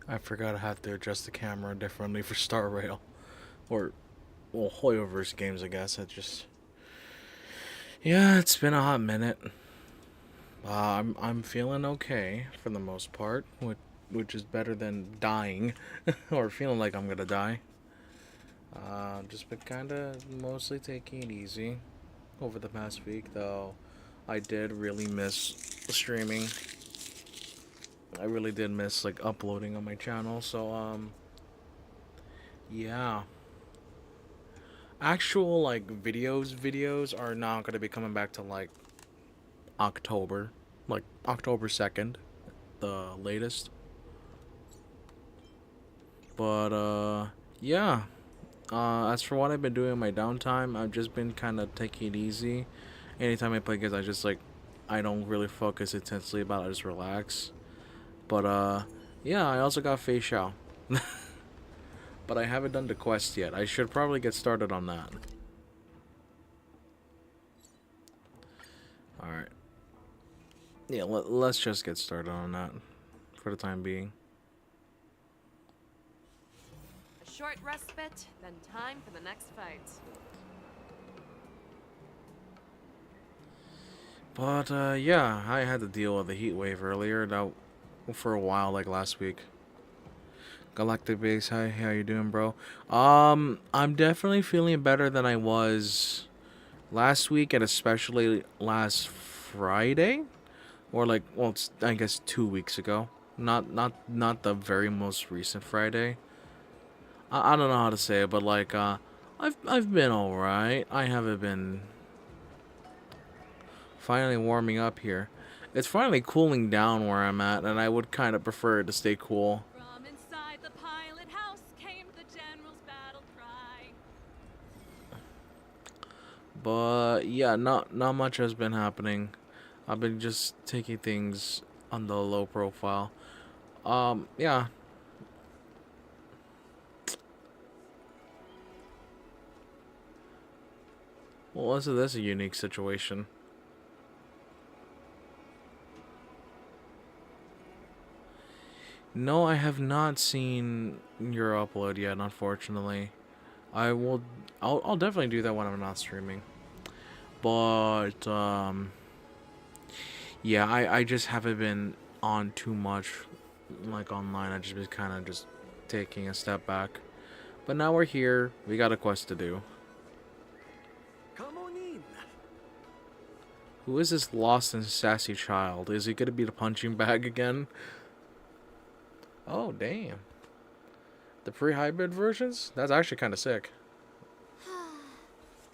I forgot I have to adjust the camera differently for Star Rail. Or, well, Hoyoverse games, I guess. Yeah, it's been a hot minute. I'm feeling okay for the most part, which is better than dying or feeling like I'm gonna die. Just been kind of mostly taking it easy over the past week, though. I did really miss streaming. I really did miss like uploading on my channel. So yeah. Actual like videos are now gonna be coming back to like October, like October 2nd, the latest. But yeah. As for what I've been doing in my downtime, I've just been kind of taking it easy. Anytime I play games, I just like I don't really focus intensely about it. I just relax. But yeah, I also got Fei Shao. But I haven't done the quest yet. I should probably get started on that. Alright. Yeah, let's just get started on that for the time being. A short respite, then time for the next fight. But yeah, I had to deal with the heat wave earlier. Now, for a while, like last week. Galactic Base, hi, how you doing, bro? I'm definitely feeling better than I was last week, and especially last Friday, or like, well, it's, I guess 2 weeks ago. Not the very most recent Friday. I don't know how to say it, but like, I've been alright. I haven't been finally warming up here. It's finally cooling down where I'm at, and I would kind of prefer it to stay cool. From inside the pilot house came the general's battle cry. But yeah, not much has been happening. I've been just taking things on the low profile. Yeah. Well, this is a unique situation. No, I have not seen your upload yet, unfortunately. I will. I'll definitely do that when I'm not streaming. But yeah, I just haven't been on too much, like online. I just been kind of just taking a step back. But now we're here. We got a quest to do. Come on in. Who is this lost and sassy child? Is he gonna be the punching bag again? Oh damn. The pre-hybrid versions? That's actually kind of sick.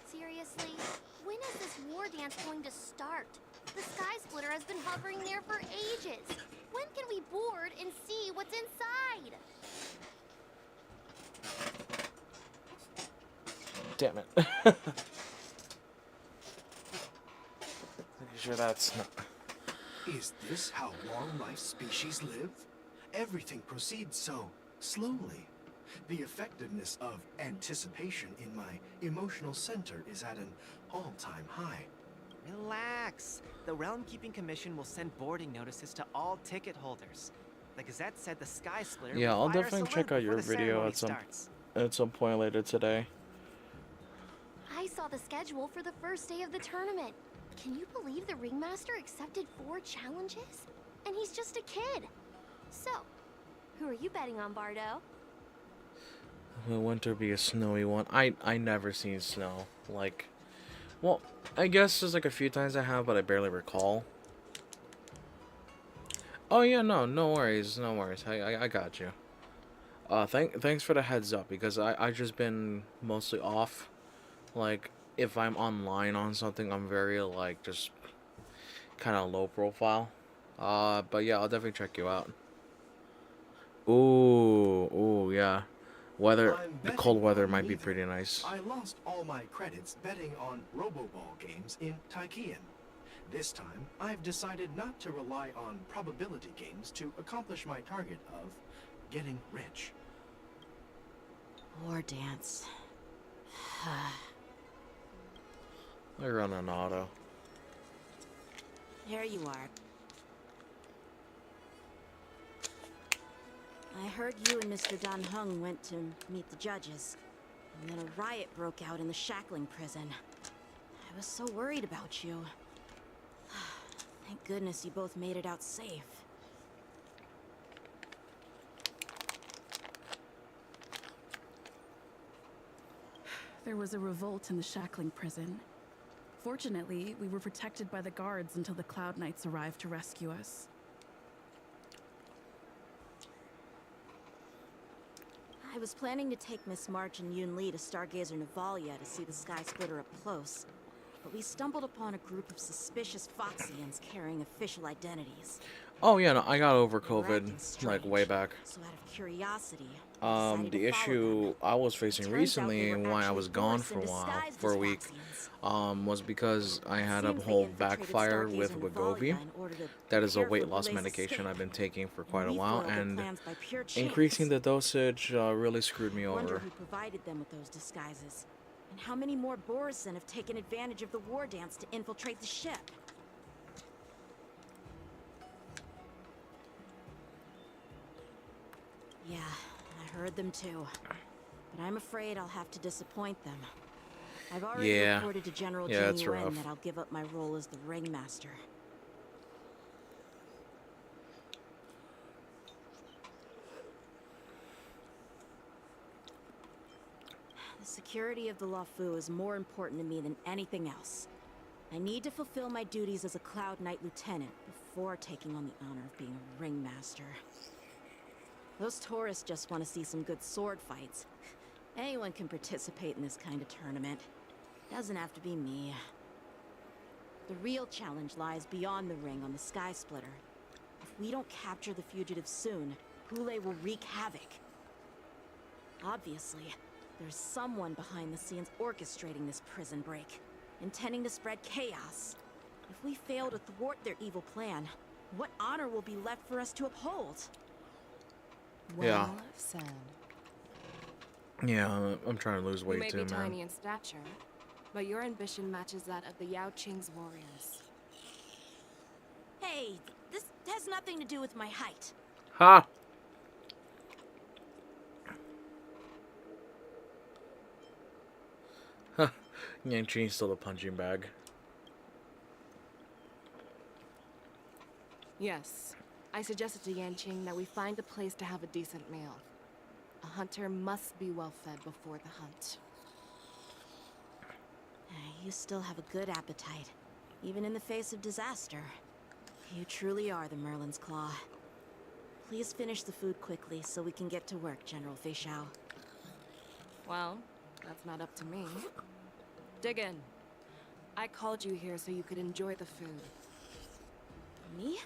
Seriously? When is this war dance going to start? The Sky Splitter has been hovering there for ages. When can we board and see what's inside? Damn it. Making sure that's not... Is this how long-life species live? Everything proceeds so slowly. The effectiveness of anticipation in my emotional center is at an all-time high. Relax. The Realm Keeping Commission will send boarding notices to all ticket holders. The Gazette said the Sky Splitter Yeah, will I'll fire definitely salute check out your before the video ceremony at starts. some point later today. I saw the schedule for the first day of the tournament. Can you believe the Ringmaster accepted 4 challenges? And he's just a kid. So, who are you betting on, Bardo? Will winter be a snowy one? I never seen snow. Like, well, I guess there's like a few times I have, but I barely recall. Oh yeah, no worries, no worries. I got you. Thanks for the heads up, because I just been mostly off. Like, if I'm online on something, I'm very like just kind of low profile. But yeah, I'll definitely check you out. Ooh, yeah. Weather, I'm the betting cold weather on might be neither. pretty nice. I lost all my credits betting on Roboball games in Taikian. This time, I've decided not to rely on probability games to accomplish my target of getting rich. War dance. I run an auto. There you are. I heard you and Mr. Dan Heng went to meet the judges, and then a riot broke out in the shackling prison. I was so worried about you. Thank goodness you both made it out safe. There was a revolt in the shackling prison. Fortunately, we were protected by the guards until the Cloud Knights arrived to rescue us. I was planning to take Miss March and Yun Li to Stargazer Navalia to see the Sky Splitter up close, but we stumbled upon a group of suspicious Foxians carrying official identities. Oh yeah, no, I got over They were acting COVID like way strange, back. So out of curiosity, I decided The to follow issue them. I was facing Turns out recently they were when I actually was gone Boris for a in while, disguise for a as week, Foxians. was because I had a Seems they whole infiltrated backfire with Stargazer Wegovy. Navalia in order to That is a prepare for weight loss Goulet's medication escape. I've been taking for quite a We while, foiled their and plans by pure chance. increasing the dosage really screwed me Wonder over. who provided them with those disguises, and how many more Borison have taken advantage of the war dance to infiltrate the ship. Yeah, I heard them too. But I'm afraid I'll have to disappoint them. I've already Yeah. reported to General Yeah, Jing it's Yuan rough. that I'll give up my role as the Ringmaster. The security of the Luofu is more important to me than anything else. I need to fulfill my duties as a Cloud Knight Lieutenant before taking on the honor of being a Ringmaster. Those tourists just want to see some good sword fights. Anyone can participate in this kind of tournament. Doesn't have to be me. The real challenge lies beyond the ring on the Sky Splitter. If we don't capture the fugitives soon, Goulet will wreak havoc. Obviously, there's someone behind the scenes orchestrating this prison break, intending to spread chaos. If we fail to thwart their evil plan, what honor will be left for us to uphold? Yeah. Well said. Yeah, I'm trying to lose You weight may too, be man. tiny in stature, but your ambition matches that of the Yao Qing's warriors. Hey, this has nothing to do with my height. Ha! Huh. Yang Qing's still a punching bag. Yes, I suggested to Yanqing that we find a place to have a decent meal. A hunter must be well fed before the hunt. You still have a good appetite, even in the face of disaster. You truly are the Merlin's Claw. Please finish the food quickly so we can get to work, General Fei Xiao. Well, that's not up to me. Dig in. I called you here so you could enjoy the food. Me?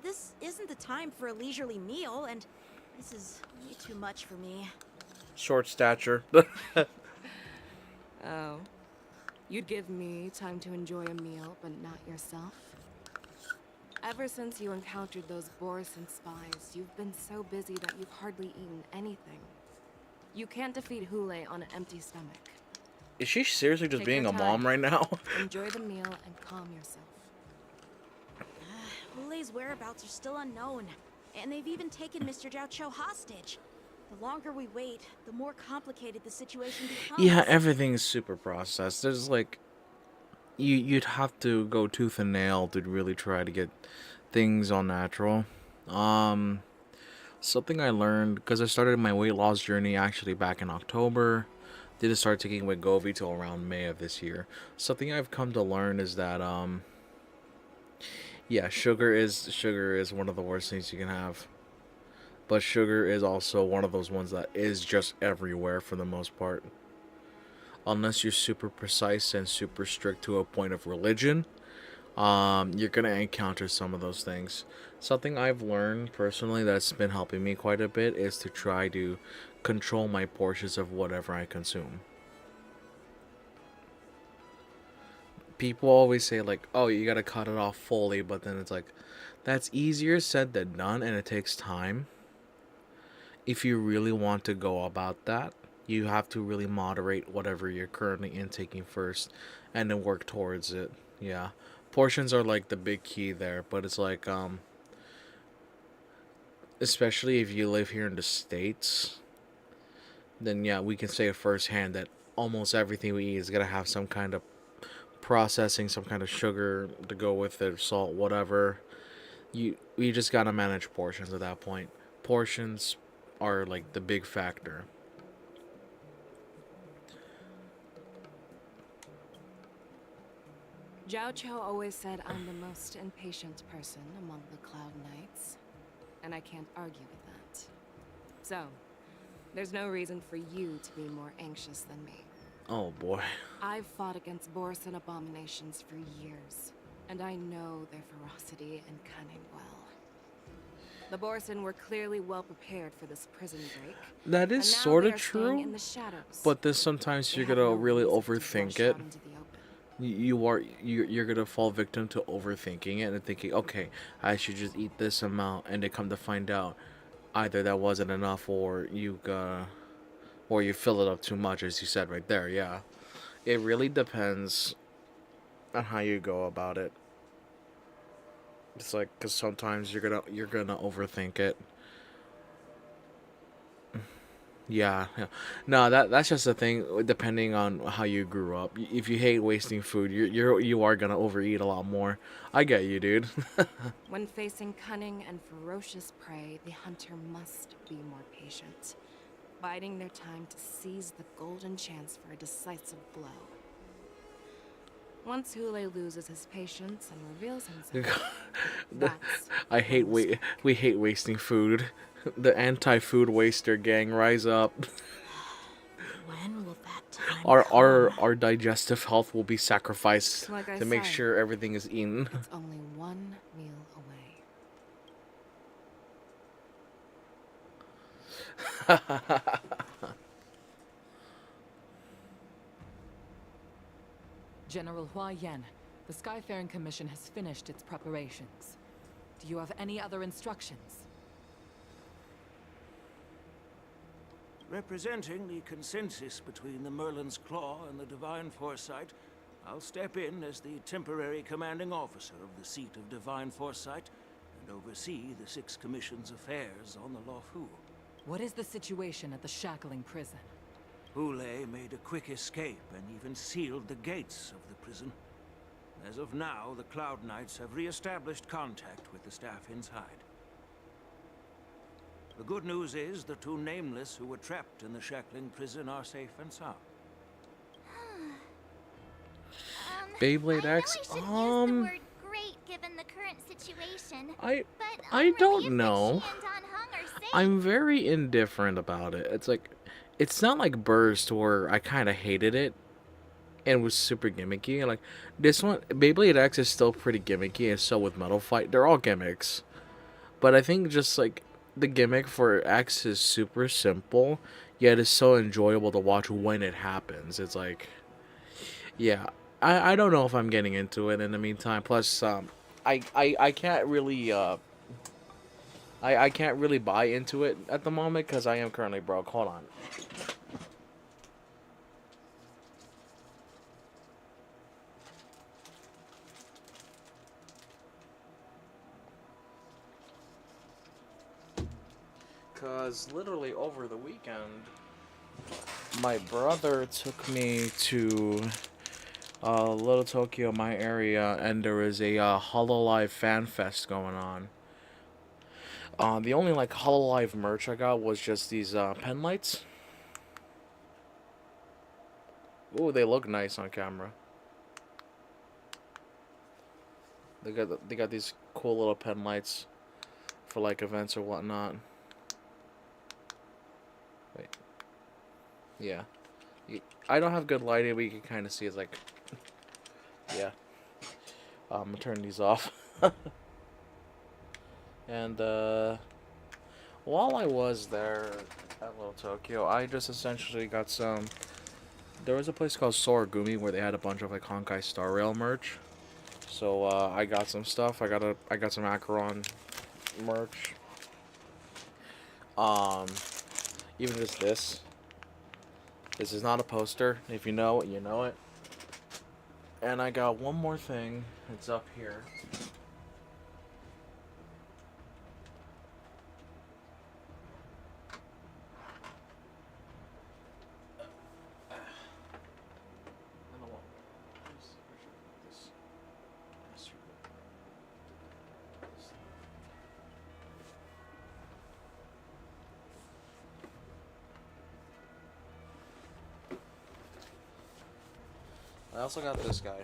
This isn't the time for a leisurely meal, and this is way too much for me. Short stature. Oh. You'd give me time to enjoy a meal, but not yourself? Ever since you encountered those Borison spies, you've been so busy that you've hardly eaten anything. You can't defeat Hule on an empty stomach. Is she seriously just Take being your a mom time. right now? Enjoy the meal and calm yourself. Hule's whereabouts are still unknown, and they've even taken Mr. Zhao Cho hostage. The longer we wait, the more complicated the situation becomes. Yeah, everything is super processed. There's like, you'd have to go tooth and nail to really try to get things all natural. Something I learned, because I started my weight loss journey actually back in October. Didn't start taking Wegovy till around May of this year. Something I've come to learn is that yeah, sugar is one of the worst things you can have. But sugar is also one of those ones that is just everywhere for the most part. Unless you're super precise and super strict to a point of religion, you're gonna encounter some of those things. Something I've learned personally that's been helping me quite a bit is to try to control my portions of whatever I consume. People always say like, oh, you gotta cut it off fully, but then it's like, that's easier said than done, and it takes time. If you really want to go about that, you have to really moderate whatever you're currently intaking first, and then work towards it. Yeah, portions are like the big key there, but it's like especially if you live here in the States, then yeah, we can say firsthand that almost everything we eat is gonna have some kind of processing, some kind of sugar to go with it, salt, whatever. We just gotta manage portions at that point. Portions are like the big factor. Zhao Cho always said I'm the most impatient person among the Cloud Knights, and I can't argue with that. So, there's no reason for you to be more anxious than me. Oh boy. I've fought against Borison abominations for years, and I know their ferocity and cunning well. The Borison were clearly well prepared for this prison break. That is and now sort they of are staying in true, the shadows. but then sometimes They you're have gonna no really reason to overthink rush it. out into the open. You're gonna fall victim to overthinking it and thinking, okay, I should just eat this amount, and they come to find out either that wasn't enough, or you fill it up too much, as you said right there. Yeah, it really depends on how you go about it. It's like, because sometimes you're gonna overthink it. Yeah, yeah. No, that's just the thing. Depending on how you grew up, if you hate wasting food, you are gonna overeat a lot more. I get you, dude. When facing cunning and ferocious prey, the hunter must be more patient, biding their time to seize the golden chance for a decisive blow. Once Hule loses his patience and reveals himself, that's We hate wasting food. The anti-food waster gang, rise up. When will that time Our digestive health will be sacrificed Like I to make said, sure everything is eaten. it's only one meal away. General Hua Yan, the Skyfaring Commission has finished its preparations. Do you have any other instructions? Representing the consensus between the Merlin's Claw and the Divine Foresight, I'll step in as the temporary commanding officer of the seat of Divine Foresight and oversee the Six Commission's affairs on the Luofu. What is the situation at the Shackling prison? Hule made a quick escape and even sealed the gates of the prison. As of now, the Cloud Knights have re-established contact with the staff inside. The good news is the two Nameless who were trapped in the Shackling prison are safe and sound. Beyblade X. I know I shouldn't use the word great given the current situation. I But I I'm don't relieved that know. she and Don I'm very indifferent about it. It's like, it's not like Burst where I kind of hated it and was super gimmicky. Like this one, Beyblade X is still pretty gimmicky, and so with Metal Fight, they're all gimmicks. But I think just like the gimmick for X is super simple, yet it's so enjoyable to watch when it happens. It's like, yeah, I don't know if I'm getting into it in the meantime. Plus, I can't really I can't really buy into it at the moment because I am currently broke. Hold on. Because literally over the weekend, my brother took me to Little Tokyo, my area, and there is a Hololive Fan Fest going on. The only like Hololive merch I got was just these pen lights. Ooh, they look nice on camera. They got these cool little pen lights for like events or whatnot. Wait. Yeah. I don't have good lighting, but you can kind of see it's like, yeah. I'm gonna turn these off. And while I was there at Little Tokyo, I just essentially got some. There was a place called Soragumi where they had a bunch of like Honkai Star Rail merch. So I got some stuff. I got some Acheron merch. Even just this. This is not a poster. If you know it, you know it. And I got one more thing. It's up here. I also got this guy.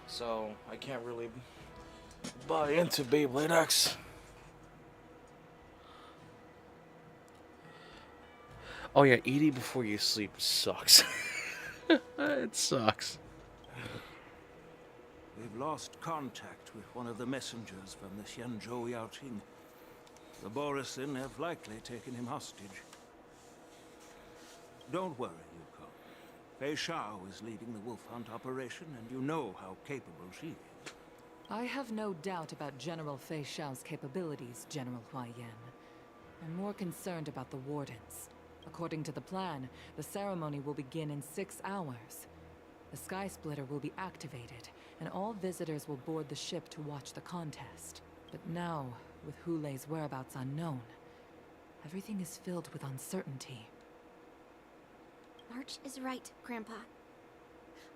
So, I can't really buy into Beyblade X. Oh yeah, eating before you sleep sucks. It sucks. We've lost contact with one of the messengers from the Xianzhou Yaoting. The Borisin have likely taken him hostage. Don't worry, Yuko. Fei Shao is leading the wolf hunt operation, and you know how capable she is. I have no doubt about General Fei Shao's capabilities, General Hua Yan. I'm more concerned about the Wardens. According to the plan, the ceremony will begin in 6 hours. The Sky Splitter will be activated, and all visitors will board the ship to watch the contest. But now, with Hulei's whereabouts unknown, everything is filled with uncertainty. March is right, Grandpa.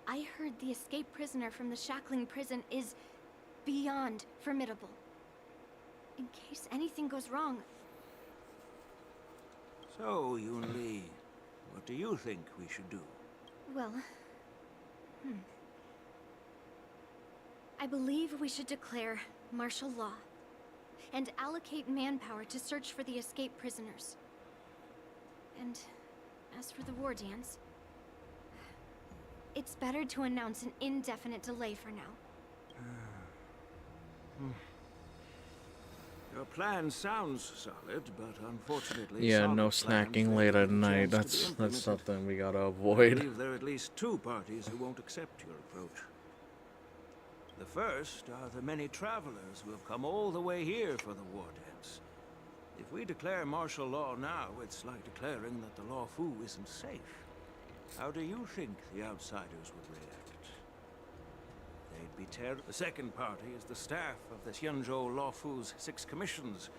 I heard the escaped prisoner from the Shackling prison is beyond formidable. In case anything goes wrong. So, Yun Li, what do you think we should do? Well, I believe we should declare martial law and allocate manpower to search for the escaped prisoners. And as for the war dance, it's better to announce an indefinite delay for now. Your plan sounds solid, but unfortunately, Yeah, solid no plans snacking fail late to at have a night. chance to be That's implemented. something we gotta I avoid. believe there are at least 2 parties who won't accept your approach. The first are the many travelers who have come all the way here for the war dance. If we declare martial law now, it's like declaring that the Law Fu isn't safe. How do you think the outsiders would react? They'd be terrified. The second party is the staff of the Xianzhou Law Fu's 6 commissions.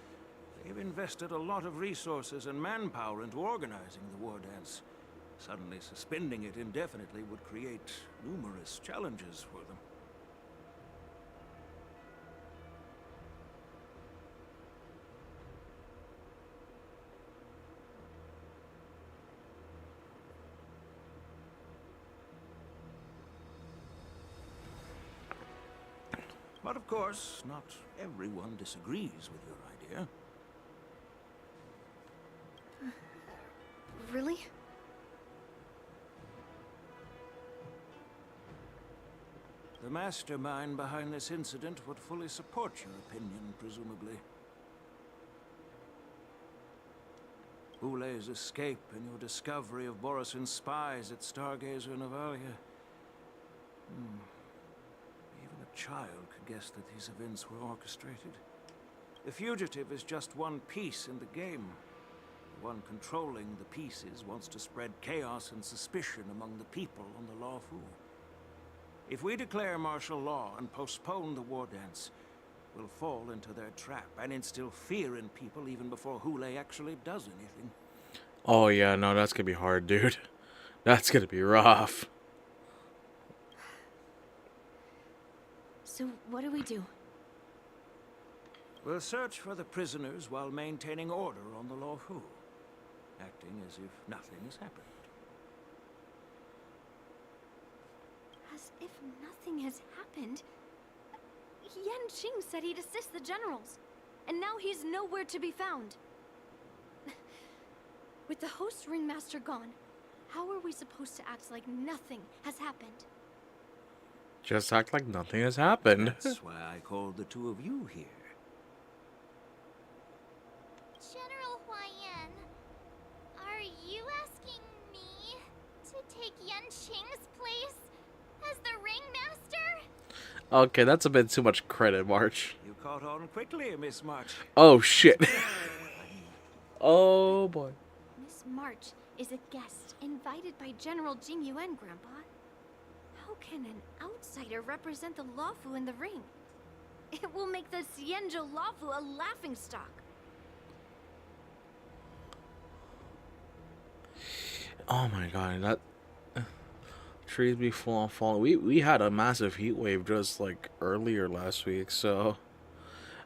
They've invested a lot of resources and manpower into organizing the war dance. Suddenly suspending it indefinitely would create numerous challenges for them. But of course, not everyone disagrees with your idea. Really? The mastermind behind this incident would fully support your opinion, presumably. Hule's escape and your discovery of Borisin's spies at Stargazer Navalia. Even a child could guess that these events were orchestrated. The fugitive is just one piece in the game. The one controlling the pieces wants to spread chaos and suspicion among the people on the Lawfu. If we declare martial law and postpone the war dance, we'll fall into their trap and instill fear in people even before Hule actually does anything. Oh yeah, no, that's gonna be hard, dude. That's gonna be rough. So what do we do? We'll search for the prisoners while maintaining order on the Lawfu, acting as if nothing has happened. As if nothing has happened? Yan Qing said he'd assist the generals, and now he's nowhere to be found. With the host ringmaster gone, how are we supposed to act like nothing has happened? Just act like nothing has happened. That's why I called the two of you here. General Huaiyan, are you asking me to take Yan Qing's place as the ringmaster? Okay, that's a bit too much credit, March. You caught on quickly, Miss March. Oh shit. Oh boy. Miss March is a guest invited by General Jing Yuan, Grandpa. How can an outsider represent the Lawfu in the ring? It will make the Xianzhou Lawfu a laughingstock. Oh my god, that trees be full on falling. We had a massive heat wave just like earlier last week, so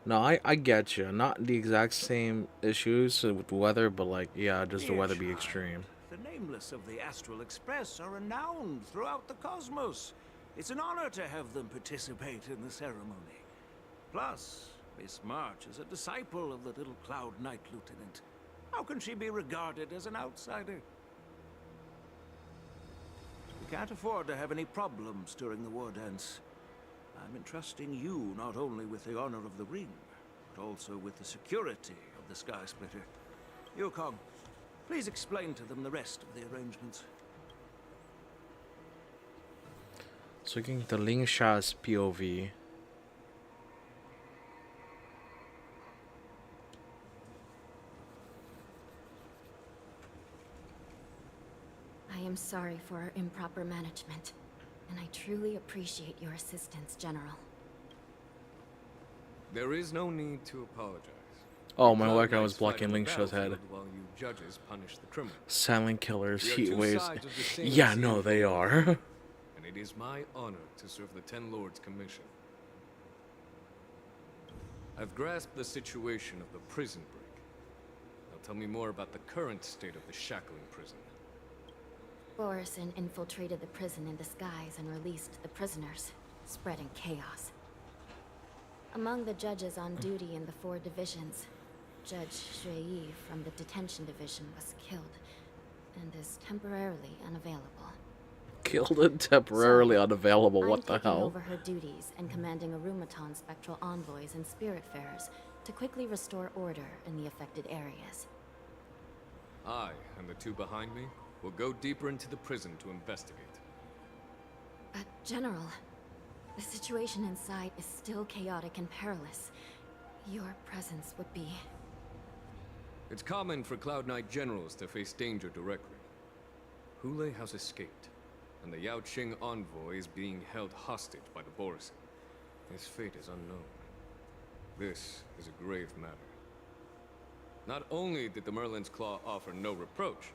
no, I get you. Not the exact same issues with weather, but like yeah, just the Dear weather be child, extreme. The nameless of the Astral Express are renowned throughout the cosmos. It's an honor to have them participate in the ceremony. Plus, Miss March is a disciple of the little Cloud Knight Lieutenant. How can she be regarded as an outsider? We can't afford to have any problems during the war dance. I'm entrusting you not only with the honor of the ring, but also with the security of the Sky Splitter. Yukong, please explain to them the rest of the arrangements. So looking at the Ling Sha's POV. I am sorry for our improper management, and I truly appreciate your assistance, General. There is no need to apologize. Oh, my Cloud workout was Knights fight blocking on the Ling Sha's head. battlefield while you judges punish the criminals. Silent killers, We are heat two waves. sides of the same Yeah, sea no, of they war, are. And it is my honor to serve the Ten Lords' commission. I've grasped the situation of the prison break. Now tell me more about the current state of the shackling prison. Borisin infiltrated the prison in disguise and released the prisoners, spreading chaos. Among the judges on duty in the 4 divisions, Judge Xue Yi from the detention division was killed and is temporarily unavailable. Killed and temporarily unavailable. I'm What the taking hell? over her duties and commanding Arumaton spectral envoys and spiritfarers to quickly restore order in the affected areas. I and the 2 behind me will go deeper into the prison to investigate. But, General, the situation inside is still chaotic and perilous. Your presence would be... It's common for Cloud Knight generals to face danger directly. Hule has escaped, and the Yao Qing envoy is being held hostage by the Borisin. His fate is unknown. This is a grave matter. Not only did the Merlin's Claw offer no reproach,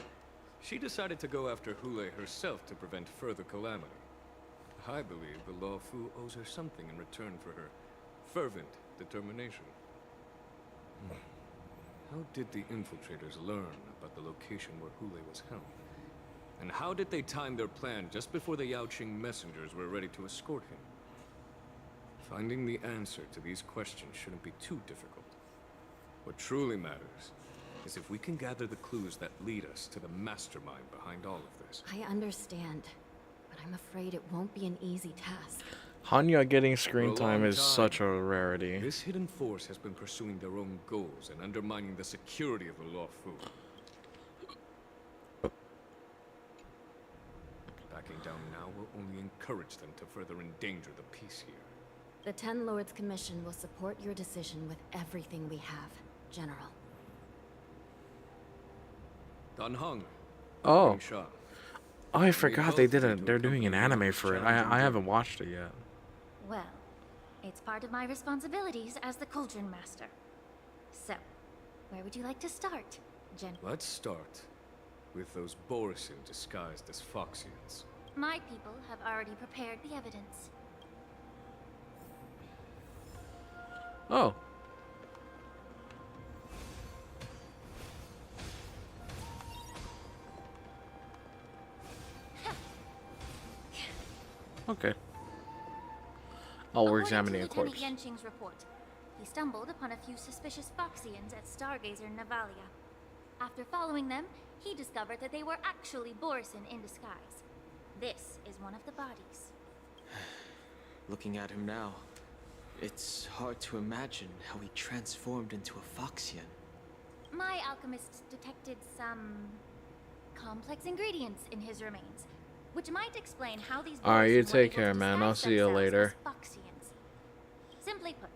she decided to go after Hule herself to prevent further calamity. I believe the Lawfu owes her something in return for her fervent determination. How did the infiltrators learn about the location where Hule was held? And how did they time their plan just before the Yao Qing messengers were ready to escort him? If Finding the answer to these questions shouldn't be too difficult. What truly matters is if we can gather the clues that lead us to the mastermind behind all of this. I understand, but I'm afraid it won't be an easy task. Hanya getting For screen a time long is such a rarity. This hidden force has been pursuing their own goals and undermining the security of the Luofu. Backing down now will only encourage them to further endanger the peace here. The Ten Lords Commission will support your decision with everything we have, General. Dan Heng. Oh. Ling Sha. I forgot they did both a. need to They're doing an accompany me anime on for it. challenging I haven't watched it yet. Well, it's part of my responsibilities as the Cauldron Master. So, where would you like to start, Let's start with those Borisin disguised as Foxians. My people have already prepared the evidence. Oh. Okay. Oh, we're examining a According corpse. to Lieutenant Yenqing's report, he stumbled upon a few suspicious Foxians at Stargazer Navalia. After following them, he discovered that they were actually Borisin in disguise. This is one of the bodies. Looking at him now, it's hard to imagine how he transformed into a Foxian. My alchemists detected some complex ingredients in his remains, which might explain how these Alright, you Borisin were take able care, to man. I'll disguise see you themselves later. as Foxians. Simply put,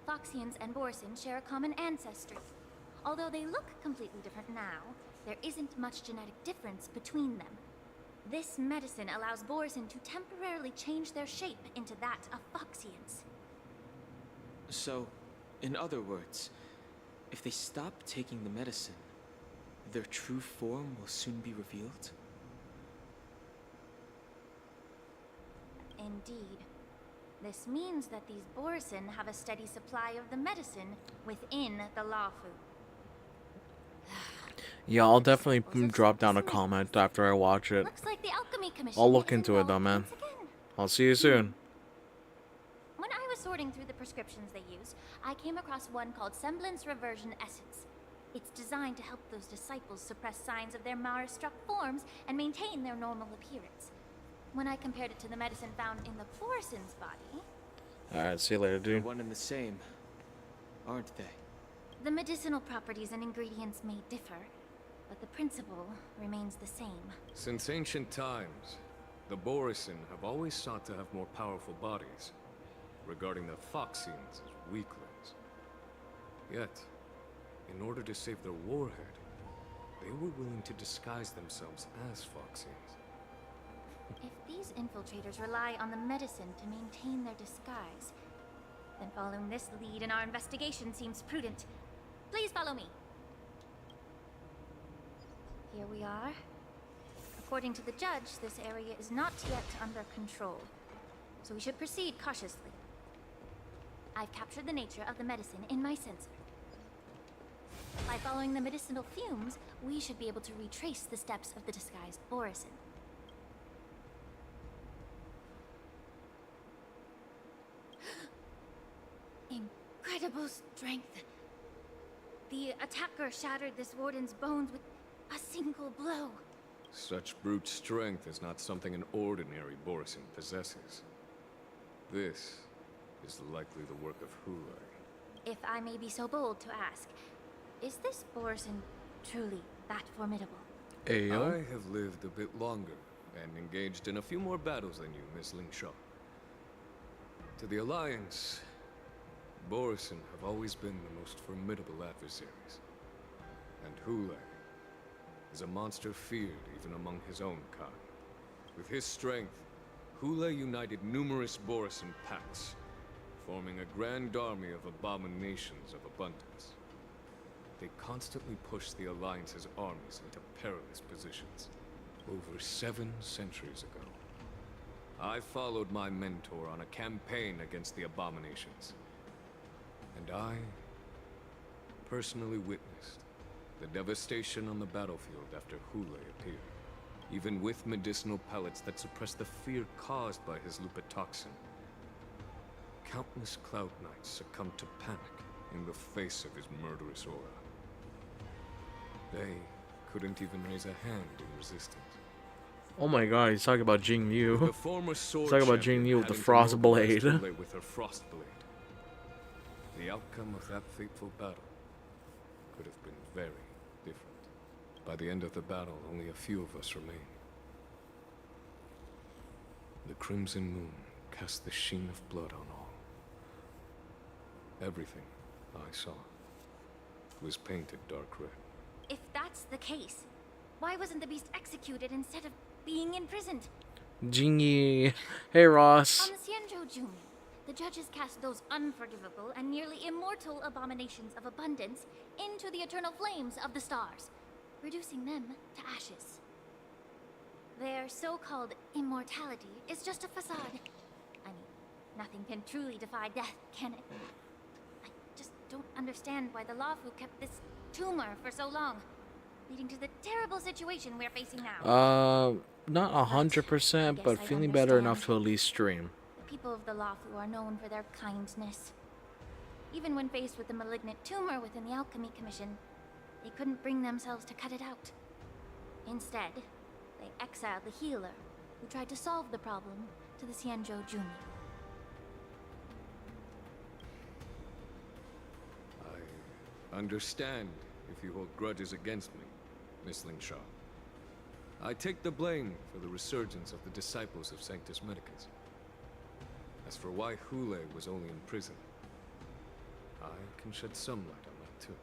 Foxians and Borisin share a common ancestry. Although they look completely different now, there isn't much genetic difference between them. This medicine allows Borisin to temporarily change their shape into that of Foxians. So, in other words, if they stop taking the medicine, their true form will soon be revealed? Indeed. This means that these Borisin have a steady supply of the medicine within the Luofu. Yeah, I'll definitely drop down a comment after I watch it. Looks like the Alchemy Commission I'll look is into it though, involved man. once again. I'll see you soon. When I was sorting through the prescriptions they use, I came across one called Semblance Reversion Essence. It's designed to help those disciples suppress signs of their Mara-struck forms and maintain their normal appearance. When I compared it to the medicine found in the Borisin's body, Alright, see you later, They're dude. one and the same, aren't they? the medicinal properties and ingredients may differ, but the principle remains the same. Since ancient times, the Borisin have always sought to have more powerful bodies, regarding the Foxians as weaklings. Yet, in order to save their warhead, they were willing to disguise themselves as Foxians. If these infiltrators rely on the medicine to maintain their disguise, then following this lead in our investigation seems prudent. Please follow me. Here we are. According to the judge, this area is not yet under control, so we should proceed cautiously. I've captured the nature of the medicine in my sensor. By following the medicinal fumes, we should be able to retrace the steps of the disguised Borisin. Incredible strength. The attacker shattered this warden's bones with a single blow. Such brute strength is not something an ordinary Borisin possesses. This is likely the work of Hulai. If I may be so bold to ask, is this Borisin truly that formidable? Ayo. I have lived a bit longer and engaged in a few more battles than you, Miss Ling Sha. To the Alliance, Borisin have always been the most formidable adversaries. And Hulai is a monster feared even among his own kind. With his strength, Hulai united numerous Borisin pacts, forming a grand army of abominations of abundance. They constantly pushed the Alliance's armies into perilous positions. Over 7 centuries ago, I followed my mentor on a campaign against the abominations. And I personally witnessed the devastation on the battlefield after Hulai appeared, even with medicinal pellets that suppressed the fear caused by his lupitoxin. Countless Cloud Knights succumbed to panic in the face of his murderous aura. They couldn't even raise a hand in resistance. Oh my god, he's talking about Jing Yu. The former sword He's talking about Jing champion Yu with the having to Frost mobilize Blade. Thule with her Frost Blade. The outcome of that fateful battle could have been very different. By the end of the battle, only a few of us remained. The crimson moon cast the sheen of blood on all. Everything I saw was painted dark red. If that's the case, why wasn't the beast executed instead of being imprisoned? Jingy. Hey, Ross. On the Xianzhou Jumi, the judges cast those unforgivable and nearly immortal abominations of abundance into the eternal flames of the stars, reducing them to ashes. Their so-called immortality is just a facade. I mean, nothing can truly defy death, can it? I just don't understand why the Luofu kept this tumor for so long, leading to the terrible situation we're facing now. Not 100%, but feeling better enough to at least stream. The people of the Luofu are known for their kindness. Even when faced with the malignant tumor within the Alchemy Commission, they couldn't bring themselves to cut it out. Instead, they exiled the healer, who tried to solve the problem, to the Xianzhou Jumi. I understand if you hold grudges against me, Miss Lingshaw. I take the blame for the resurgence of the disciples of Sanctus Medicus. As for why Hule was only in prison, I can shed some light on that too.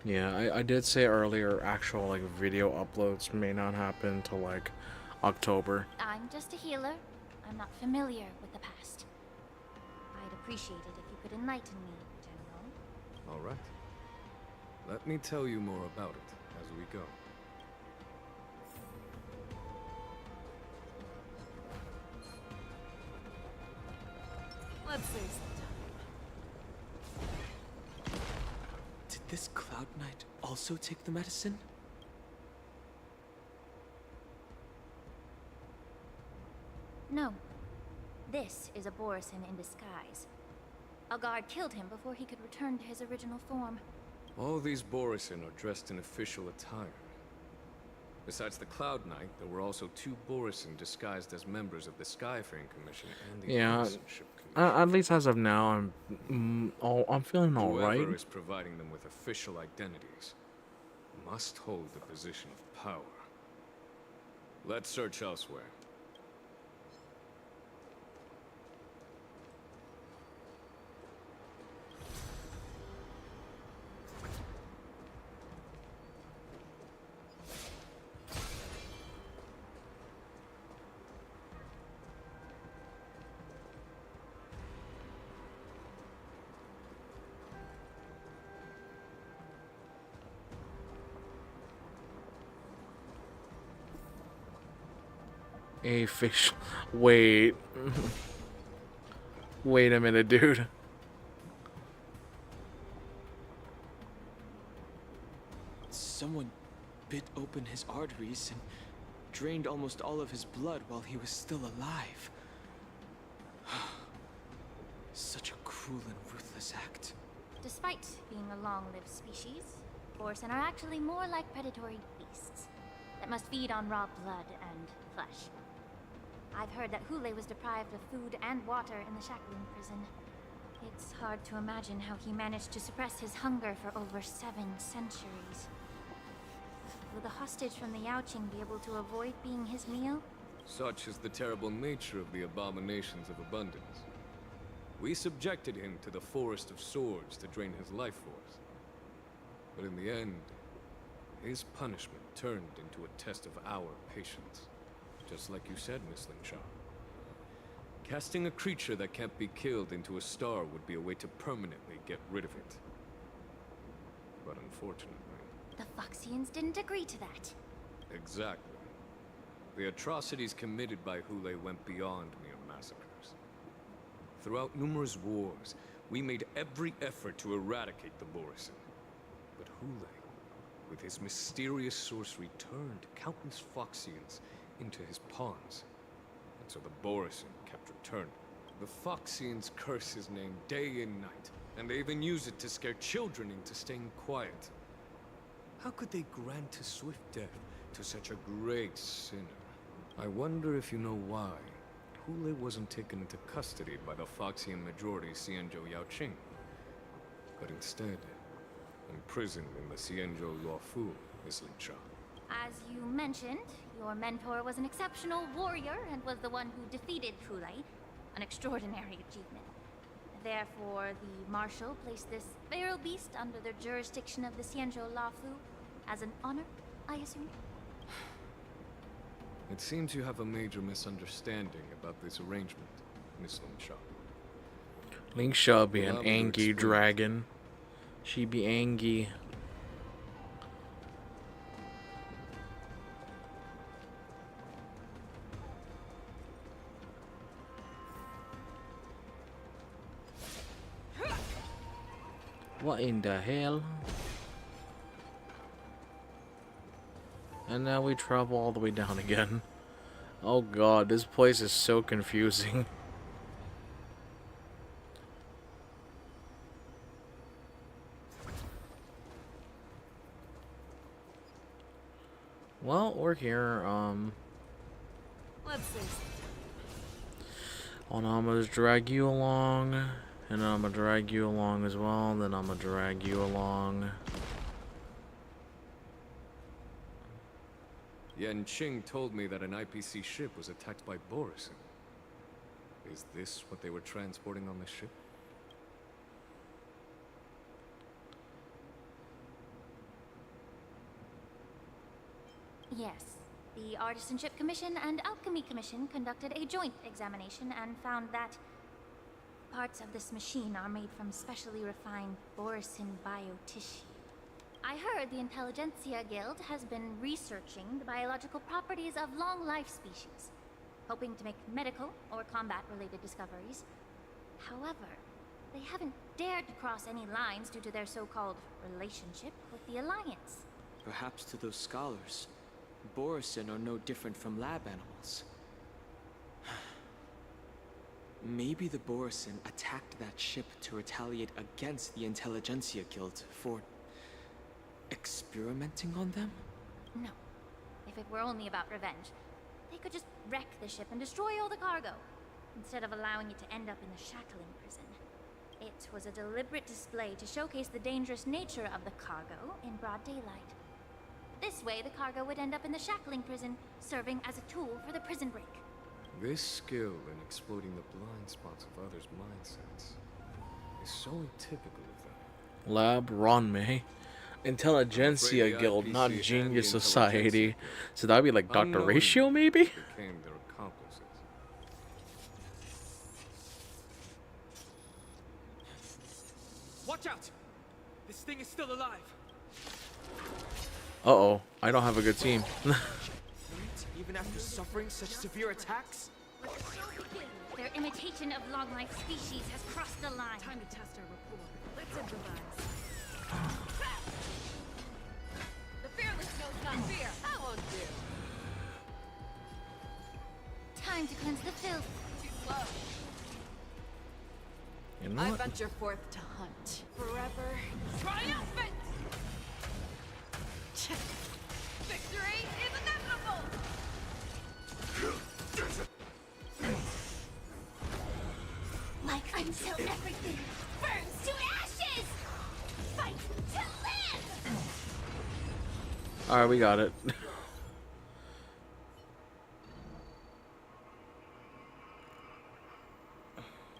Yeah, I did say earlier, actual like video uploads may not happen till like October. I'm just a healer. I'm not familiar with the past. I'd appreciate it if you could enlighten me, General. All right. Let me tell you more about it as we go. Let's save some time. Did this Cloud Knight also take the medicine? No. This is a Borisin in disguise. A guard killed him before he could return to his original form. All these Borisin are dressed in official attire. Besides the Cloud Knight, there were also 2 Borisin disguised as members of the Skyfaring Commission and the Yeah, Citizenship Commission. at least as of now, I'm feeling all right. Whoever is providing them with official identities must hold the position of power. Let's search elsewhere. A fish. Wait. Wait a minute, dude. Someone bit open his arteries and drained almost all of his blood while he was still alive. Such a cruel and ruthless act. Despite being a long-lived species, Borisin are actually more like predatory beasts that must feed on raw blood and flesh. I've heard that Hule was deprived of food and water in the Shackling prison. It's hard to imagine how he managed to suppress his hunger for over 7 centuries. Will the hostage from the Yaoqing be able to avoid being his meal? Such is the terrible nature of the abominations of abundance. We subjected him to the Forest of Swords to drain his life force. But in the end, his punishment turned into a test of our patience. Just like you said, Miss Lingshaw. Casting a creature that can't be killed into a star would be a way to permanently get rid of it. But unfortunately... The Foxians didn't agree to that. Exactly. The atrocities committed by Hule went beyond mere massacres. Throughout numerous wars, we made every effort to eradicate the Borisin. But Hule, with his mysterious sorcery, turned countless Foxians into his pawns. And so the Borisin kept returning. The Foxians curse his name day and night, and they even use it to scare children into staying quiet. How could they grant a swift death to such a great sinner? I wonder if you know why Hule wasn't taken into custody by the Foxian majority Xianzhou Yaoqing, but instead imprisoned in the Xianzhou Luofu, Miss Ling Sha. As you mentioned, your mentor was an exceptional warrior and was the one who defeated Hule, an extraordinary achievement. Therefore, the Marshal placed this feral beast under the jurisdiction of the Xianzhou Luofu as an honor, I assume? It seems you have a major misunderstanding about this arrangement, Miss Ling Sha. Ling Sha be an Allow me to angry explain. dragon. She be angry. What in the hell? And now we travel all the way down again. Oh god, this place is so confusing. Well, we're here, Let's see. Oh no, I'm gonna just drag you along, and then I'm gonna drag you along as well, and then I'm gonna drag you along. Yan Qing told me that an IPC ship was attacked by Borisin. Is this what they were transporting on the ship? Yes. The Artisanship Commission and Alchemy Commission conducted a joint examination and found that parts of this machine are made from specially refined Borisin biotissue. I heard the Intelligentsia Guild has been researching the biological properties of long-life species, hoping to make medical or combat-related discoveries. However, they haven't dared to cross any lines due to their so-called relationship with the Alliance. Perhaps to those scholars, Borisin are no different from lab animals. Maybe the Borisin attacked that ship to retaliate against the Intelligentsia Guild for experimenting on them? No. If it were only about revenge, they could just wreck the ship and destroy all the cargo, instead of allowing it to end up in the shackling prison. It was a deliberate display to showcase the dangerous nature of the cargo in broad daylight. This way, the cargo would end up in the shackling prison, serving as a tool for the prison break. This skill in exploiting the blind spots of others' mindsets is so typical of them. Lab Ronmei. Intelligentsia the Guild, not IPC and Genius the Society. So that'd be like Dr. Unknowingly Ratio, maybe? Became their accomplices. Watch out! This thing is still alive. Uh-oh. I don't have a good team. Even after suffering such severe attacks? Their imitation of long-life species has crossed the line. Time to test our rapport. Let's improvise. The fearless knows not fear. I won't do. Time to cleanse the filth. Too slow. You know I what? venture forth to hunt. Forever triumphant! Victory is inevitable! Like until everything burns to ashes! Fight to live! Alright, we got it.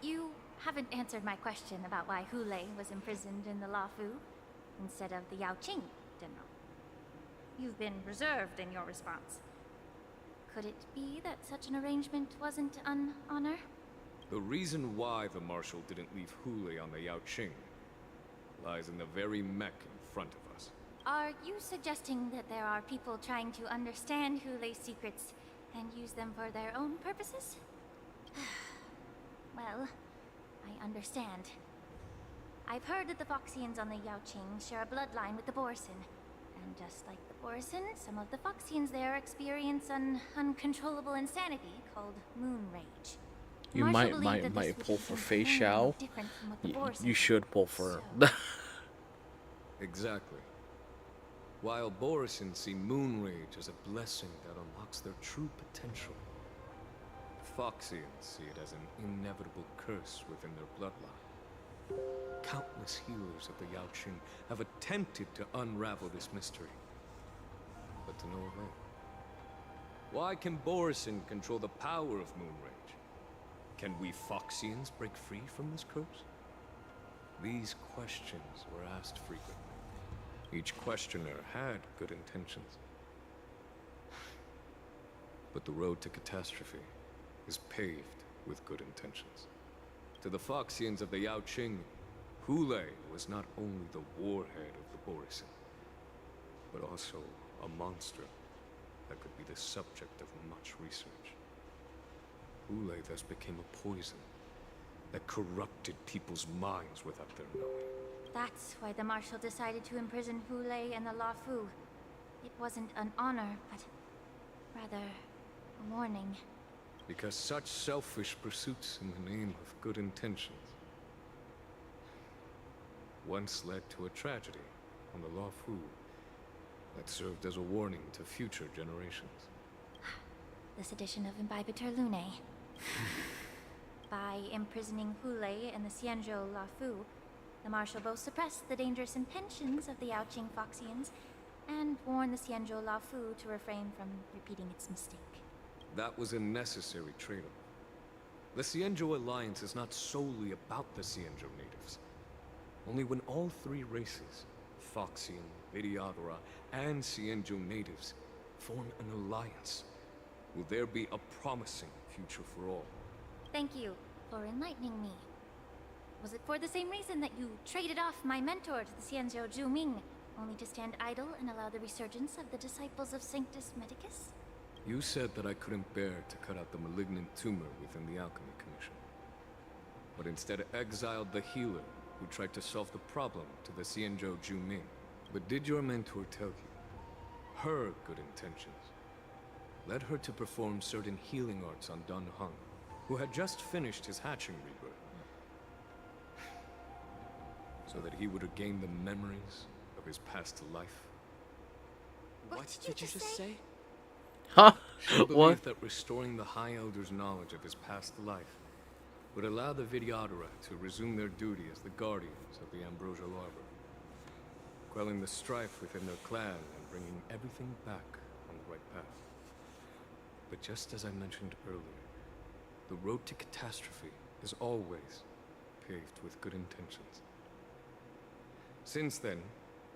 You haven't answered my question about why Hule was imprisoned in the Luofu instead of the Yaoqing, General. You've been reserved in your response. Could it be that such an arrangement wasn't an honor? The reason why the Marshal didn't leave Hule on the Yaoqing lies in the very mech in front of us. Are you suggesting that there are people trying to understand Hule's secrets and use them for their own purposes? Well, I understand. I've heard that the Foxians on the Yaoqing share a bloodline with the Borisin. And just like the Borisin, some of the Foxians there experience an uncontrollable insanity called moon rage. You Marshall might believed that this would pull have for been Fei preliminary Xiao. different from what the You Borisov should pull for. Exactly. While Borisin see Moonrage as a blessing that unlocks their true potential, Foxians see it as an inevitable curse within their bloodline. Countless healers of the Yaoqing have attempted to unravel this mystery, but to no avail. Why can Borisin control the power of Moonrage? Can we Foxians break free from this curse? These questions were asked frequently. Each questioner had good intentions. But the road to catastrophe is paved with good intentions. To the Foxians of the Yaoqing, Hulei was not only the warhead of the Borisin, but also a monster that could be the subject of much research. Hulei thus became a poison that corrupted people's minds without their knowing. That's why the Marshal decided to imprison Hulei and the Luofu. It wasn't an honor, but rather a warning. Because such selfish pursuits in the name of good intentions once led to a tragedy on the Luofu that served as a warning to future generations. This edition of Imbibitor Lunae. By imprisoning Hulei and the Xianzhou Luofu, the Marshal both suppressed the dangerous intentions of the Yaoqing Foxians and warned the Xianzhou Luofu to refrain from repeating its mistake. That was a necessary trade-off. The Xianzhou Alliance is not solely about the Xianzhou natives. Only when all three races, Foxian, Vidyadhara, and Xianzhou natives, form an alliance, will there be a promising future for all. Thank you for enlightening me. Was it for the same reason that you traded off my mentor to the Xianzhou Zhuming, only to stand idle and allow the resurgence of the disciples of Sanctus Medicus? You said that I couldn't bear to cut out the malignant tumor within the Alchemy Commission, but instead exiled the healer who tried to solve the problem to the Xianzhou Zhuming. But did your mentor tell you her good intentions led her to perform certain healing arts on Dan Heng, who had just finished his hatching rebirth, so that he would regain the memories of his past life? What did you just say? Huh? She believed What? that restoring the High Elder's knowledge of his past life would allow the Vidyadhara to resume their duty as the guardians of the Ambrosial Arbor, quelling the strife within their clan and bringing everything back on the right path. But just as I mentioned earlier, the road to catastrophe is always paved with good intentions. Since then,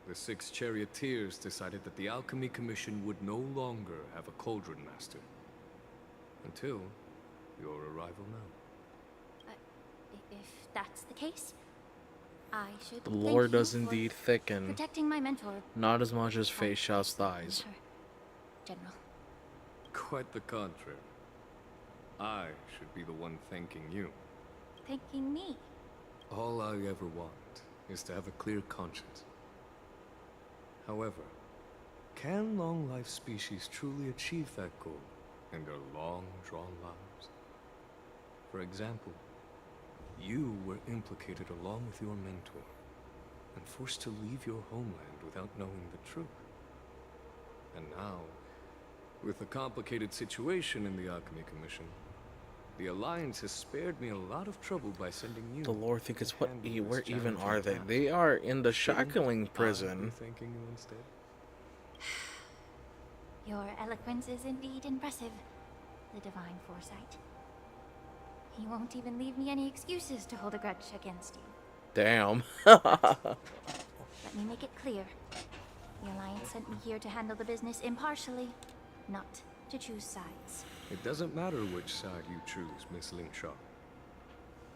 the 6 charioteers decided that the Alchemy Commission would no longer have a Cauldron Master. Until your arrival now. If that's the case, I should The thank lore you does for indeed thicken. protecting my mentor. Not as much as Fei Xiao's thighs. General. Quite the contrary. I should be the one thanking you. Thanking me. All I ever want is to have a clear conscience. However, can long-life species truly achieve that goal in their long-drawn lives? For example, you were implicated along with your mentor, and forced to leave your homeland without knowing the truth. And now, with the complicated situation in the Alchemy Commission, the Alliance has spared me a lot of trouble by sending you. The lore think it's what? handle Where this even challenging are they? task. They are in the Shouldn't shackling I prison. be thanking you instead? Your eloquence is indeed impressive, the Divine Foresight. You won't even leave me any excuses to hold a grudge against you. Damn. Let me make it clear. The Alliance sent me here to handle the business impartially, not to choose sides. It doesn't matter which side you choose, Miss Lingshaw.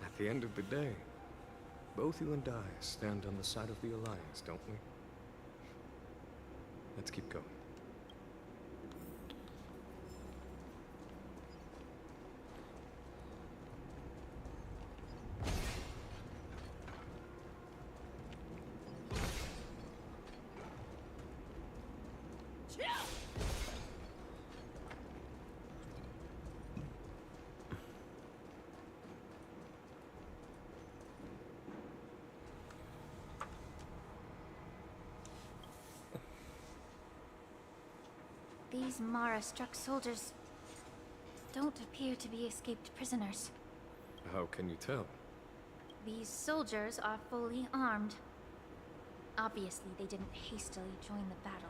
At the end of the day, both you and I stand on the side of the Alliance, don't we? Let's keep going. These Mara-struck soldiers don't appear to be escaped prisoners. How can you tell? These soldiers are fully armed. Obviously, they didn't hastily join the battle.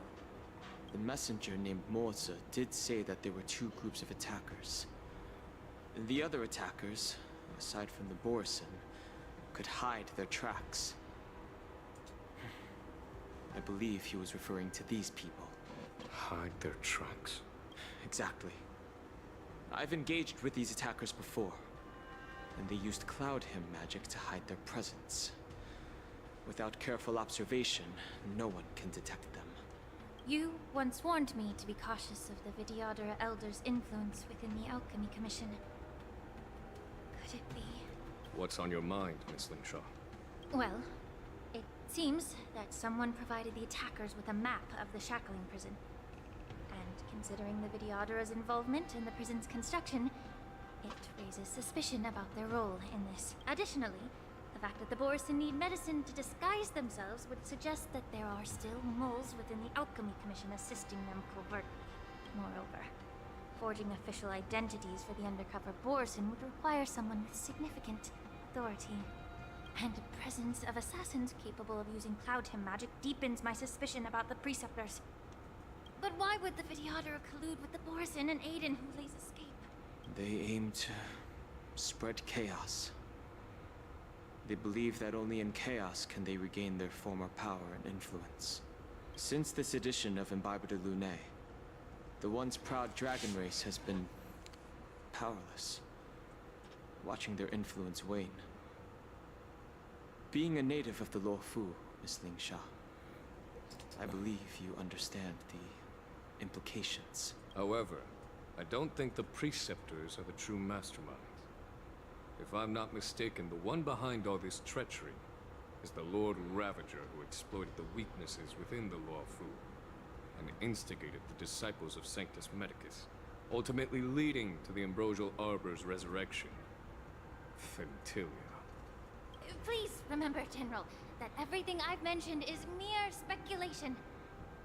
The messenger named Morza did say that there were two groups of attackers. The other attackers, aside from the Borisin, could hide their tracks. I believe he was referring to these people. Hide their tracks? Exactly. I've engaged with these attackers before, and they used Cloud Hymn magic to hide their presence. Without careful observation, no one can detect them. You once warned me to be cautious of the Vidyadhara Elder's influence within the Alchemy Commission. Could it be? What's on your mind, Miss Lingshaw? Well, it seems that someone provided the attackers with a map of the shackling prison. And considering the Vidyadhara's involvement in the prison's construction, it raises suspicion about their role in this. Additionally, the fact that the Borisin need medicine to disguise themselves would suggest that there are still moles within the Alchemy Commission assisting them covertly. Moreover, forging official identities for the undercover Borisin would require someone with significant authority. And the presence of assassins capable of using Cloud Hymn magic deepens my suspicion about the Preceptors. But why would the Vidyadhara collude with the Borisin and aid in Hule's escape? They aim to spread chaos. They believe that only in chaos can they regain their former power and influence. Since this edition of Imbibe de Lune, the once proud dragon race has been powerless, watching their influence wane. Being a native of the Luofu, Miss Lingsha, I believe you understand the implications. However, I don't think the Preceptors are the true masterminds. If I'm not mistaken, the one behind all this treachery is the Lord Ravager who exploited the weaknesses within the Luofu and instigated the disciples of Sanctus Medicus, ultimately leading to the Ambrosial Arbor's resurrection. Fentilia. Please remember, General, that everything I've mentioned is mere speculation.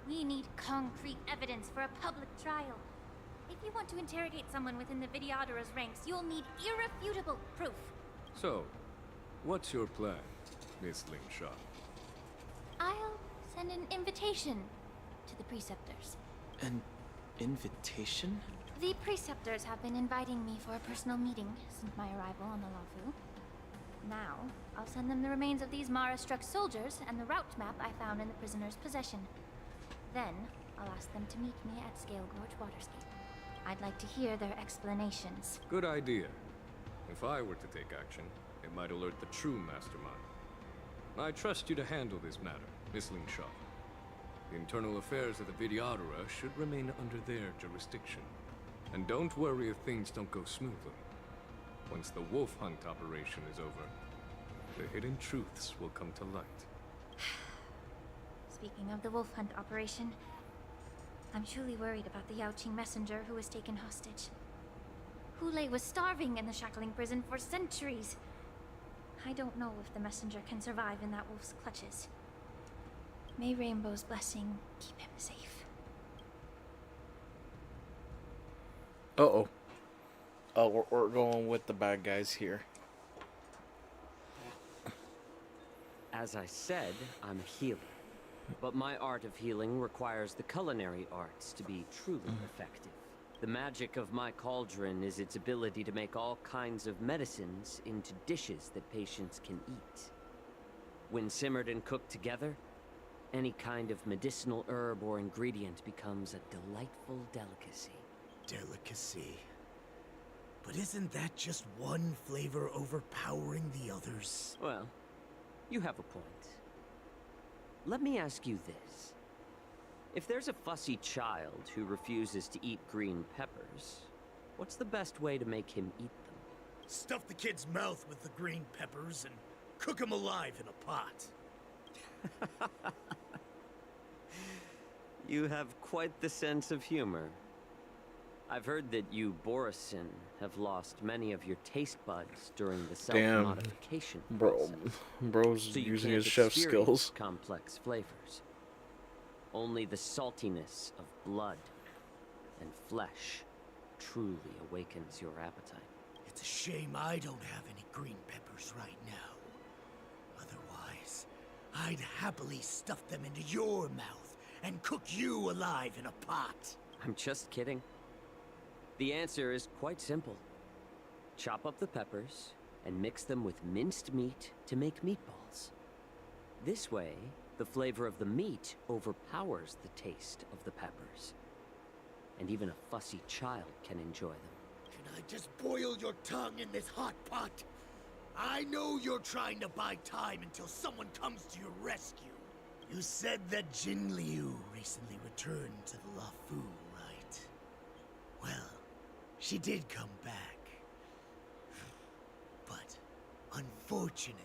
We need concrete evidence for a public trial. If you want to interrogate someone within the Vidyadhara's ranks, you'll need irrefutable proof. So, what's your plan, Miss Lingshaw? I'll send an invitation to the Preceptors. An invitation? The Preceptors have been inviting me for a personal meeting since my arrival on the Luofu. Now, I'll send them the remains of these Mara-struck soldiers and the route map I found in the prisoner's possession. Then, I'll ask them to meet me at Scale Gorge Waterscape. I'd like to hear their explanations. Good idea. If I were to take action, it might alert the true mastermind. I trust you to handle this matter, Miss Lingshaw. The internal affairs of the Vidyadhara should remain under their jurisdiction. And don't worry if things don't go smoothly. Once the wolf hunt operation is over, the hidden truths will come to light. Speaking of the wolf hunt operation, I'm truly worried about the Yaoqing messenger who was taken hostage. Hule was starving in the shackling prison for centuries. I don't know if the messenger can survive in that wolf's clutches. May Rainbow's blessing keep him safe. Uh-oh. Oh, we're going with the bad guys here. As I said, I'm a healer. But my art of healing requires the culinary arts to be truly effective. The magic of my cauldron is its ability to make all kinds of medicines into dishes that patients can eat. When simmered and cooked together, any kind of medicinal herb or ingredient becomes a delightful delicacy. Delicacy. But isn't that just one flavor overpowering the others? Well, you have a point. Let me ask you this. If there's a fussy child who refuses to eat green peppers, what's the best way to make him eat them? Stuff the kid's mouth with the green peppers and cook him alive in a pot. You have quite the sense of humor. I've heard that you, Borisin, have lost many of your taste buds during the self-modification process. Bro's so you using can't his chef experience skills. complex flavors. Only the saltiness of blood and flesh truly awakens your appetite. It's a shame I don't have any green peppers right now. Otherwise, I'd happily stuff them into your mouth and cook you alive in a pot. I'm just kidding. The answer is quite simple. Chop up the peppers and mix them with minced meat to make meatballs. This way, the flavor of the meat overpowers the taste of the peppers. And even a fussy child can enjoy them. Can I just boil your tongue in this hot pot? I know you're trying to buy time until someone comes to your rescue. You said that Jin Liu recently returned to the Luofu, right? Well, she did come back. But, unfortunately,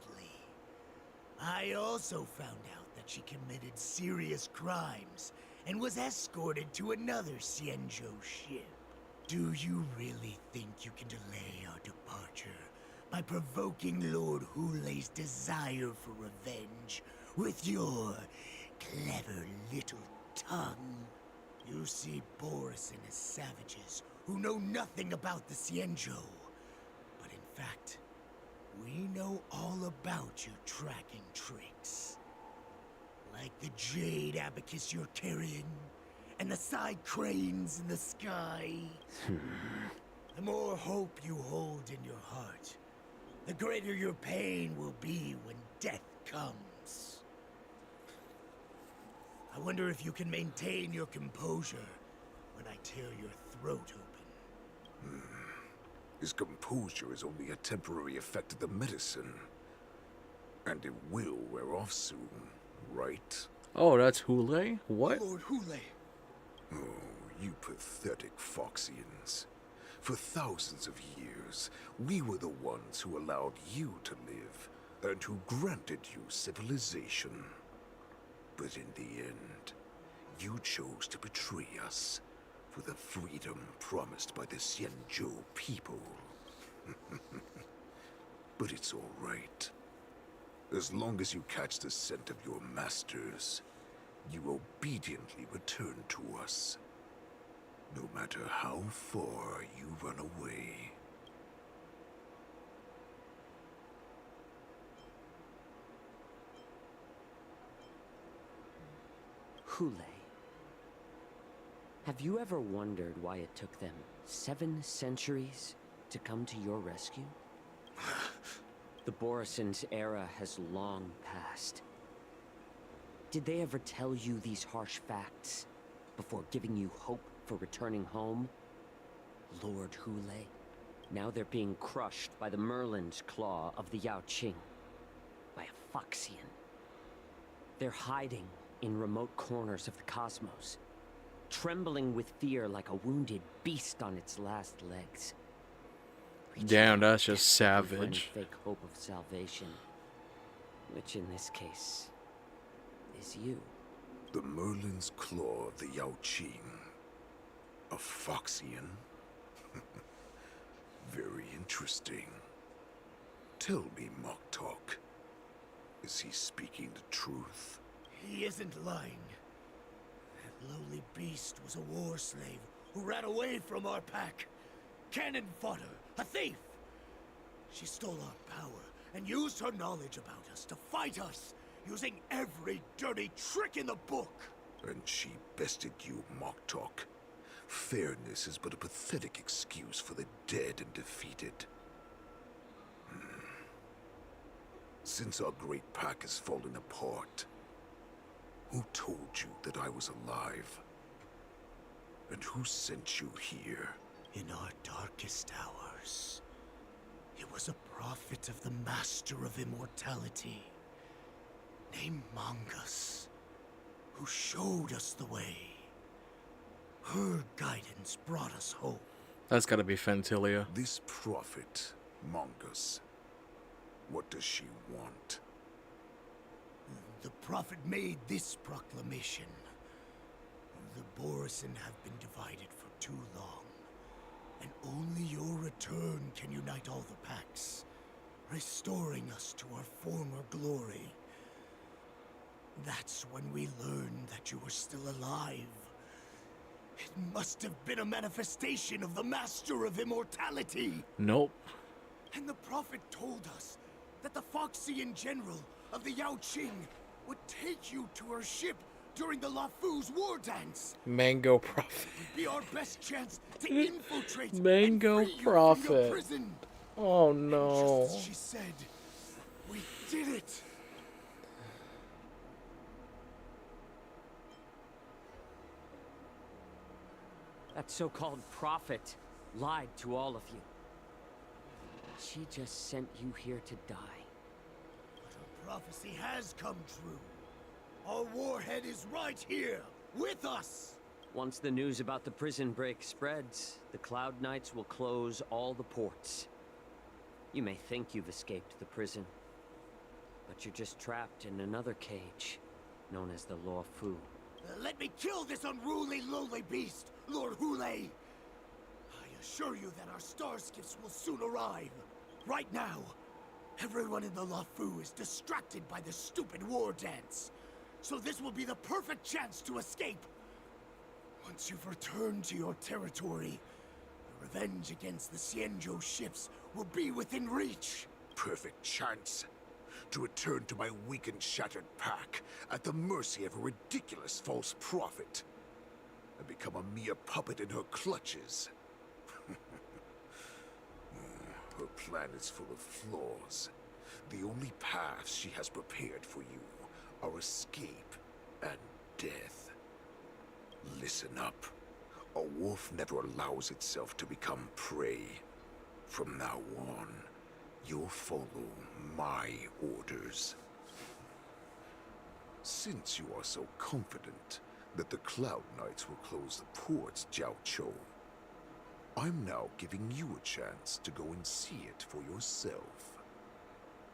I also found out that she committed serious crimes and was escorted to another Xianzhou ship. Do you really think you can delay our departure by provoking Lord Hulei's desire for revenge with your clever little tongue? You see Borison as savages who know nothing about the Xianzhou. But in fact, we know all about your tracking tricks. Like the jade abacus you're carrying, and the side cranes in the sky. The more hope you hold in your heart, the greater your pain will be when death comes. I wonder if you can maintain your composure when I tear your throat open. His composure is only a temporary effect of the medicine. And it will wear off soon, right? Oh, that's Hulei? What? Lord Hulei. Oh, you pathetic Foxians. For thousands of years, we were the ones who allowed you to live, and who granted you civilization. But in the end, you chose to betray us for the freedom promised by the Xianzhou people. But it's all right. As long as you catch the scent of your masters, you obediently return to us. No matter how far you run away. Hulei. Have you ever wondered why it took them 7 centuries to come to your rescue? The Borison's era has long passed. Did they ever tell you these harsh facts before giving you hope for returning home? Lord Hulei. Now they're being crushed by the Merlin's claw of the Yaoqing. By a Foxian. They're hiding in remote corners of the cosmos, trembling with fear like a wounded beast on its last legs. Damn, that's just For any savage. fake hope of salvation, which in this case is you. The Merlin's claw of the Yaoqing. A Foxian? Very interesting. Tell me, Moktok. Is he speaking the truth? He isn't lying. That lowly beast was a war slave who ran away from our pack. Cannon fodder, a thief. She stole our power and used her knowledge about us to fight us, using every dirty trick in the book. And she bested you, Moktok. Fairness is but a pathetic excuse for the dead and defeated. Since our great pack has fallen apart, who told you that I was alive? And who sent you here? In our darkest hours, it was a prophet of the Master of Immortality, named Mongus, who showed us the way. Her guidance brought us hope. That's gotta be Fentilia. This prophet, Mongus, what does she want? The prophet made this proclamation. The Borison have been divided for too long, and only your return can unite all the packs, restoring us to our former glory. That's when we learned that you were still alive. It must have been a manifestation of the Master of Immortality. Nope. And the Prophet told us that the Foxian General of the Yaoqing would take you to her ship during the LaFu's war dance. Mango Prophet. It would be our best chance to infiltrate Mango and free you Prophet. from your prison. Oh And no. just as she said, we did it. That so-called prophet lied to all of you. She just sent you here to die. But her prophecy has come true. Our warhead is right here, with us. Once the news about the prison break spreads, the Cloud Knights will close all the ports. You may think you've escaped the prison, but you're just trapped in another cage, known as the Luofu. Let me kill this unruly, lowly beast, Lord Hule. I assure you that our star skiffs will soon arrive. Right now, everyone in the Luofu is distracted by the stupid war dance. So this will be the perfect chance to escape. Once you've returned to your territory, the revenge against the Xianzhou ships will be within reach. Perfect chance to return to my weak and shattered pack at the mercy of a ridiculous false prophet and become a mere puppet in her clutches. Her plan is full of flaws. The only paths she has prepared for you are escape and death. Listen up. A wolf never allows itself to become prey. From now on, you'll follow my orders. Since you are so confident that the Cloud Knights will close the ports, Jiao Chou, I'm now giving you a chance to go and see it for yourself.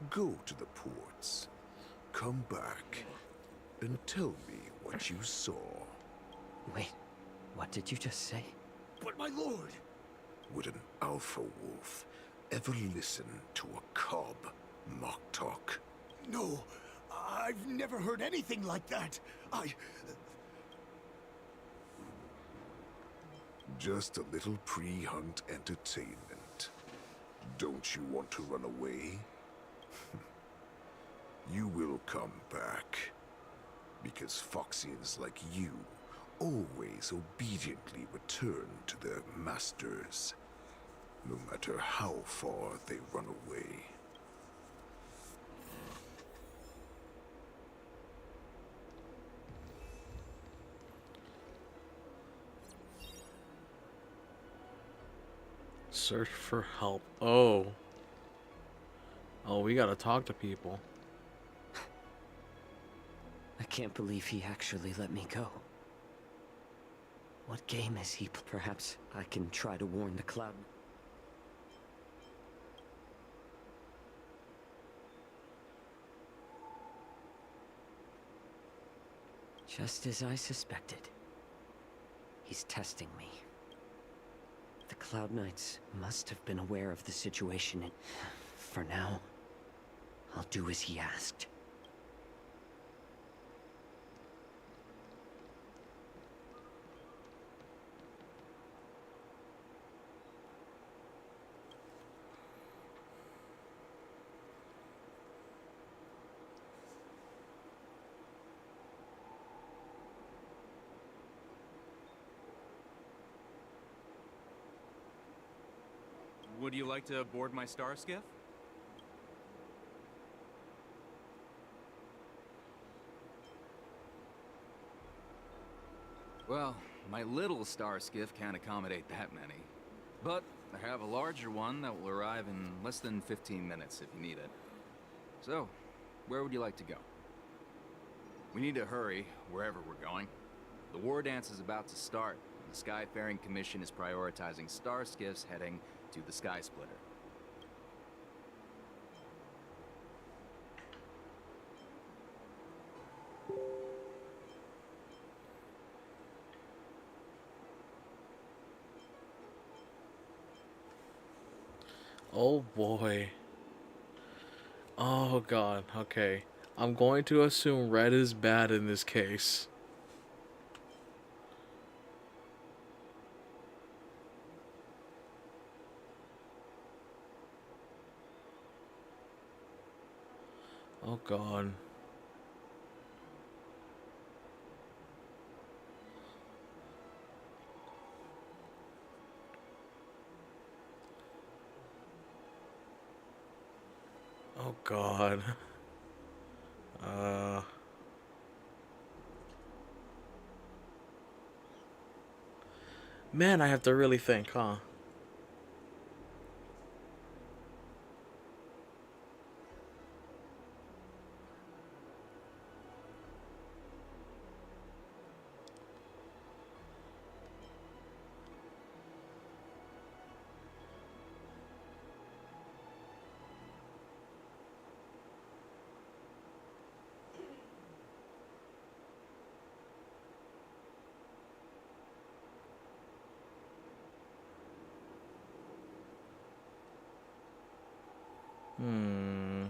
Go to the ports, come back, and tell me what you saw. Wait, what did you just say? But my lord! Would an alpha wolf ever listen to a cub, Moktok? No, I've never heard anything like that. Just a little pre-hunt entertainment. Don't you want to run away? You will come back. Because Foxians like you always obediently return to their masters, no matter how far they run away. Search for help. Oh. Oh, we gotta talk to people. I can't believe he actually let me go. What game is he? Perhaps I can try to warn the Cloud. Just as I suspected. He's testing me. The Cloud Knights must have been aware of the situation, and for now, I'll do as he asked. Would you like to board my star skiff? Well, my little star skiff can't accommodate that many. But I have a larger one that will arrive in less than 15 minutes if you need it. So, where would you like to go? We need to hurry wherever we're going. The war dance is about to start. The Skyfaring Commission is prioritizing star skiffs heading to the Sky Splitter. Oh boy. Oh god, okay. I'm going to assume red is bad in this case. Oh God. Oh God. Uh. Man, I have to really think, huh? Hmm.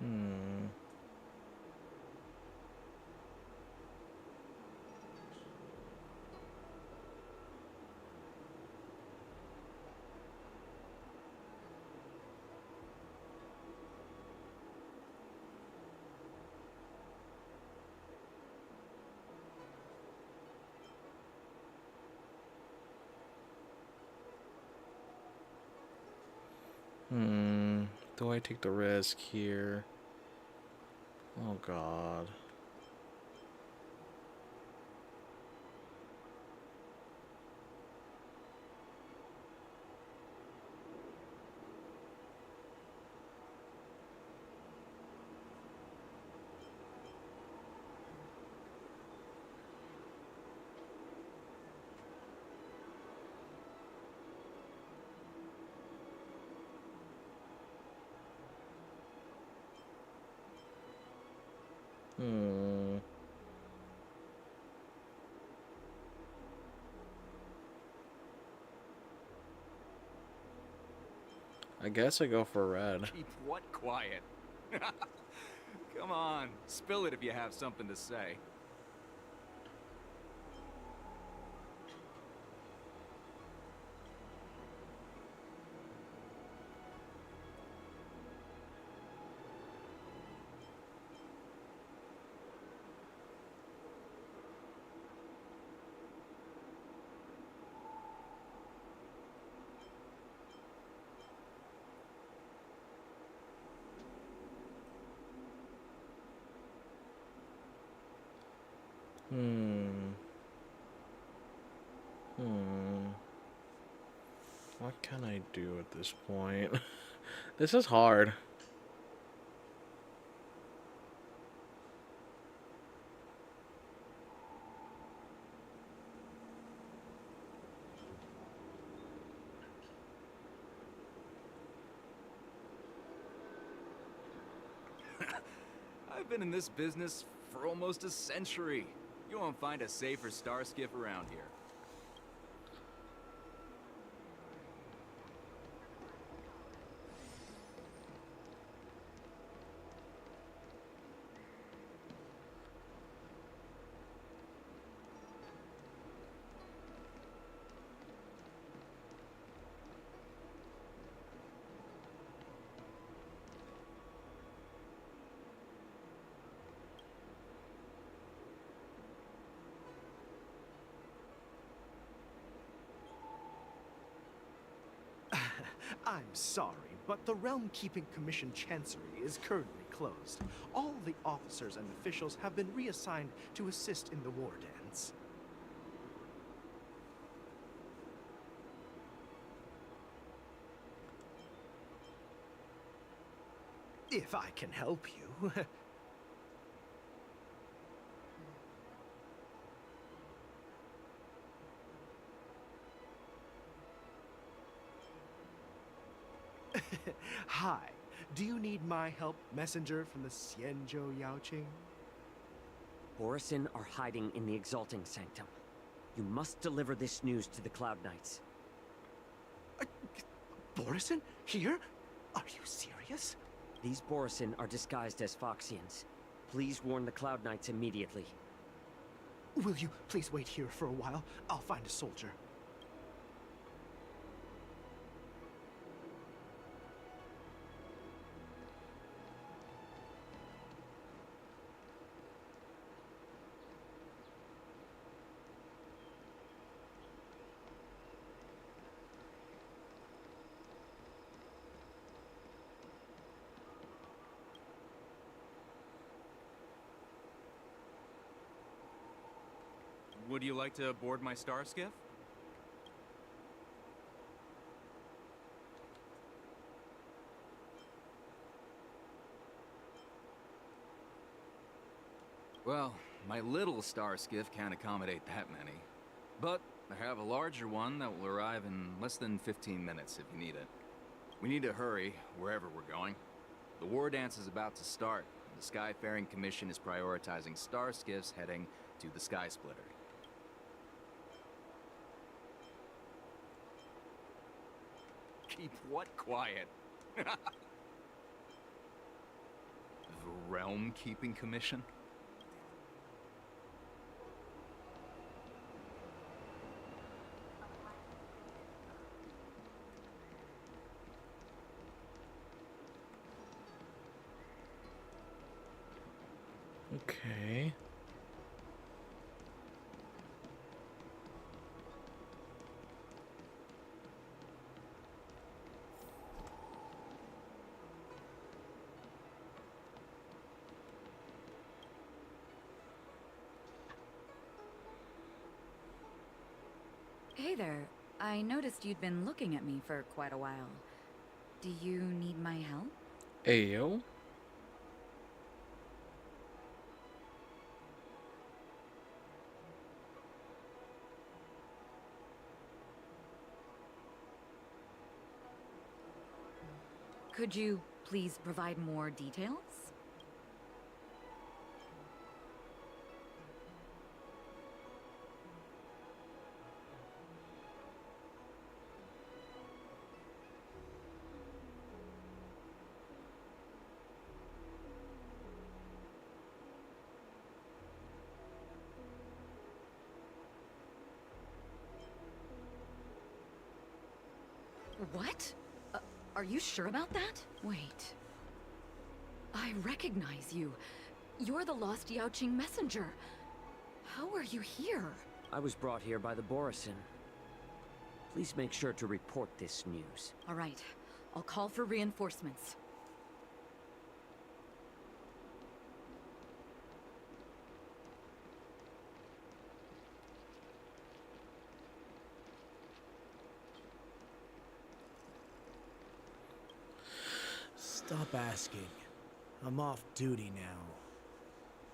Hmm. Hmm. Do I take the risk here? Oh God. Hmm. I guess I go for red. Keep what quiet? Come on, spill it if you have something to say. Hmm. Hmm. What can I do at this point? This is hard. I've been in this business for almost a century. You won't find a safer star skiff around here. I'm sorry, but the Realm Keeping Commission Chancery is currently closed. All the officers and officials have been reassigned to assist in the war dance. If I can help you. Hi, Do you need my help, messenger from the Xianzhou Yaoqing? Borisin are hiding in the Exalting Sanctum. You must deliver this news to the Cloud Knights. Borisin? Here? Are you serious? These Borisin are disguised as Foxians. Please warn the Cloud Knights immediately. Will you please wait here for a while? I'll find a soldier. Would you like to board my star skiff? Well, my little star skiff can't accommodate that many. But I have a larger one that will arrive in less than 15 minutes if you need it. We need to hurry wherever we're going. The war dance is about to start. The Skyfaring Commission is prioritizing star skiffs heading to the Sky Splitter. Keep what quiet? The Realm Keeping Commission? Okay. Hey there. I noticed you'd been looking at me for quite a while. Do you need my help? Ayo. Could you please provide more details? What? Are you sure about that? Wait. I recognize you. You're the lost Yaoqing messenger. How are you here? I was brought here by the Borisin. Please make sure to report this news. All right. I'll call for reinforcements. Stop asking. I'm off duty now.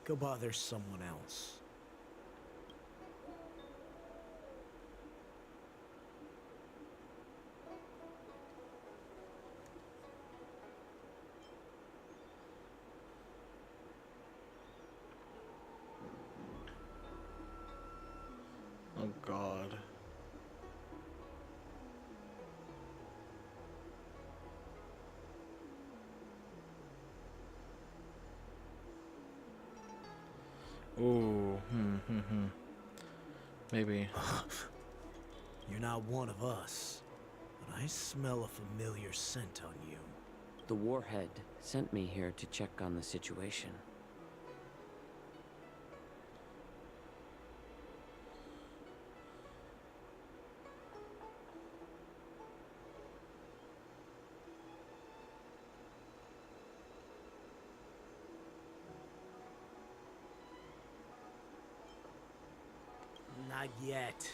Go bother someone else. Oh God. Ooh, maybe. You're not one of us, but I smell a familiar scent on you. The Warhead sent me here to check on the situation. Not yet.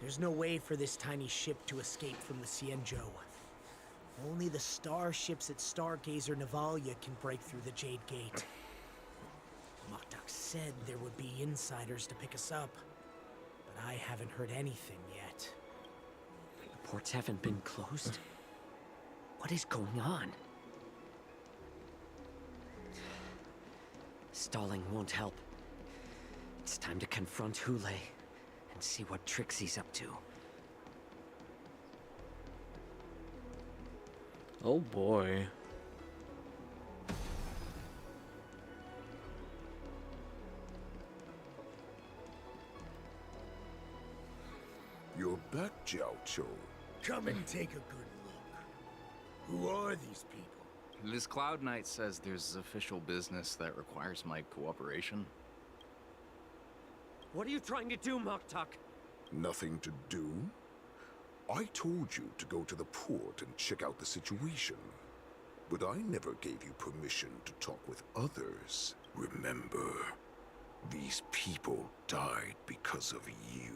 There's no way for this tiny ship to escape from the Xianzhou. Only the starships at Stargazer Navalia can break through the Jade Gate. Mokdok said there would be insiders to pick us up, but I haven't heard anything yet. The ports haven't been closed? What is going on? Stalling won't help. It's time to confront Hule and see what tricks he's up to. Oh boy. You're back, Jiao Cho. Come and take a good look. Who are these people? This Cloud Knight says there's official business that requires my cooperation. What are you trying to do, Moktuk? Nothing to do? I told you to go to the port and check out the situation. But I never gave you permission to talk with others. Remember, these people died because of you.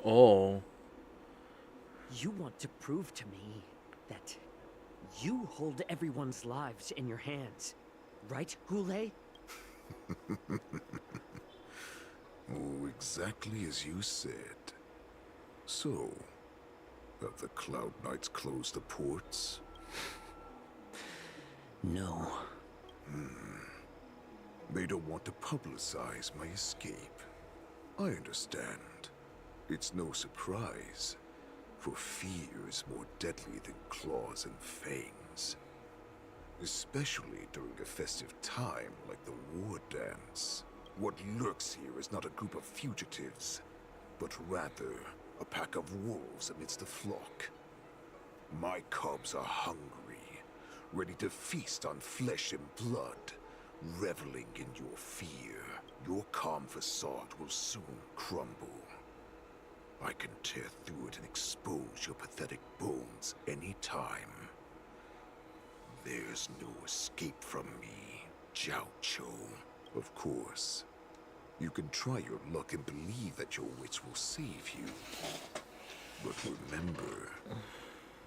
Oh. You want to prove to me that you hold everyone's lives in your hands, right, Hule? Oh, exactly as you said. So, have the Cloud Knights closed the ports? No. They don't want to publicize my escape. I understand. It's no surprise, for fear is more deadly than claws and fangs. Especially during a festive time like the war dance. What lurks here is not a group of fugitives, but rather a pack of wolves amidst the flock. My cubs are hungry, ready to feast on flesh and blood, reveling in your fear. Your calm facade will soon crumble. I can tear through it and expose your pathetic bones any time. There's no escape from me, Jiao Cho. Of course, you can try your luck and believe that your wits will save you. But remember,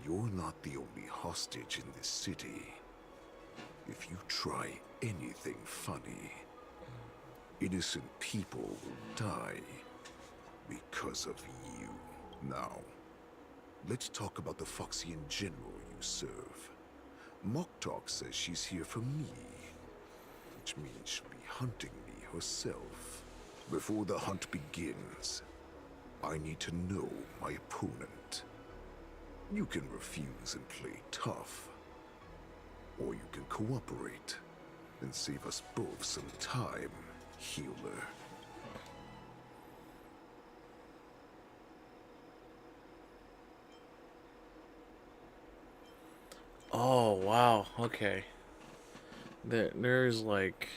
you're not the only hostage in this city. If you try anything funny, innocent people will die because of you. Now, let's talk about the Foxian general you serve. Moktuk says she's here for me, which means she'll be hunting me herself. Before the hunt begins, I need to know my opponent. You can refuse and play tough, or you can cooperate and save us both some time, healer. Oh, wow. Okay. There's like...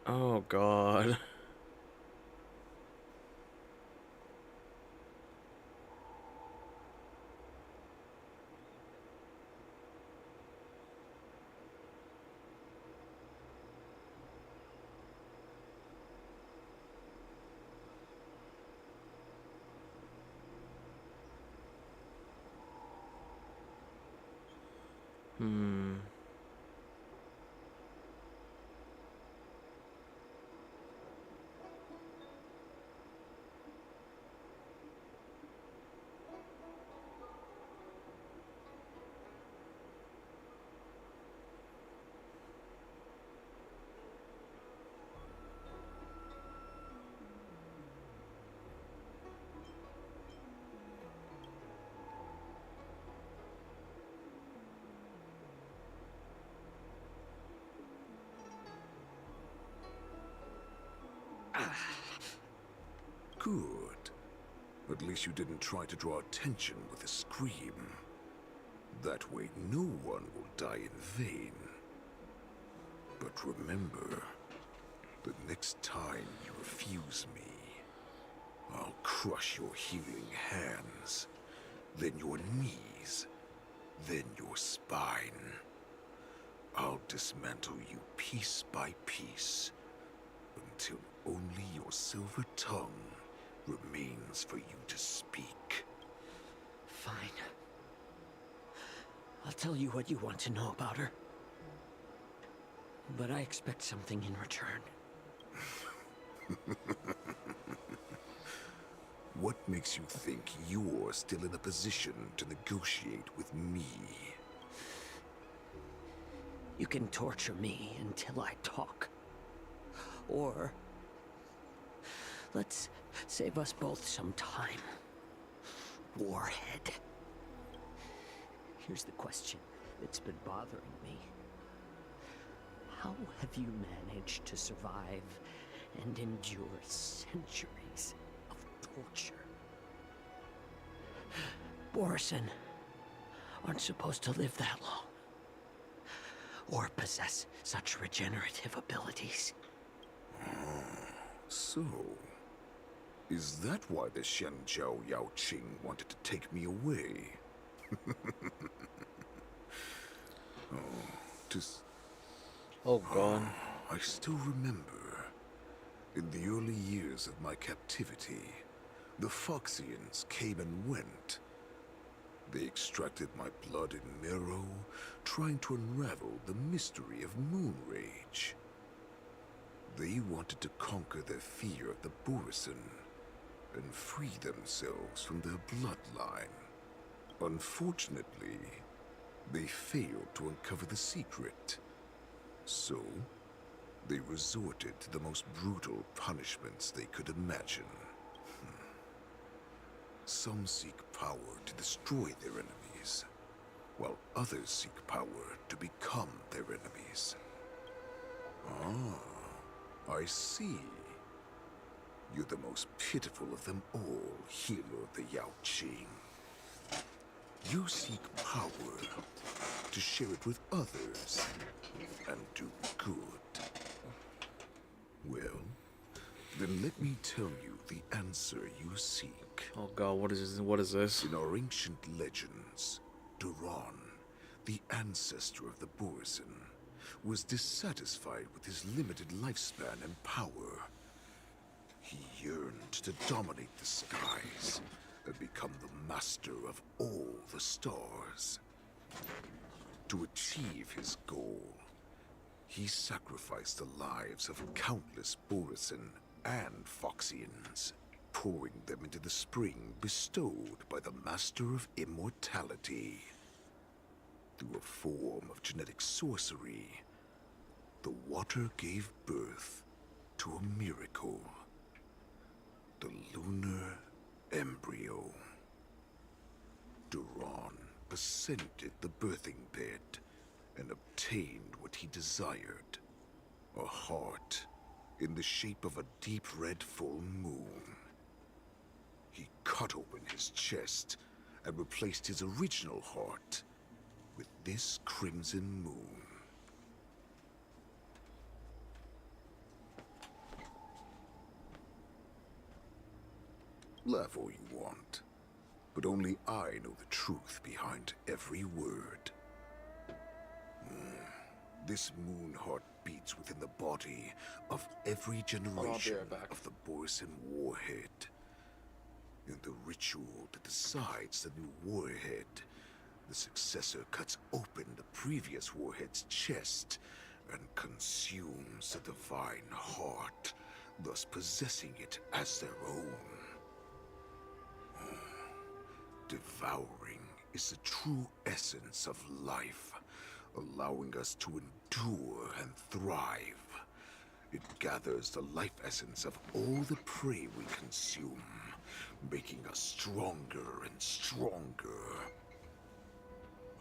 Oh, God. Good. At least you didn't try to draw attention with a scream. That way no one will die in vain. But remember, the next time you refuse me, I'll crush your healing hands, then your knees, then your spine. I'll dismantle you piece by piece, until only your silver tongue remains for you to speak. Fine. I'll tell you what you want to know about her. But I expect something in return. What makes you think you're still in a position to negotiate with me? You can torture me until I talk. Or let's save us both some time. Warhead. Here's the question that's been bothering me. How have you managed to survive and endure centuries of torture? Borisin aren't supposed to live that long. Or possess such regenerative abilities. So, is that why the Xianzhou Yaoqing wanted to take me away? Oh God. I still remember. In the early years of my captivity, the Foxians came and went. They extracted my blood and marrow, trying to unravel the mystery of Moonrage. They wanted to conquer their fear of the Borisin and free themselves from their bloodline. Unfortunately, they failed to uncover the secret. So, they resorted to the most brutal punishments they could imagine. Some seek power to destroy their enemies, while others seek power to become their enemies. Ah, I see. You're the most pitiful of them all, healer of the Yaoqing. You seek power to share it with others and do good. Well, then let me tell you the answer you seek. Oh God, what is this? What is this? In our ancient legends, Duran, the ancestor of the Borisin, was dissatisfied with his limited lifespan and power. He yearned to dominate the skies and become the master of all the stars. To achieve his goal, he sacrificed the lives of countless Borisin and Foxians, pouring them into the spring bestowed by the Master of Immortality. Through a form of genetic sorcery, the water gave birth to a miracle. The lunar embryo. Duran ascended the birthing bed and obtained what he desired. A heart in the shape of a deep red full moon. He cut open his chest and replaced his original heart with this crimson moon. Laugh all you want, but only I know the truth behind every word. This moon heart beats within the body of every generation of the Borisin warhead. In the ritual that decides the new warhead, the successor cuts open the previous warhead's chest and consumes the divine heart, thus possessing it as their own. Devouring is the true essence of life, allowing us to endure and thrive. It gathers the life essence of all the prey we consume, making us stronger and stronger.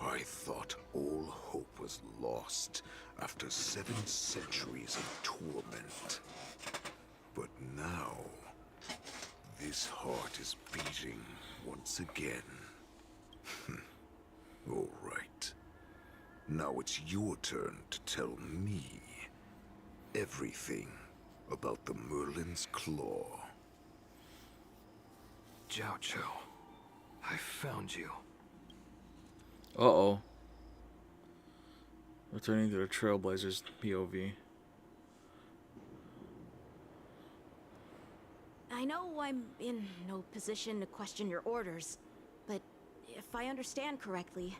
I thought all hope was lost after 7 centuries of torment. But now, this heart is beating once again. All right. Now it's your turn to tell me everything about the Merlin's Claw. Jiaozhou, I found you. Uh-oh. Returning to the Trailblazers POV. I know I'm in no position to question your orders, but if I understand correctly,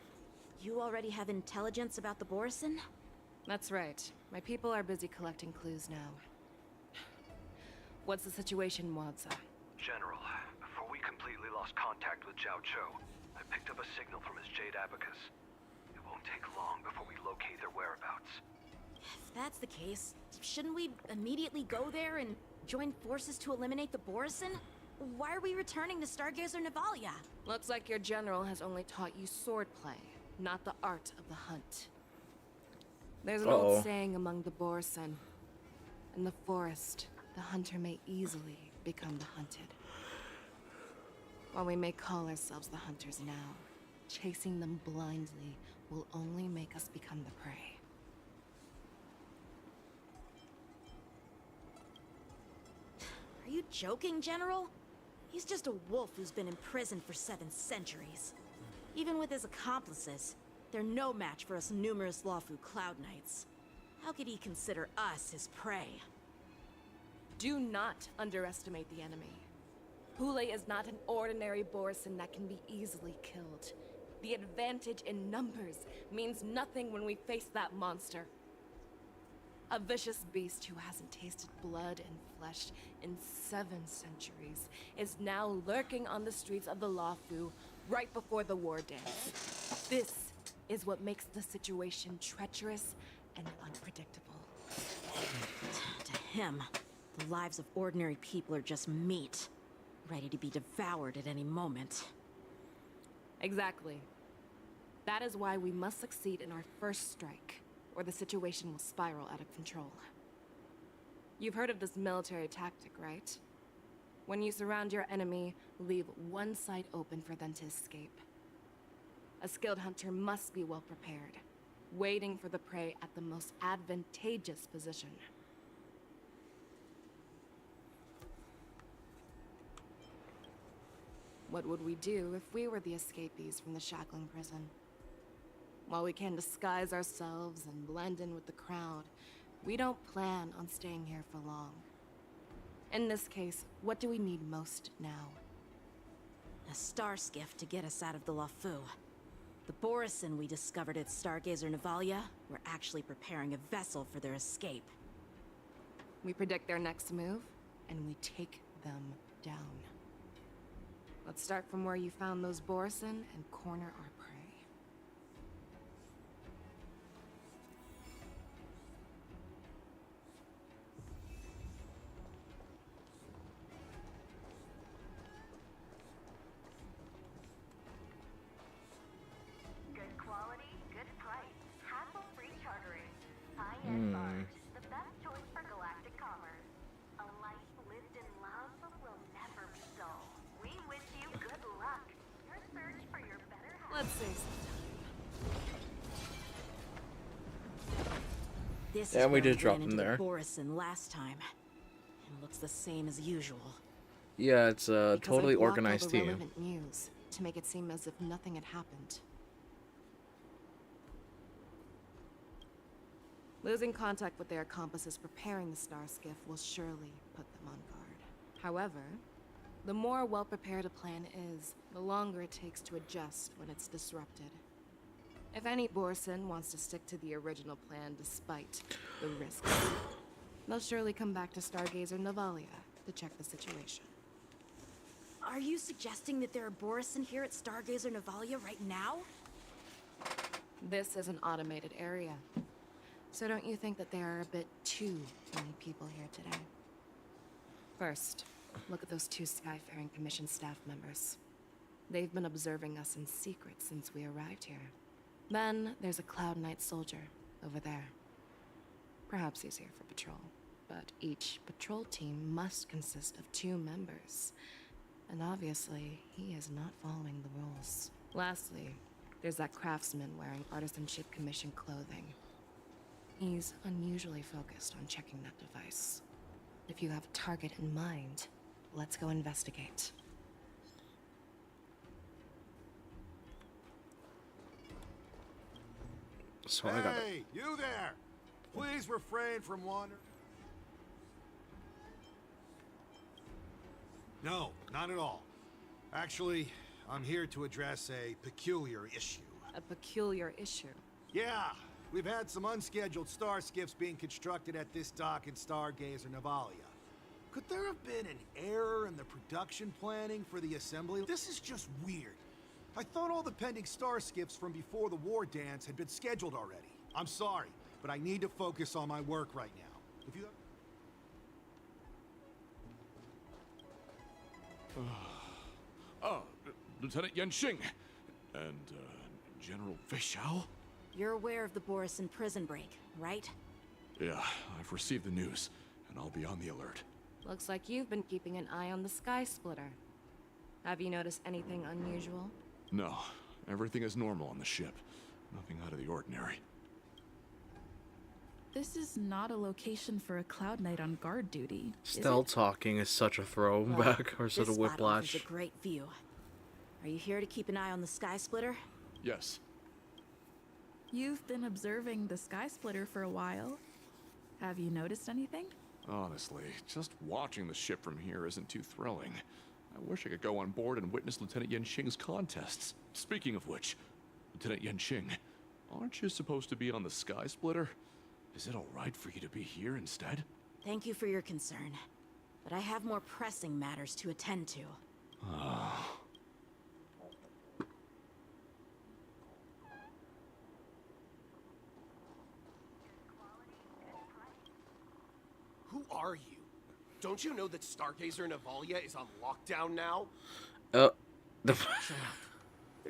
you already have intelligence about the Borisin? That's right. My people are busy collecting clues now. What's the situation, Wadza? General, before we contact with Zhao Cho. I picked up a signal from his Jade Abacus. It won't take long before we locate their whereabouts. If that's the case, shouldn't we immediately go there and join forces to eliminate the Borisin? Why are we returning to Stargazer Navalia? Looks like your general has only taught you swordplay, not the art of the hunt. There's an old saying among the Borisin. In the forest, the hunter may easily become the hunted. While we may call ourselves the hunters now, chasing them blindly will only make us become the prey. Are you joking, General? He's just a wolf who's been imprisoned for 7 centuries. Even with his accomplices, they're no match for us numerous Lawfu Cloud Knights. How could he consider us his prey? Do not underestimate the enemy. Hule is not an ordinary Borisin that can be easily killed. The advantage in numbers means nothing when we face that monster. A vicious beast who hasn't tasted blood and flesh in 7 centuries is now lurking on the streets of the Lawfu right before the war dance. This is what makes the situation treacherous and unpredictable. To him, the lives of ordinary people are just meat, ready to be devoured at any moment. Exactly. That is why we must succeed in our first strike, or the situation will spiral out of control. You've heard of this military tactic, right? When you surround your enemy, leave one side open for them to escape. A skilled hunter must be well prepared, waiting for the prey at the most advantageous position. What would we do if we were the escapees from the shackling prison? While we can disguise ourselves and blend in with the crowd, we don't plan on staying here for long. In this case, what do we need most now? A star skiff to get us out of the Lawfu. The Borisin we discovered at Stargazer Navalia were actually preparing a vessel for their escape. We predict their next move, and we take them down. Let's start from where you found those Borisin and corner our prey. Good quality, good price, hassle-free chartering. High-end barge, the best choice for galactic commerce. A life lived in love will never be dull. We wish you good luck. Your search for your better half. Let's save some time. This Yeah, is we where did we drop ran them into there. the Borisin last time. It looks the same as usual. Yeah, it's a Because totally I blocked all organized the team. relevant news to make it seem as if nothing had happened. Losing contact with their accomplices preparing the star skiff will surely put them on guard. However, the more well-prepared a plan is, the longer it takes to adjust when it's disrupted. If any Borisin wants to stick to the original plan despite the risks, they'll surely come back to Stargazer Navalia to check the situation. Are you suggesting that there are Borisin here at Stargazer Navalia right now? This is an automated area. So don't you think that there are a bit too many people here today? First, look at those 2 Skyfaring Commission staff members. They've been observing us in secret since we arrived here. Then there's a Cloud Knight soldier over there. Perhaps he's here for patrol, but each patrol team must consist of 2 members. And obviously, he is not following the rules. Lastly, there's that craftsman wearing Artisanship Commission clothing. He's unusually focused on checking that device. If you have a target in mind, let's go investigate. So I got it. Hey, you there! Please refrain from wandering. No, not at all. Actually, I'm here to address a peculiar issue. A peculiar issue? Yeah, we've had some unscheduled star skiffs being constructed at this dock in Stargazer Navalia. Could there have been an error in the production planning for the assembly? This is just weird. I thought all the pending star skips from before the war dance had been scheduled already. I'm sorry, but I need to focus on my work right now. If you... Lieutenant Yanxing and General Fei Xiao? You're aware of the Borison prison break, right? Yeah, I've received the news, and I'll be on the alert. Looks like you've been keeping an eye on the Sky Splitter. Have you noticed anything unusual? No, everything is normal on the ship. Nothing out of the ordinary. This is not a location for a Cloud Knight on guard duty. Still talking is such a throwback or such a This spot whiplash. offers a great view. Are you here to keep an eye on the Sky Splitter? Yes. You've been observing the Sky Splitter for a while. Have you noticed anything? Honestly, just watching the ship from here isn't too thrilling. I wish I could go on board and witness Lieutenant Yanxing's contests. Speaking of which, Lieutenant Yanxing, aren't you supposed to be on the Sky Splitter? Is it alright for you to be here instead? Thank you for your concern, but I have more pressing matters to attend to. Who are you? Don't you know that Stargazer Navalia is on lockdown now? They're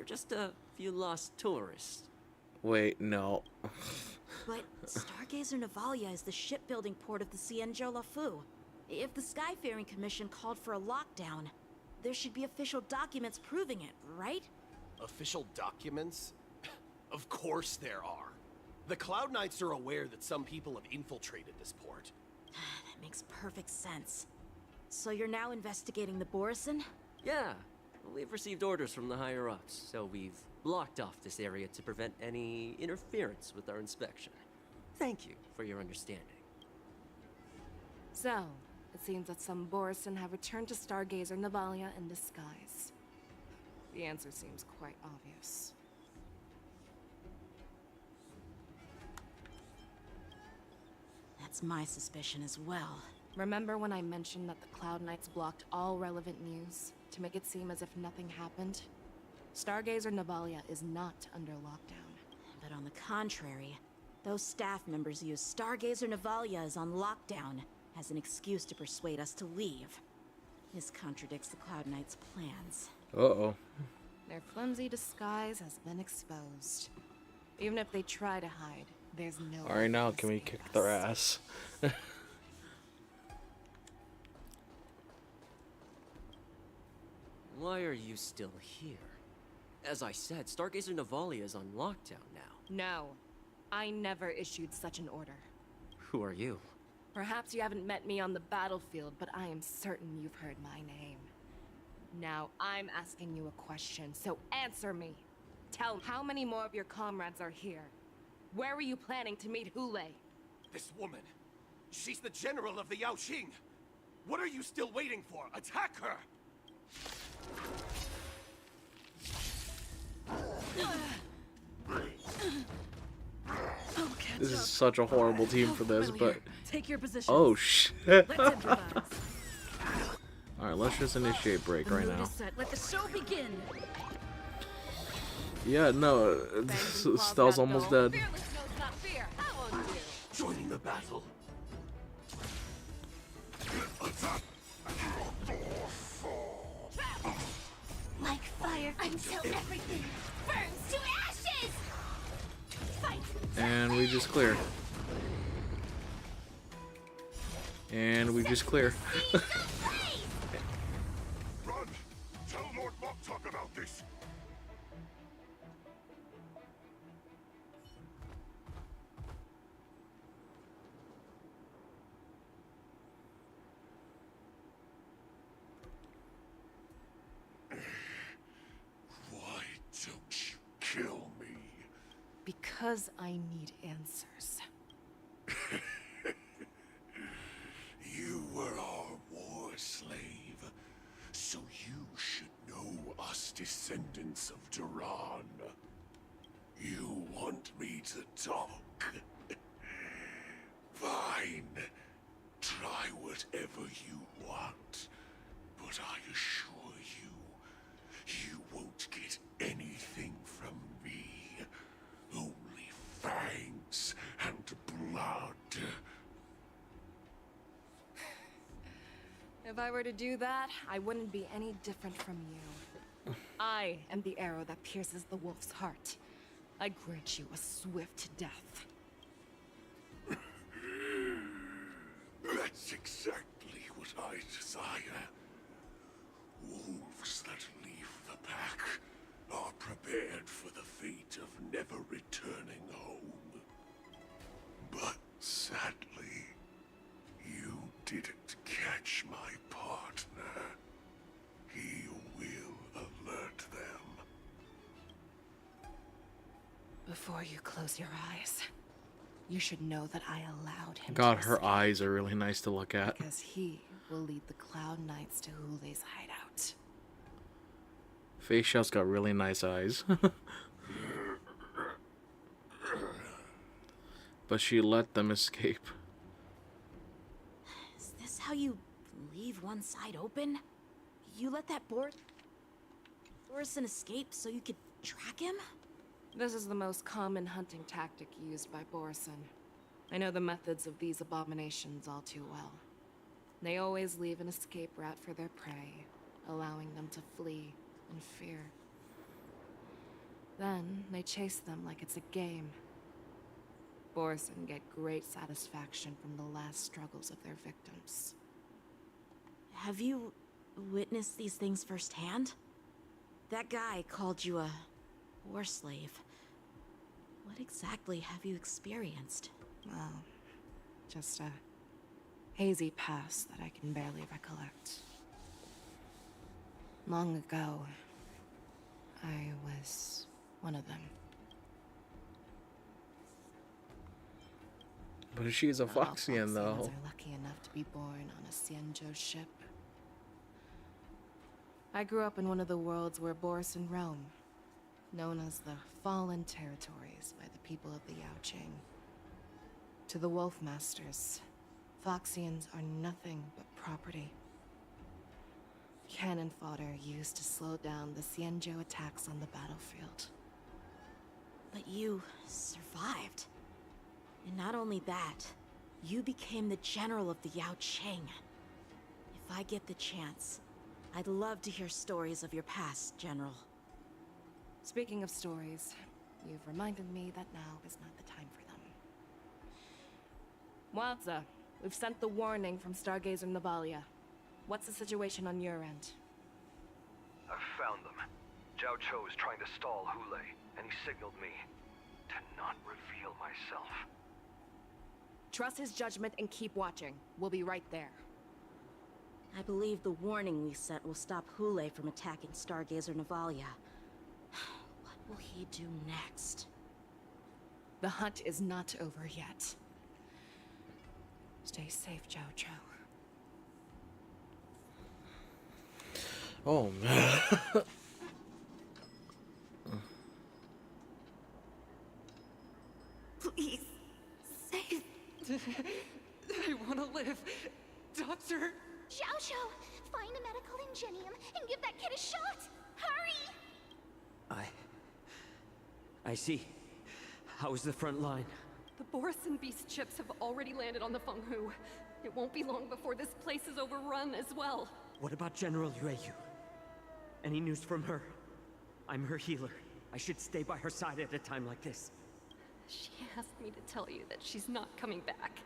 just a few lost tourists. Wait, no. But Stargazer Navalia is the shipbuilding port of the Xianzhou Lafu. If the Skyfaring Commission called for a lockdown, there should be official documents proving it, right? Official documents? Of course there are. The Cloud Knights are aware that some people have infiltrated this port. That makes perfect sense. So you're now investigating the Borison? Yeah, we've received orders from the higher-ups, so we've blocked off this area to prevent any interference with our inspection. Thank you for your understanding. So, it seems that some Borison have returned to Stargazer Navalia in disguise. The answer seems quite obvious. That's my suspicion as well. Remember when I mentioned that the Cloud Knights blocked all relevant news to make it seem as if nothing happened? Stargazer Navalia is not under lockdown. But on the contrary, those staff members use Stargazer Navalia is on lockdown as an excuse to persuade us to leave. This contradicts the Cloud Knights' plans. Uh-oh. Their flimsy disguise has been exposed. Even if they try to hide, there's no... Alright, now can we kick their ass? Why are you still here? As I said, Stargazer Navalia is on lockdown now. No, I never issued such an order. Who are you? Perhaps you haven't met me on the battlefield, but I am certain you've heard my name. Now, I'm asking you a question, so answer me. Tell me, how many more of your comrades are here? Where were you planning to meet Hule? This woman, she's the general of the Yaoqing. What are you still waiting for? Attack her! This is such a horrible team for this, but... Take your position. Oh, shit. Let's improvise. Alright, let's just initiate break right now. Let the show begin. Yeah, no, Stell's almost dead. Joining the battle. Like fire until everything burns to ashes! Fight! And we just clear. And we just clear. Run! Tell Lord Moktok about this! Why don't you kill me? Because I need answers. You were our war slave, so you should know us descendants of Duran. You want me to talk? Fine. Try whatever you If I were to do that, I wouldn't be any different from you. I am the arrow that pierces the wolf's heart. I grant you a swift death. That's exactly what I desire. Wolves that leave the pack are prepared for the fate of never returning home. But sadly, you didn't catch my partner. He will alert them. Before you close your eyes, you should know that I allowed him God, to her escape, eyes are really nice to look at. because he will lead the Cloud Knights to Hule's hideout. Face Shell's got really nice eyes. But she let them escape. Is this how you leave one side open? You let that Borison escape so you could track him? This is the most common hunting tactic used by Borison. I know the methods of these abominations all too well. They always leave an escape route for their prey, allowing them to flee in fear. Then they chase them like it's a game. Borison get great satisfaction from the last struggles of their victims. Have you witnessed these things firsthand? That guy called you a war slave. What exactly have you experienced? Well, just a hazy past that I can barely recollect. Long ago, I was one of them. But she is a Not all Foxian, though. Foxians are lucky enough to be born on a Xianzhou ship. I grew up in one of the worlds where Borison roam, known as the Fallen Territories by the people of the Yaoqing. To the Wolf Masters, Foxians are nothing but property. Cannon fodder used to slow down the Xianzhou attacks on the battlefield. But you survived. And not only that, you became the general of the Yaoqing. If I get the chance, I'd love to hear stories of your past, General. Speaking of stories, you've reminded me that now is not the time for them. Wadza, we've sent the warning from Stargazer Navalia. What's the situation on your end? I've found them. Zhao Cho is trying to stall Hule, and he signaled me to not reveal myself. Trust his judgment and keep watching. We'll be right there. I believe the warning we sent will stop Hule from attacking Stargazer Navalia. What will he do next? The hunt is not over yet. Stay safe, Zhao Cho. Oh, man. Please, save. I want to live. Doctor. Xiao Xiao, find a medical ingenium and give that kid a shot. Hurry! I see. How is the front line? The Borison beast ships have already landed on the Fenghu. It won't be long before this place is overrun as well. What about General Yueyu? Any news from her? I'm her healer. I should stay by her side at a time like this. She asked me to tell you that she's not coming back.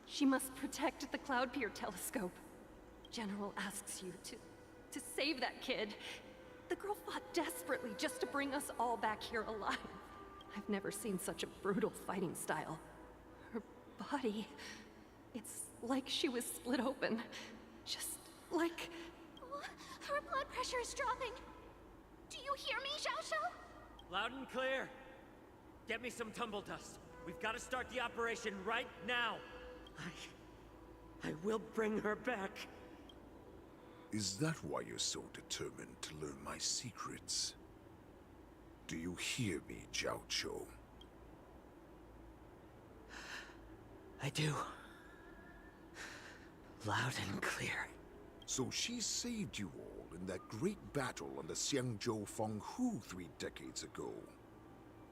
She must protect the Cloud Pier telescope. General asks you to save that kid. The girl fought desperately just to bring us all back here alive. I've never seen such a brutal fighting style. Her body, it's like she was split open. Just like... Her blood pressure is dropping. Do you hear me, Xiao Xiao? Loud and clear. Get me some tumble dust. We've got to start the operation right now. I will bring her back. Is that why you're so determined to learn my secrets? Do you hear me, Zhao Cho? I do. Loud and clear. So she saved you all in that great battle on the Xianzhou Fenghu 3 decades ago.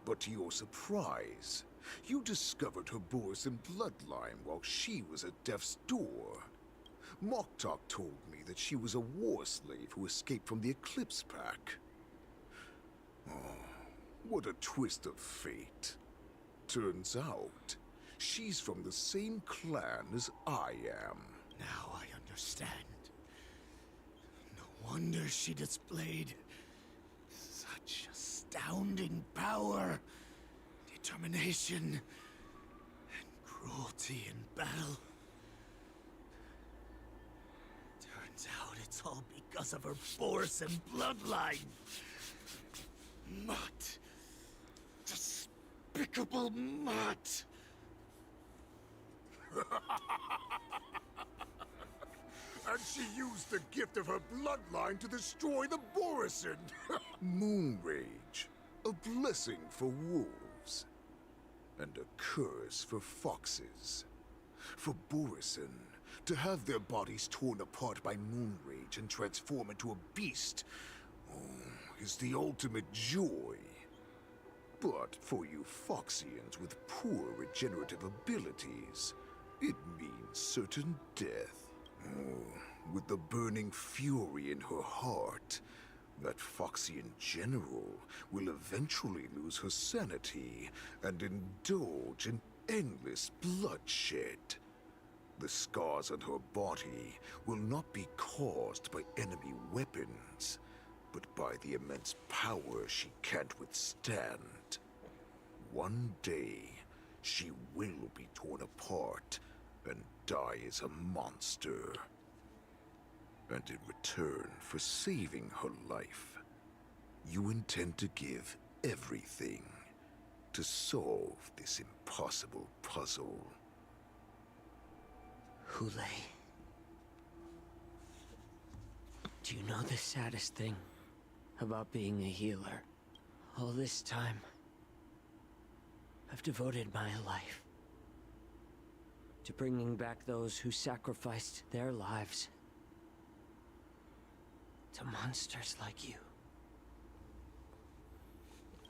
But to your surprise, you discovered her Borison bloodline while she was at death's door. Moktok told me that she was a war slave who escaped from the Eclipse Pack. Oh, what a twist of fate. Turns out, she's from the same clan as I am. Now I understand. No wonder she displayed such astounding power, determination, and cruelty in battle. Turns out it's all because of her Borison bloodline. Mutt. Despicable mutt. And she used the gift of her bloodline to destroy the Borison. Moonrage, a blessing for wolves, and a curse for foxes. For Borison, to have their bodies torn apart by Moonrage and transform into a beast, is the ultimate joy. But for you Foxians with poor regenerative abilities, it means certain death. With the burning fury in her heart, that Foxian general will eventually lose her sanity and indulge in endless bloodshed. The scars on her body will not be caused by enemy weapons, but by the immense power she can't withstand. One day, she will be torn apart and die as a monster. And in return for saving her life, you intend to give everything to solve this impossible puzzle. Hule, do you know the saddest thing about being a healer? All this time, I've devoted my life to bringing back those who sacrificed their lives to monsters like you.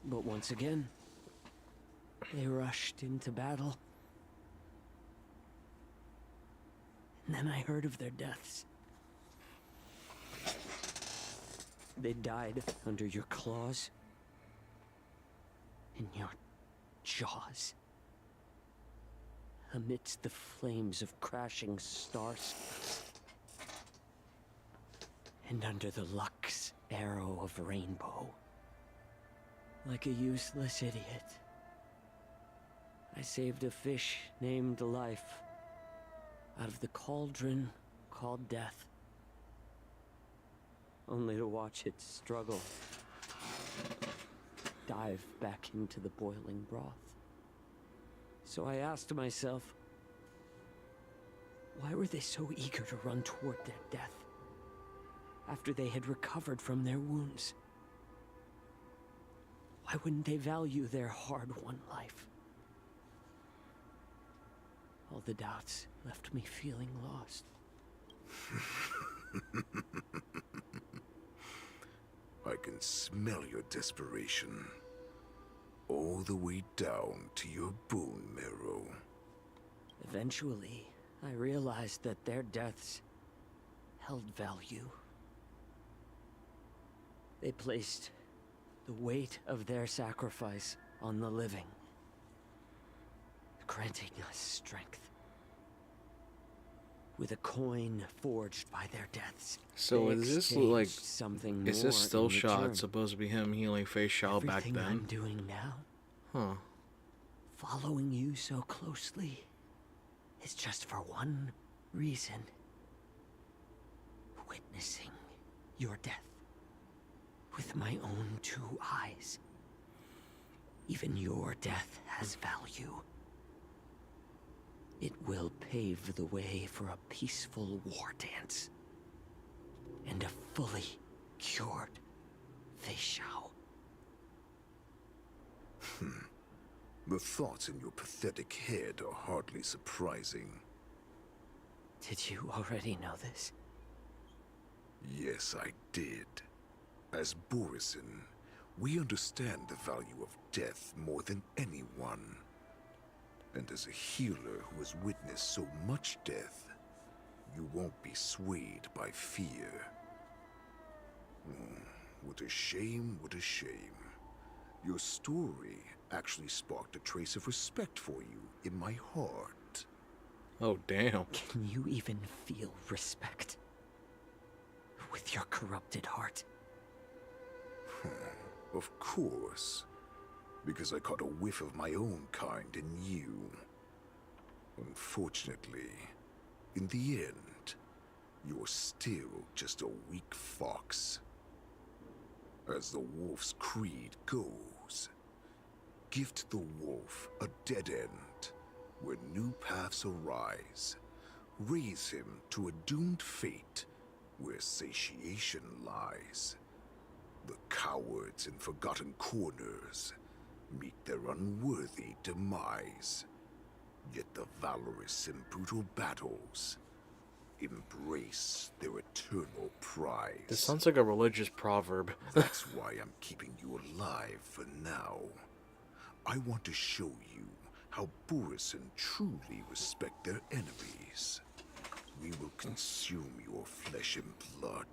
But once again, they rushed into battle. And then I heard of their deaths. They died under your claws, in your jaws, amidst the flames of crashing stars, and under the Lux arrow of Rainbow. Like a useless idiot, I saved a fish named Life out of the cauldron called Death, only to watch it struggle, dive back into the boiling broth. So I asked myself, why were they so eager to run toward their death after they had recovered from their wounds? Why wouldn't they value their hard-won life? All the doubts left me feeling lost. I can smell your desperation. All the way down to your bone marrow. Eventually, I realized that their deaths held value. They placed the weight of their sacrifice on the living, granting us strength. With a coin forged by their deaths. So they is this exchanged like something is more this still in shot return. supposed to be him healing Fei Shao back Everything then? I'm doing now, Huh. following you so closely, is just for one reason. Witnessing your death with my own two eyes. Even your death has value. It will pave the way for a peaceful war dance. And a fully cured Fei Shao. The thoughts in your pathetic head are hardly surprising. Did you already know this? Yes, I did. As Borison, we understand the value of death more than anyone. And as a healer who has witnessed so much death, you won't be swayed by fear. What a shame, what a shame. Your story actually sparked a trace of respect for you in my heart. Oh, damn. Can you even feel respect with your corrupted heart? Of course. Because I caught a whiff of my own kind in you. Unfortunately, in the end, you're still just a weak fox. As the wolf's creed goes, gift the wolf a dead end where new paths arise. Raise him to a doomed fate where satiation lies. The cowards in forgotten corners meet their unworthy demise. Yet the valorous in brutal battles embrace their eternal prize. This sounds like a religious proverb. That's why I'm keeping you alive for now. I want to show you how Borisin truly respect their enemies. We will consume your flesh and blood,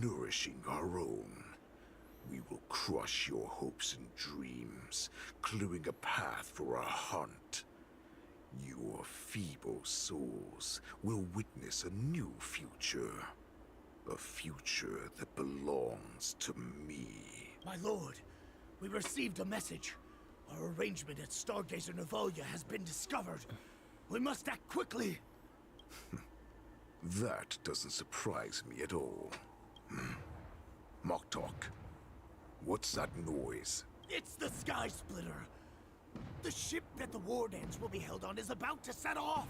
nourishing our own. We will crush your hopes and dreams, clearing a path for our hunt. Your feeble souls will witness a new future. A future that belongs to me. My lord, we received a message. Our arrangement at Stargazer Navalia has been discovered. We must act quickly. That doesn't surprise me at all. Moktok, what's that noise? It's the Sky Splitter. The ship that the Wardens will be held on is about to set off.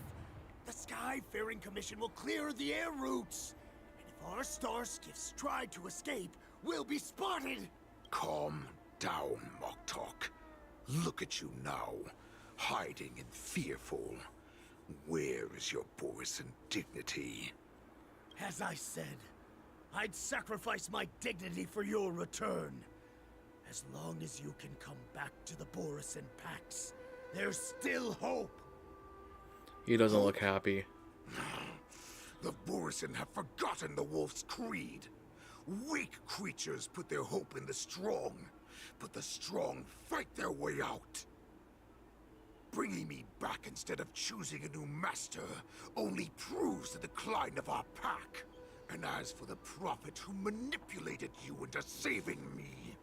The Skyfaring Commission will clear the air routes. And if our star skiffs try to escape, we'll be spotted. Calm down, Moktok. Look at you now, hiding and fearful. Where is your Borisin dignity? As I said, I'd sacrifice my dignity for your return. As long as you can come back to the Borisin Pax, there's still hope. He doesn't look happy. The Borisin have forgotten the wolf's creed. Weak creatures put their hope in the strong, but the strong fight their way out. Bringing me back instead of choosing a new master only proves the decline of our pack. And as for the prophet who manipulated you into saving me,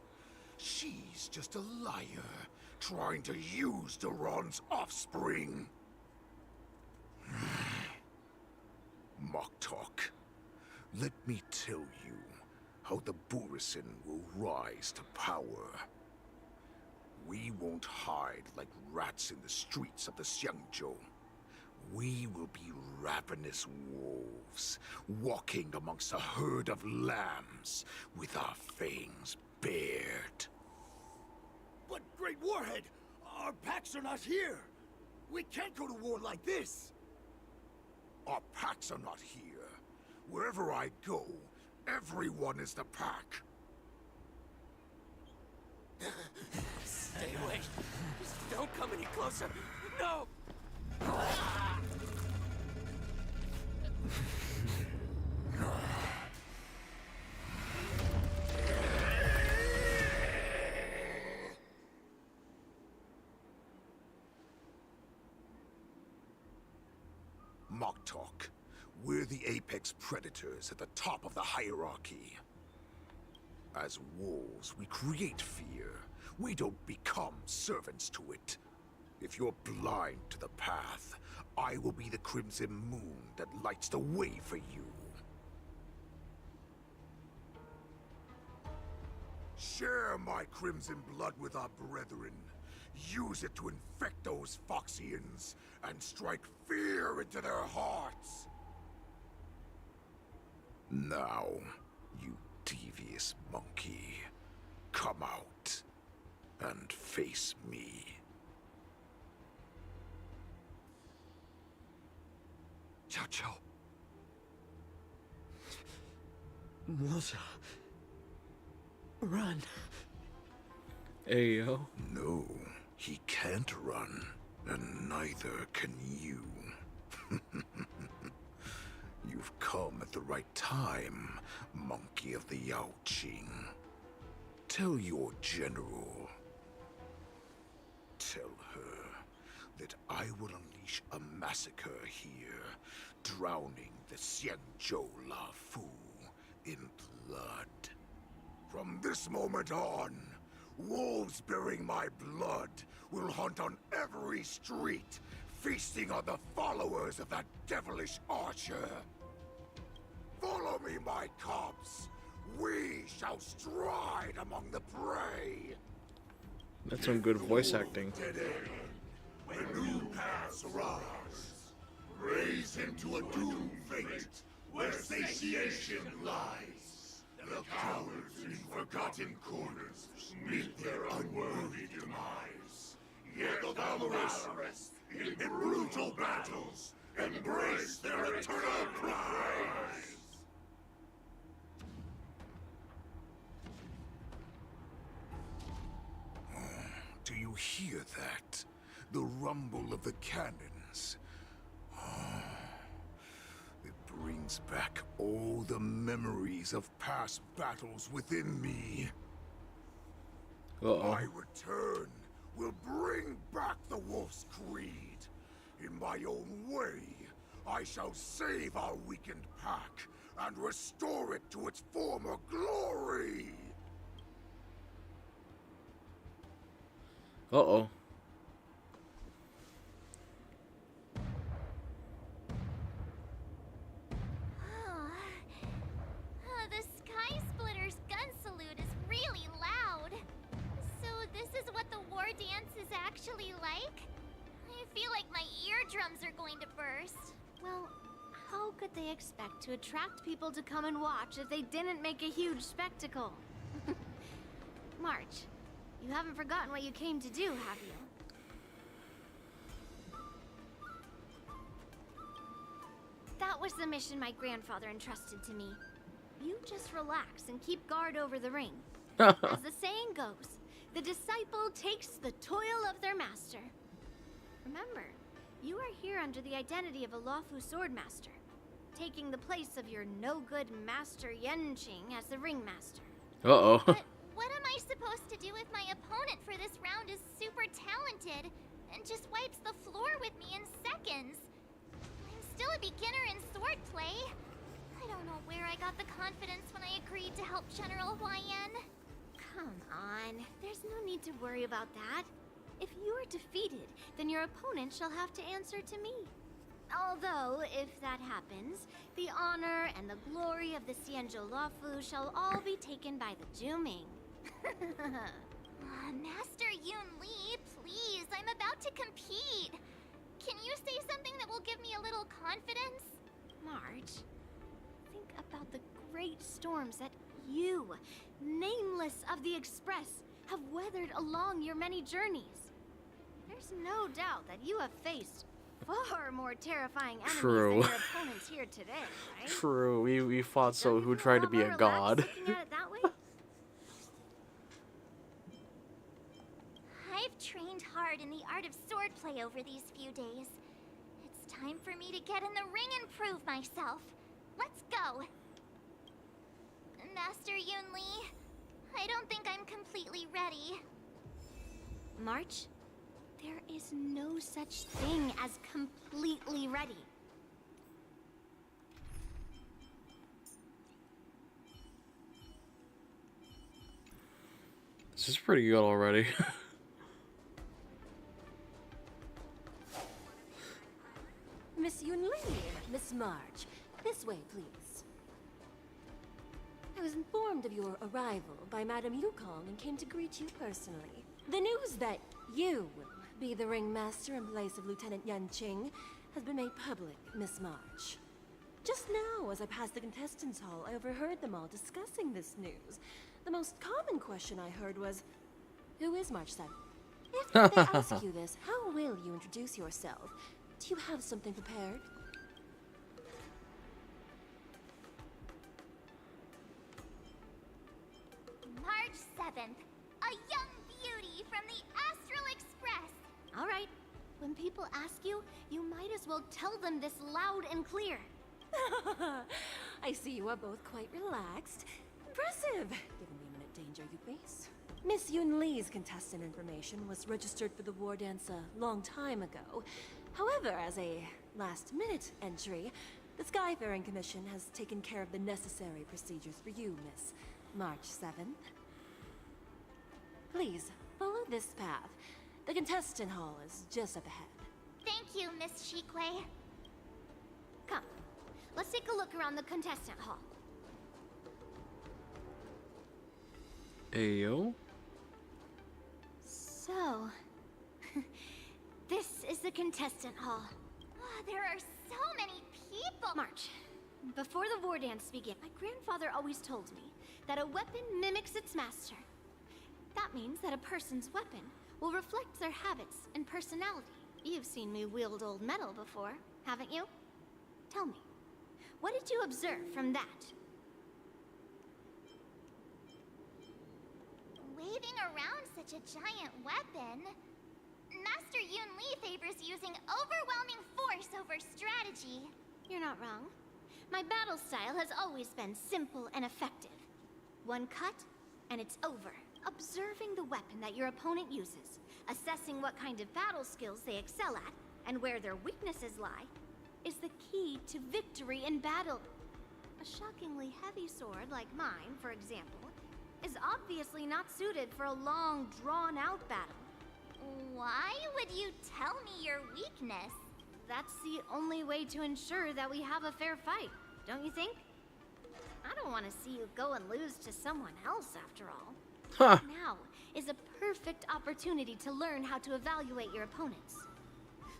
she's just a liar, trying to use Duran's offspring. Moktok, let me tell you how the Borisin will rise to power. We won't hide like rats in the streets of the Xiangzhou. We will be ravenous wolves, walking amongst a herd of lambs with our fangs bared. But Great Warhead, our packs are not here. We can't go to war like this. Our packs are not here. Wherever I go, everyone is the pack. Stay away. Just don't come any closer. No! Moktok, we're the apex predators at the top of the hierarchy. As wolves, we create fear. We don't become servants to it. If you're blind to the path, I will be the crimson moon that lights the way for you. Share my crimson blood with our brethren. Use it to infect those Foxians and strike fear into their hearts. Now, you devious monkey, come out and face me. Xiaoqiu. Moza. Run. Ayo. No, he can't run, and neither can you. You come at the right time, Monkey of the Yao Qing. Tell your general. Tell her that I will unleash a massacre here, drowning the Xianzhou La Fu in blood. From this moment on, wolves bearing my blood will hunt on every street, feasting on the followers of that devilish archer. Follow me, my cubs. We shall stride among the prey. That's some good voice acting. When new paths arise, raise him to a doomed fate where satiation lies. The cowards in forgotten corners meet their unworthy demise. Yet the valorous in brutal battles embrace their eternal prize. Do you hear that? The rumble of the cannons. It brings back all the memories of past battles within me. My return will bring back the Wolf's Creed. In my own way, I shall save our weakened pack and restore it to its former glory. Uh-oh. The Sky Splitter's gun salute is really loud. So this is what the war dance is actually like? I feel like my eardrums are going to burst. Well, how could they expect to attract people to come and watch if they didn't make a huge spectacle? March, you haven't forgotten what you came to do, have you? That was the mission my grandfather entrusted to me. You just relax and keep guard over the ring. As the saying goes, the disciple takes the toil of their master. Remember, you are here under the identity of a Luofu swordmaster, taking the place of your no-good master Yanqing as the ringmaster. Uh-oh. But what am I supposed to do if my opponent for this round is super talented and just wipes the floor with me in seconds? I'm still a beginner in swordplay. I don't know where I got the confidence when I agreed to help General Huaiyan. Come on, there's no need to worry about that. If you are defeated, then your opponent shall have to answer to me. Although, if that happens, the honor and the glory of the Xianzhou Luofu shall all be taken by the Juming. Master Yun Li, please, I'm about to compete. Can you say something that will give me a little confidence? March, think about the great storms that you, nameless of the Express, have weathered along your many journeys. There's no doubt that you have faced far more terrifying enemies than your opponents here today, right? True, we fought so who tried to be a god. Looking at it that way? I've trained hard in the art of swordplay over these few days. It's time for me to get in the ring and prove myself. Let's go. Master Yun Li, I don't think I'm completely ready. March, there is no such thing as completely ready. This is pretty good already. Miss Yun Li, Miss March, this way, please. I was informed of your arrival by Madame Yukong and came to greet you personally. The news that you will be the ringmaster in place of Lieutenant Yanqing has been made public, Miss March. Just now, as I passed the contestants' hall, I overheard them all discussing this news. The most common question I heard was, who is March 7th? If they ask you this, how will you introduce yourself? Do you have something prepared? March 7th, a young beauty from the Astral Express. All right, when people ask you, you might as well tell them this loud and clear. I see you are both quite relaxed. Impressive, given the imminent danger you face. Miss Yun Li's contestant information was registered for the war dance a long time ago. However, as a last-minute entry, the Skyfaring Commission has taken care of the necessary procedures for you, Miss March 7th. Please, follow this path. The contestant hall is just up ahead. Thank you, Miss Shikwe. Come, let's take a look around the contestant hall. Ayo. So, this is the contestant hall. Ah, there are so many people. March, before the war dance began, my grandfather always told me that a weapon mimics its master. That means that a person's weapon will reflect their habits and personality. You've seen me wield old metal before, haven't you? Tell me, what did you observe from that? Waving around such a giant weapon, Master Yun Li favors using overwhelming force over strategy. You're not wrong. My battle style has always been simple and effective. One cut, and it's over. Observing the weapon that your opponent uses, assessing what kind of battle skills they excel at, and where their weaknesses lie, is the key to victory in battle. A shockingly heavy sword like mine, for example, is obviously not suited for a long, drawn-out battle. Why would you tell me your weakness? That's the only way to ensure that we have a fair fight, don't you think? I don't want to see you go and lose to someone else, after all. Huh. Now is a perfect opportunity to learn how to evaluate your opponents.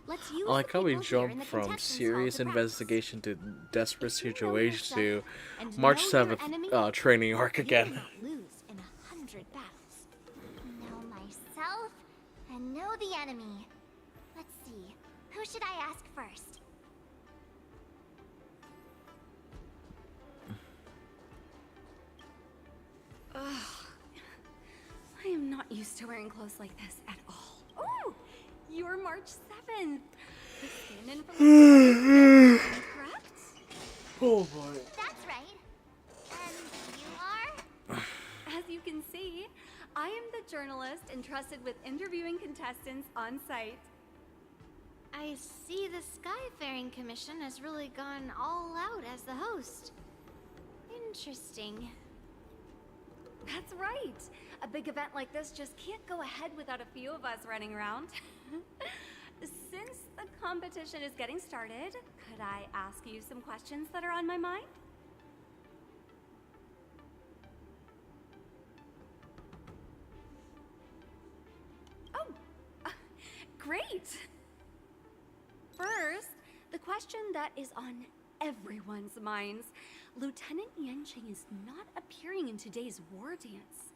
Let's use I like how we the people here in jumped the from contestants' hall serious to practice. investigation to desperate situation to And March know your 7th enemy, training arc you will again. not lose in 100 battles. Know myself and know the enemy. Let's see, who should I ask first? Ugh. I am not used to wearing clothes like this at all. Oh, you're March 7th. The stand-in for my correct? Oh boy. That's right. And you are? As you can see, I am the journalist entrusted with interviewing contestants on site. I see the Skyfaring Commission has really gone all out as the host. Interesting. That's right. A big event like this just can't go ahead without a few of us running around. Since the competition is getting started, could I ask you some questions that are on my mind? Oh, great! First, the question that is on everyone's minds. Lieutenant Yanqing is not appearing in today's war dance.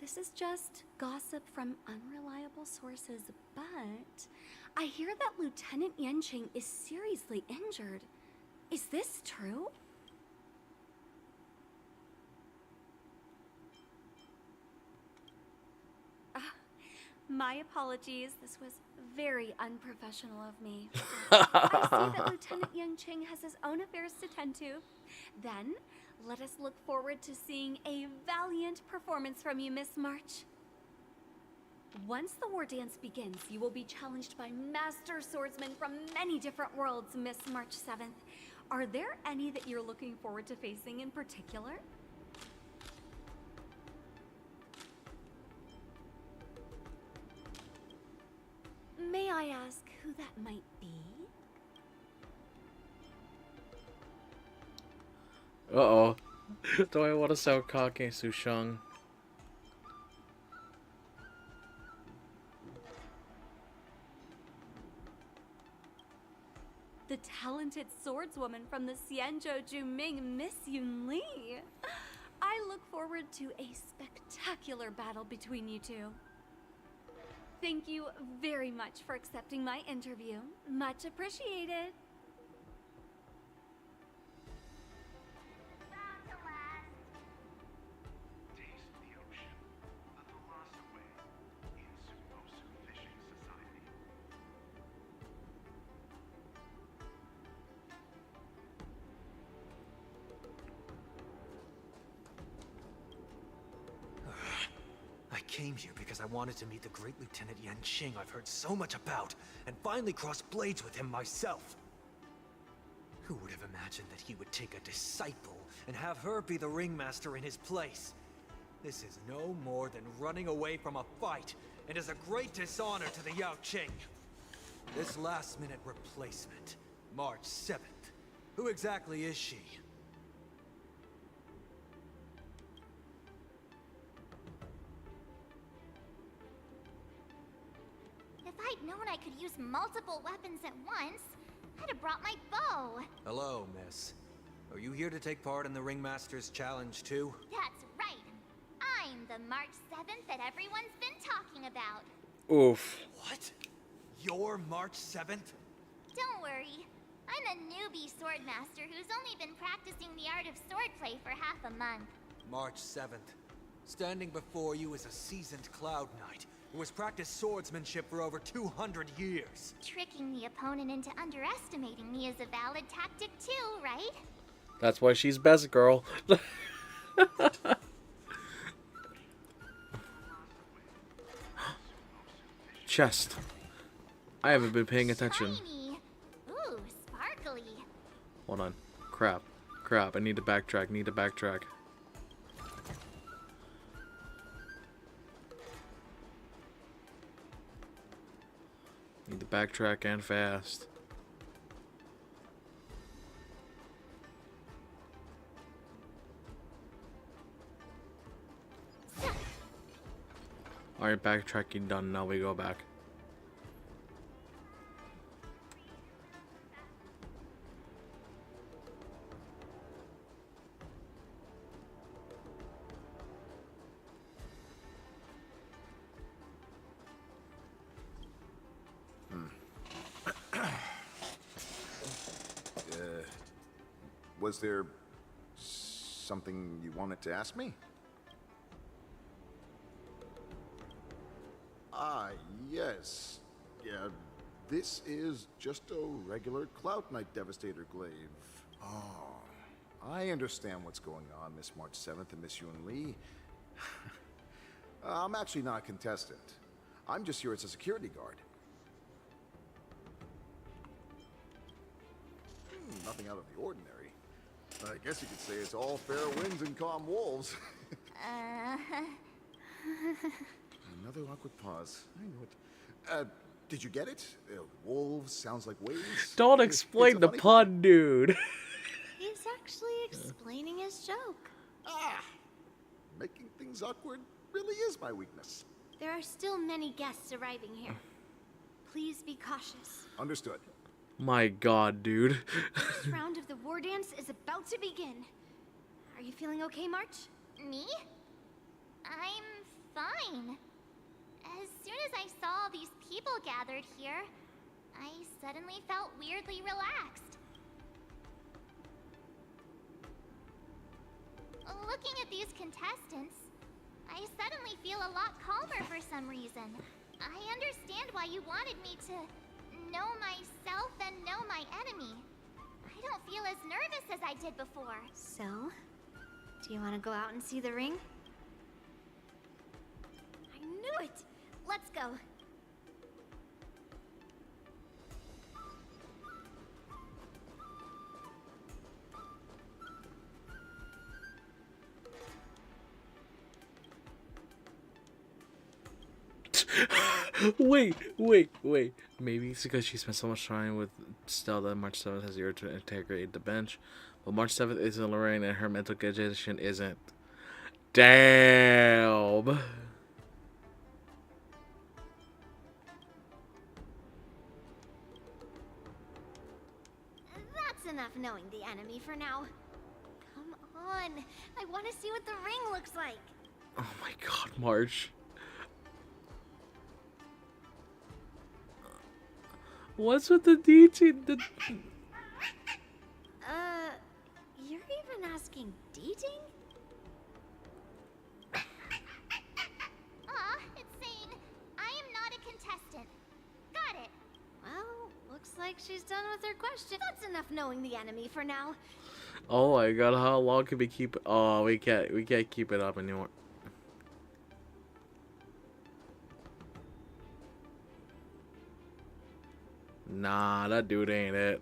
This is just gossip from unreliable sources, but I hear that Lieutenant Yanqing is seriously injured. Is this true? My apologies. This was very unprofessional of me. I see that Lieutenant Yanqing has his own affairs to tend to. Then, let us look forward to seeing a valiant performance from you, Miss March. Once the war dance begins, you will be challenged by master swordsmen from many different worlds, Miss March 7th. Are there any that you're looking forward to facing in particular? May I ask who that might be? Uh-oh. Do I want to sound cocky, Sushang? The talented swordswoman from the Xianzhou Juming, Miss Yun Li. I look forward to a spectacular battle between you two. Thank you very much for accepting my interview. Much appreciated. Taste the ocean. The Thalasaway in Sumosu Fishing Society. came here because I wanted to meet the great Lieutenant Yanqing I've heard so much about, and finally cross blades with him myself. Who would have imagined that he would take a disciple and have her be the ringmaster in his place? This is no more than running away from a fight, and is a great dishonor to the Yaoqing. This last-minute replacement, March 7th. Who exactly is she? If I'd known I could use multiple weapons at once, I'd have brought my bow. Hello, miss. Are you here to take part in the Ringmaster's Challenge too? That's right. I'm the March 7th that everyone's been talking about. Oof. What? You're March 7th? Don't worry. I'm a newbie swordmaster who's only been practicing the art of swordplay for half a month. March 7th. Standing before you is a seasoned Cloud Knight who has practiced swordsmanship for over 200 years. Tricking the opponent into underestimating me is a valid tactic too, right? That's why she's best, girl. Chest. I haven't been paying attention. Shiny. Ooh, sparkly. Hold on. Crap. Crap. I need to backtrack. Need to backtrack. Need to backtrack and fast. Alright, backtracking done. Now we go back. Was there something you wanted to ask me? Ah, yes. Yeah, this is just a regular Cloud Knight Devastator glaive. Oh, I understand what's going on, Miss March 7th and Miss Yun Li. I'm actually not a contestant. I'm just here as a security guard. Nothing out of the ordinary. I guess you could say it's all fair winds and calm wolves. Another awkward pause. I knew it. Did you get it? Wolves sounds like waves. Don't explain the pun, dude. He's actually explaining his joke. Making things awkward really is my weakness. There are still many guests arriving here. Please be cautious. Understood. My god, dude. This round of the war dance is about to begin. Are you feeling okay, March? Me? I'm fine. As soon as I saw all these people gathered here, I suddenly felt weirdly relaxed. Looking at these contestants, I suddenly feel a lot calmer for some reason. I understand why you wanted me to know myself and know my enemy. I don't feel as nervous as I did before. So, do you want to go out and see the ring? I knew it! Let's go. Wait. Maybe it's because she spent so much time with Stella that March 7th has the urge to integrate the bench. But March 7th isn't Lorraine and her mental condition isn't. Damn. That's enough knowing the enemy for now. Come on. I want to see what the ring looks like. Oh my god, March. What's with the dating? You're even asking dating? It's saying, I am not a contestant. Got it. Well, looks like she's done with her question. That's enough knowing the enemy for now. Oh my god, how long can we keep? Oh, we can't keep it up anymore. Nah, that dude ain't it.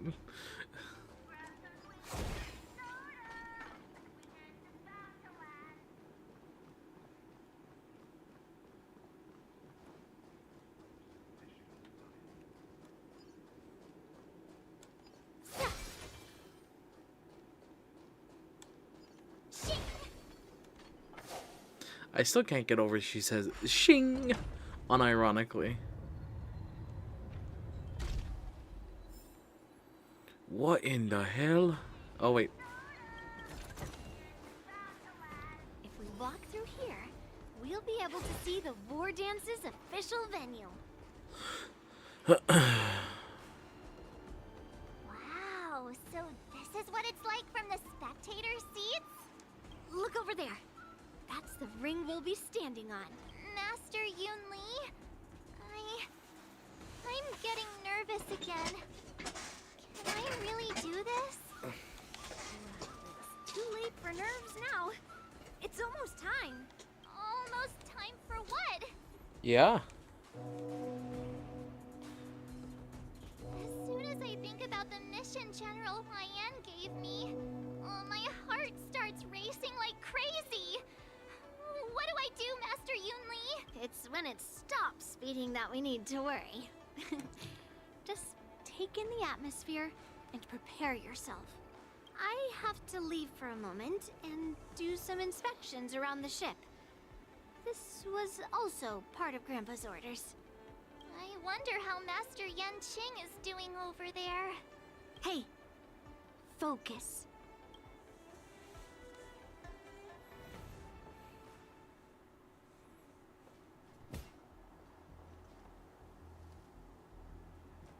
I still can't get over she says shing unironically. What in the hell? Oh wait. If we walk through here, we'll be able to see the War Dance's official venue. Wow, so this is what it's like from the spectator seats? Look over there. That's the ring we'll be standing on. Master Yunli, I'm getting nervous again. Can I really do this? It's too late for nerves now. It's almost time. Almost time for what? Yeah. As soon as I think about the mission General Hyan gave me, my heart starts racing like crazy. What do I do, Master Yunli? It's when it stops beating that we need to worry. Just take in the atmosphere and prepare yourself. I have to leave for a moment and do some inspections around the ship. This was also part of Grandpa's orders. I wonder how Master Yanqing is doing over there. Hey, focus.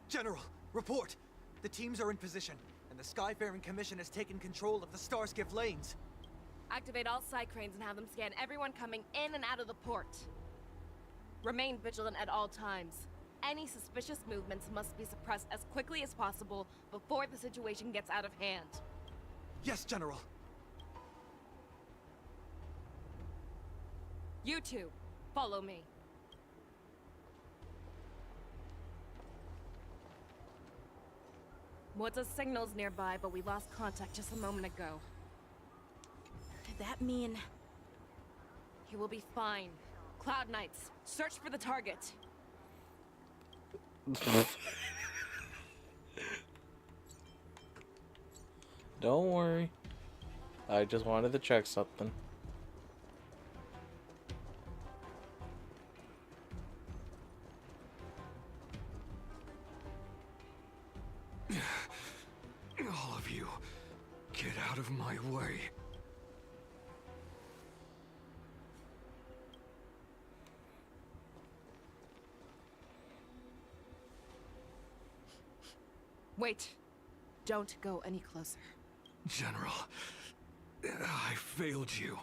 General, report! The teams are in position, and the Skyfaring Commission has taken control of the Starskiff lanes. Activate all side cranes and have them scan everyone coming in and out of the port. Remain vigilant at all times. Any suspicious movements must be suppressed as quickly as possible before the situation gets out of hand. Yes, General. You two, follow me. Moza's signal's nearby, but we lost contact just a moment ago. Could that mean... He will be fine. Cloud Knights, search for the target. Don't worry. I just wanted to check something. All of you, get out of my way. Wait. Don't go any closer. General, I failed you.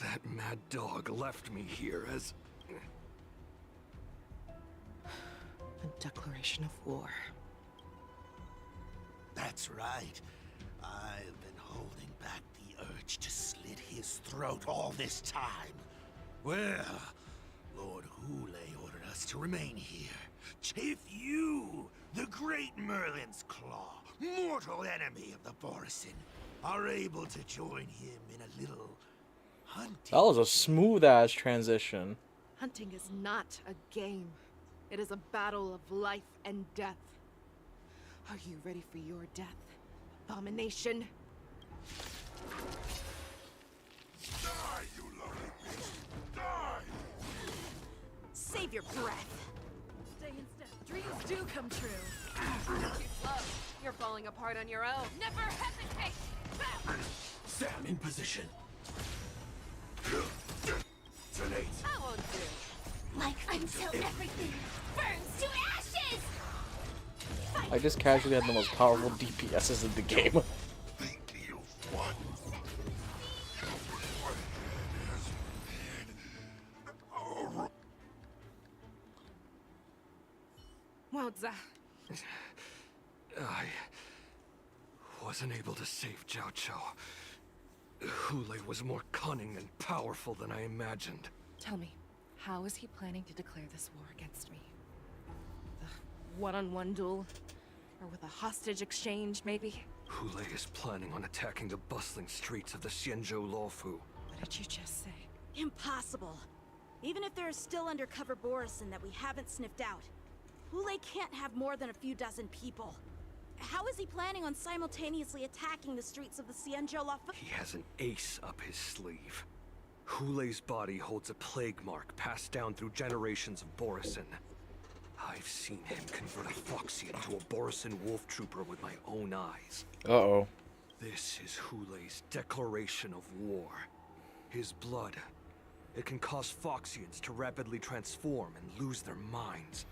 That mad dog left me here as... A declaration of war. That's right. I've been holding back the urge to slit his throat all this time. Well, Lord Hule ordered us to remain here. If you, the great Merlin's Claw, mortal enemy of the Borisin, are able to join him in a little hunting... That was a smooth ass transition. Hunting is not a game. It is a battle of life and death. Are you ready for your death, Abomination? Die, you lonely beast! Die! Save your breath. Stay in step. Dreams do come true. Too slow. You're falling apart on your own. Never hesitate! Sam in position. Tonight. I won't do. Like until everything burns to ashes! I just casually had the most powerful DPSs in the game. Think you won. Moza. I wasn't able to save Jiao Chou. Hule was more cunning and powerful than I imagined. Tell me, how is he planning to declare this war against me? The one-on-one duel? Or with a hostage exchange, maybe? Hule is planning on attacking the bustling streets of the Xianzhou Luofu. What did you just say? Impossible. Even if there is still undercover Borisin that we haven't sniffed out, Hule can't have more than a few dozen people. How is he planning on simultaneously attacking the streets of the Xianzhou Luofu? He has an ace up his sleeve. Hule's body holds a plague mark passed down through generations of Borisin. I've seen him convert a Foxian to a Borisin wolf trooper with my own eyes. Uh-oh. This is Hule's declaration of war. His blood. It can cause Foxians to rapidly transform and lose their minds.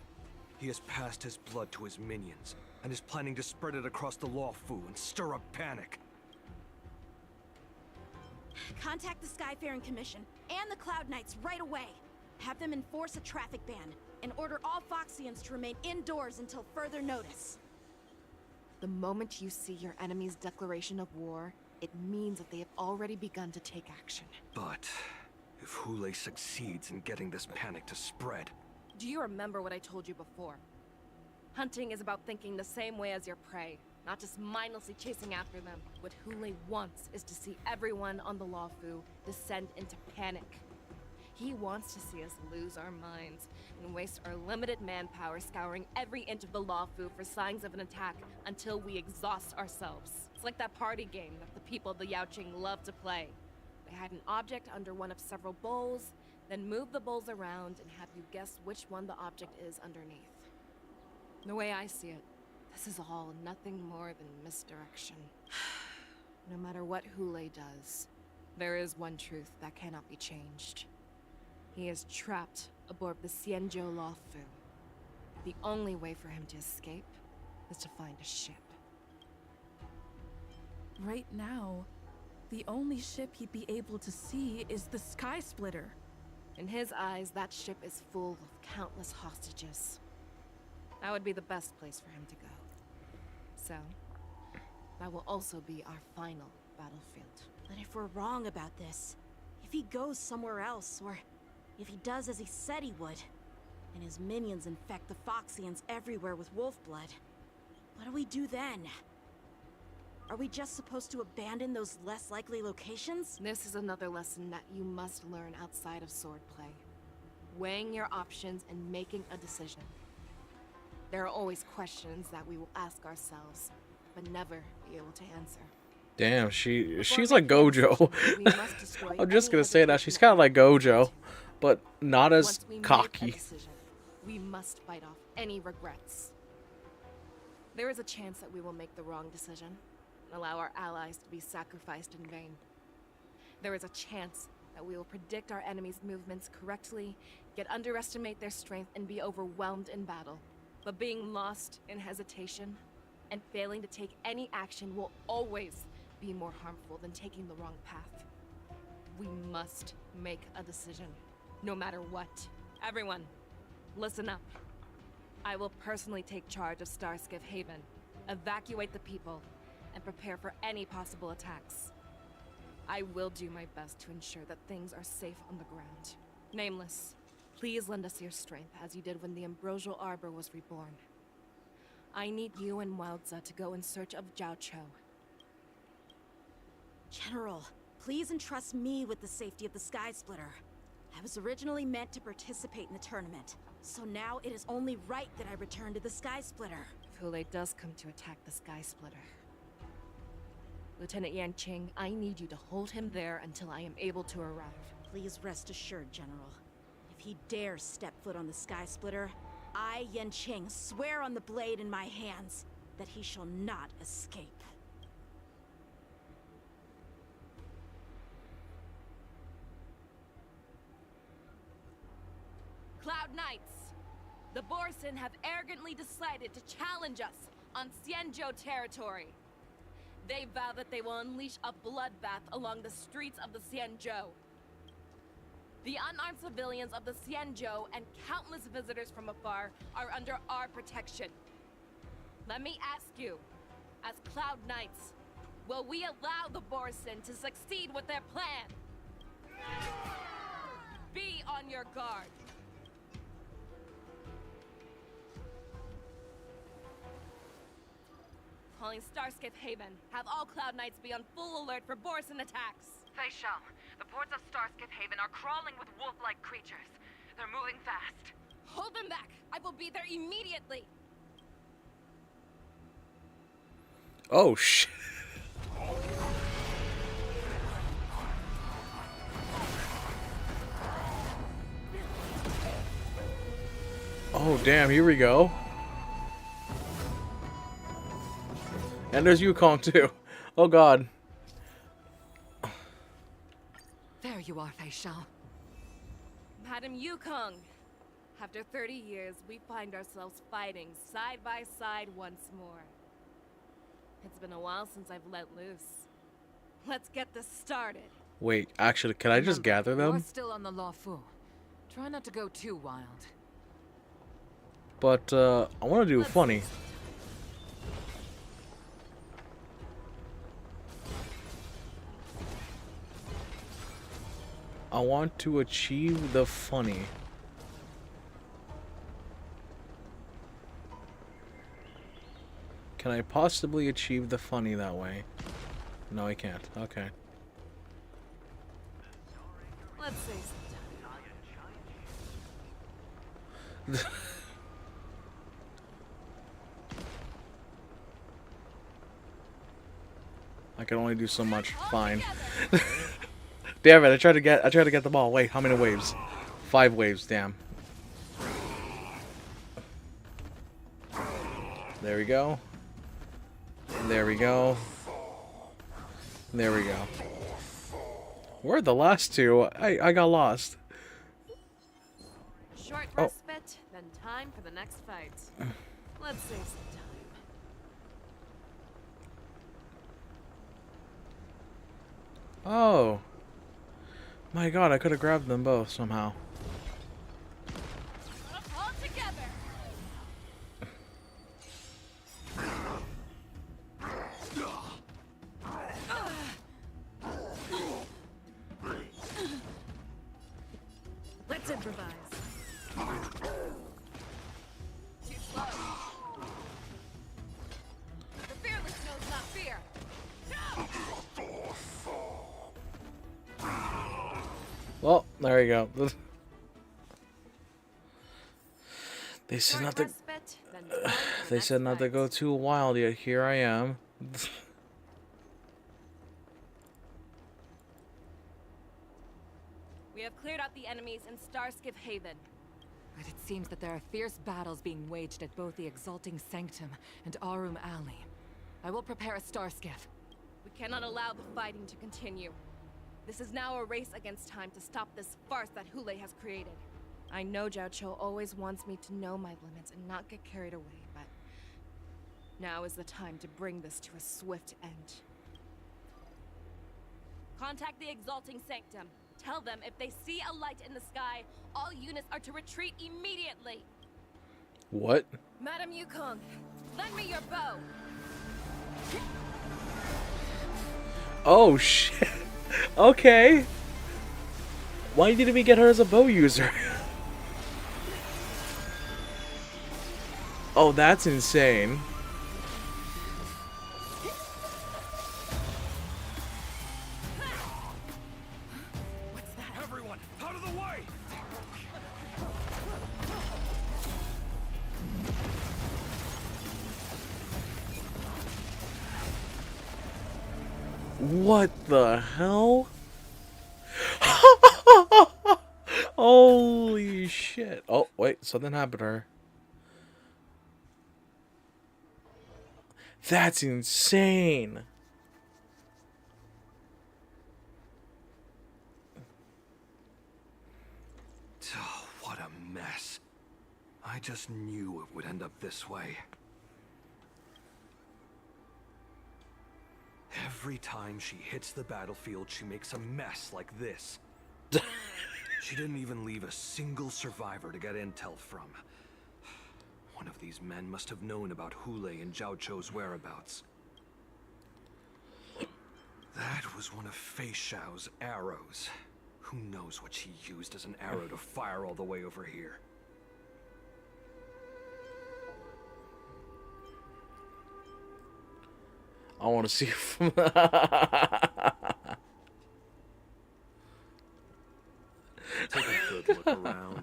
He has passed his blood to his minions, and is planning to spread it across the Luofu and stir up panic. Contact the Skyfaring Commission and the Cloud Knights right away. Have them enforce a traffic ban and order all Foxians to remain indoors until further notice. The moment you see your enemy's declaration of war, it means that they have already begun to take action. But if Hule succeeds in getting this panic to spread... Do you remember what I told you before? Hunting is about thinking the same way as your prey, not just mindlessly chasing after them. What Hule wants is to see everyone on the Luofu descend into panic. He wants to see us lose our minds and waste our limited manpower scouring every inch of the Luofu for signs of an attack until we exhaust ourselves. It's like that party game that the people of the Yaoqing love to play. They hide an object under one of several bowls, then move the bowls around and have you guess which one the object is underneath. The way I see it, this is all nothing more than misdirection. No matter what Hule does, there is one truth that cannot be changed. He is trapped aboard the Xianzhou Luofu. The only way for him to escape is to find a ship. Right now, the only ship he'd be able to see is the Sky Splitter. In his eyes, that ship is full of countless hostages. That would be the best place for him to go. So, that will also be our final battlefield. But if we're wrong about this, if he goes somewhere else, or if he does as he said he would, and his minions infect the Foxians everywhere with wolf blood, what do we do then? Are we just supposed to abandon those less likely locations? This is another lesson that you must learn outside of swordplay. Weighing your options and making a decision. There are always questions that we will ask ourselves, but never be able to answer. Damn, she's like Gojo. I'm just gonna say that she's kind of like Gojo, but not as cocky. We must bite off any regrets. There is a chance that we will make the wrong decision, and allow our allies to be sacrificed in vain. There is a chance that we will predict our enemies' movements correctly, yet underestimate their strength and be overwhelmed in battle. But being lost in hesitation and failing to take any action will always be more harmful than taking the wrong path. We must make a decision, no matter what. Everyone, listen up. I will personally take charge of Starskiff Haven, evacuate the people, and prepare for any possible attacks. I will do my best to ensure that things are safe on the ground. Nameless, please lend us your strength as you did when the Ambrosial Arbor was reborn. I need you and Wildza to go in search of Zhao Cho. General, please entrust me with the safety of the Sky Splitter. I was originally meant to participate in the tournament, so now it is only right that I return to the Sky Splitter. If Hule does come to attack the Sky Splitter, Lieutenant Yanqing, I need you to hold him there until I am able to arrive. Please rest assured, General. If he dares step foot on the Sky Splitter, I, Yanqing, swear on the blade in my hands that he shall not escape. Cloud Knights! The Borisin have arrogantly decided to challenge us on Xianzhou territory. They vow that they will unleash a bloodbath along the streets of the Xianzhou. The unarmed civilians of the Xianzhou and countless visitors from afar are under our protection. Let me ask you, as Cloud Knights, will we allow the Borisin to succeed with their plan? Be on your guard. calling Starskiff Haven. Have all Cloud Knights be on full alert for Borson attacks. Fei Shao, the ports of Starskiff Haven are crawling with wolf-like creatures. They're moving fast. Hold them back! I will be there immediately! Oh, shit. Oh, damn, here we go. And there's Yukong, too. Oh, God. There you are, Fei Shao. Madam Yukong! After 30 years, we find ourselves fighting side by side once more. It's been a while since I've let loose. Let's get this started. Wait, actually, can I just gather You're them? still on the Lawfu. Try not to go too wild. But, I want to do funny. I want to achieve the funny. Can I possibly achieve the funny that way? No, I can't. Okay. Let's say I can only do so much. Fine. Damn it! I tried to get them all. Wait, how many waves? 5 waves. Damn. There we go. There we go. There we go. Where are the last two? I got lost. short Oh. respite, then time for the next fight. Let's save some time. Oh. My god, I could have grabbed them both somehow. All together. Let's improvise. Too slow. The fearless knows not fear. Well, there you go. They said not to. Respite, then time for the They next said not to fight. go too wild yet. Here I am. We have cleared out the enemies in Starskiff Haven. But it seems that there are fierce battles being waged at both the Exalting Sanctum and Arum Alley. I will prepare a star skiff. We cannot allow the fighting to continue. This is now a race against time to stop this farce that Hule has created. I know Jiao Cho always wants me to know my limits and not get carried away, but now is the time to bring this to a swift end. Contact the Exalting Sanctum. Tell them if they see a light in the sky, all units are to retreat immediately. What? Madam Yukong, lend me your bow. Oh shit. Okay. Why didn't we get her as a bow user? Oh, that's insane. Everyone, out of the way! What the hell? Holy shit. Oh, wait, something happened to her. That's insane. Oh, what a mess. I just knew it would end up this way. Every time she hits the battlefield, she makes a mess like this. She didn't even leave a single survivor to get intel from. One of these men must have known about Hule and Jiao Cho's whereabouts. That was one of Fei Shao's arrows. Who knows what she used as an arrow to fire all the way over here? I want to see from. Take a good look around.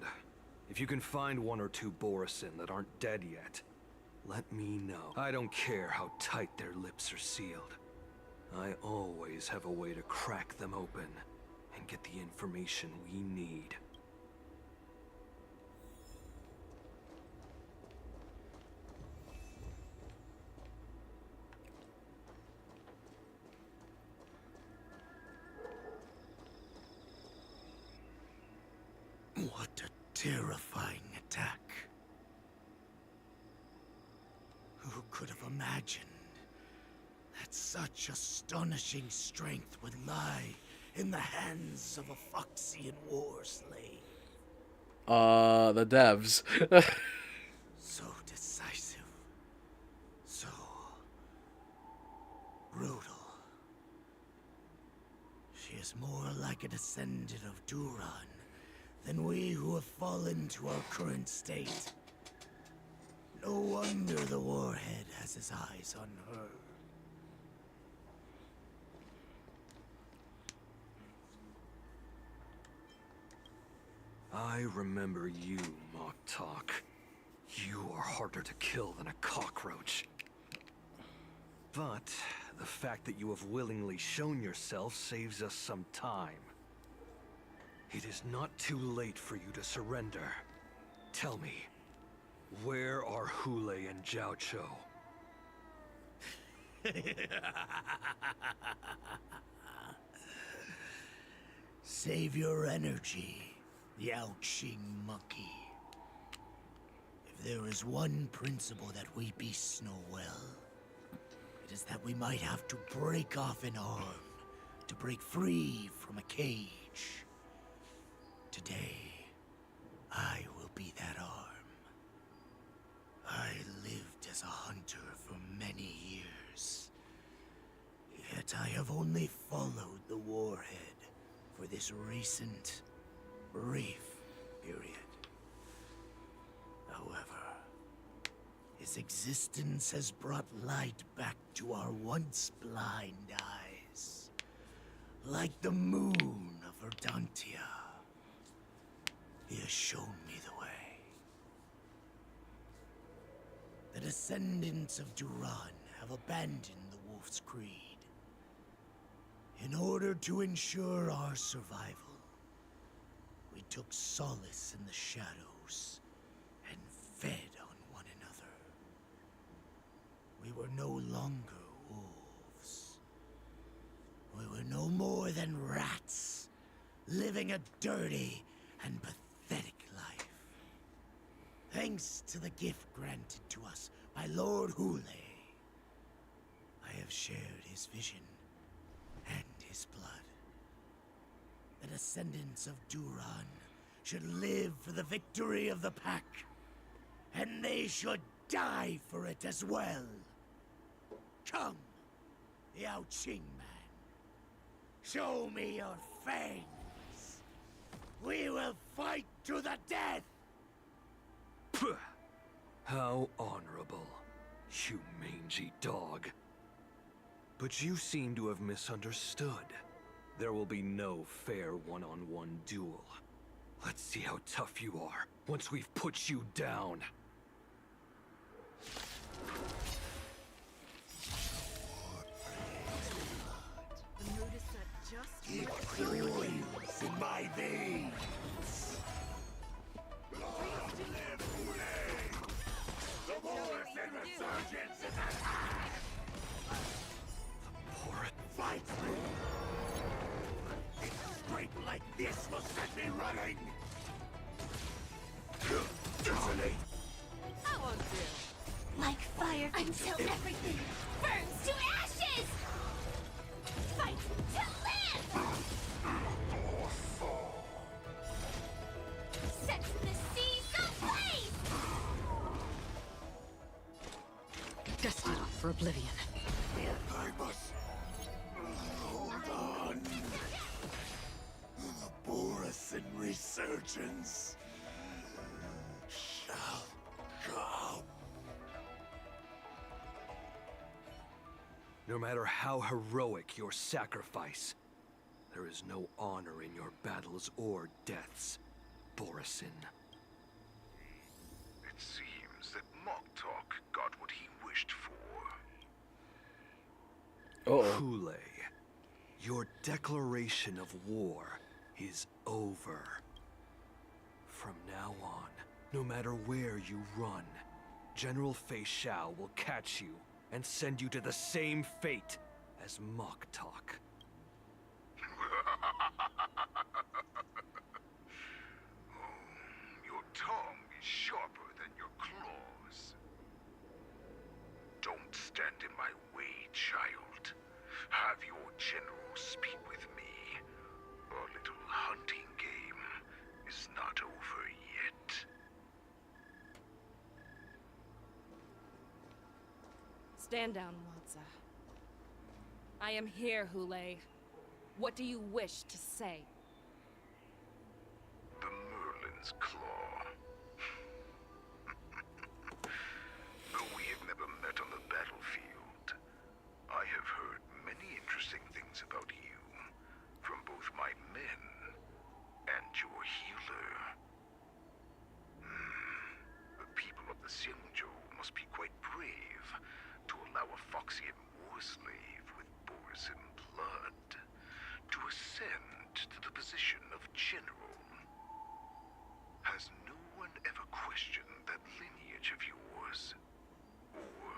If you can find one or two Borisin that aren't dead yet, let me know. I don't care how tight their lips are sealed. I always have a way to crack them open and get the information we need. What a terrifying attack. Who could have imagined that such astonishing strength would lie in the hands of a Foxian war slave? The devs. So decisive. So brutal. She is more like a descendant of Duran than we who have fallen to our current state. No wonder the Warhead has his eyes on her. I remember you, Moktok. You are harder to kill than a cockroach. But the fact that you have willingly shown yourself saves us some time. It is not too late for you to surrender. Tell me, where are Hule and Jiao Cho? Save your energy, Yao Qing monkey. If there is one principle that we beasts know well, it is that we might have to break off an arm to break free from a cage. Today, I will be that arm. I lived as a hunter for many years, yet I have only followed the Warhead for this recent, brief period. However, his existence has brought light back to our once blind eyes, like the moon of Verdantia. He has shown me the way. The descendants of Duran have abandoned the Wolf's Creed. In order to ensure our survival, we took solace in the shadows and fed on one another. We were no longer wolves. We were no more than rats, living a dirty and pathetic life. Thanks to the gift granted to us by Lord Hule, I have shared his vision and his blood. The descendants of Duran should live for the victory of the Pack, and they should die for it as well. Come, Yao Qing man. Show me your fangs. We will fight to the death! Pugh. How honorable, you mangy dog. But you seem to have misunderstood. There will be no fair one-on-one duel. Let's see how tough you are once we've put you down. The mood is set just Keep cruise in my veins. The Morrison resurgence is at hand! Fight me! A scrape like this will set me running! Detonate! I won't do. Like fire until everything burns to ashes! Fight to live! Set the seas ablaze! Destined for oblivion. I must hold on. The Borisin resurgence shall come. No matter how heroic your sacrifice, there is no honor in your battles or deaths, Borisin. It seems that Moktok got what he wished for. Hule, your declaration of war is over. From now on, no matter where you run, General Fei Xiao will catch you and send you to the same fate as Moktok. Your tongue is sharper than your claws. Don't stand in my way, child. Have your general speak with me. Our little hunting game is not over yet. Stand down, Wadza. I am here, Hule. What do you wish to say? The Merlin's Claw. Though we have never met on the battlefield, I have heard many interesting things about you from both my men and your healer. The people of the Xianzhou must be quite brave to allow a Foxian war slave with Borisin blood to ascend to the position of general. Has no one ever questioned that lineage of yours? Or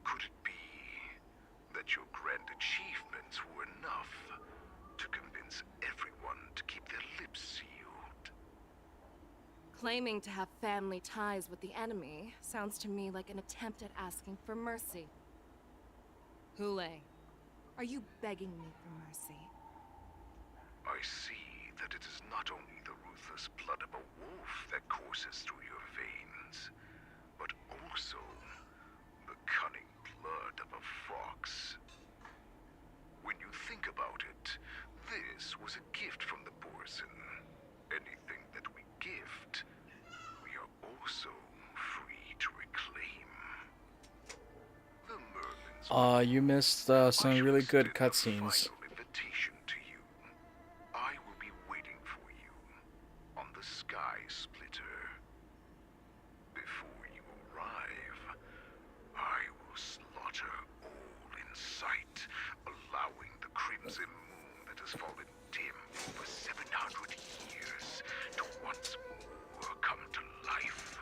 could it be that your grand achievements were enough to convince everyone to keep their lips sealed? Claiming to have family ties with the enemy sounds to me like an attempt at asking for mercy. Hule, are you begging me for mercy? I see that it is not only the ruthless blood of a wolf that courses through your veins, but also the cunning blood of a fox. When you think about it, this was a gift from the Borisin. Anything that we gift, we are also free to reclaim. The Merlin's You missed some really good cutscenes. invitation to you. I will be waiting for you on the Sky Splitter. Before you arrive, I will slaughter all in sight, allowing the crimson moon that has fallen dim for 700 years to once more come to life.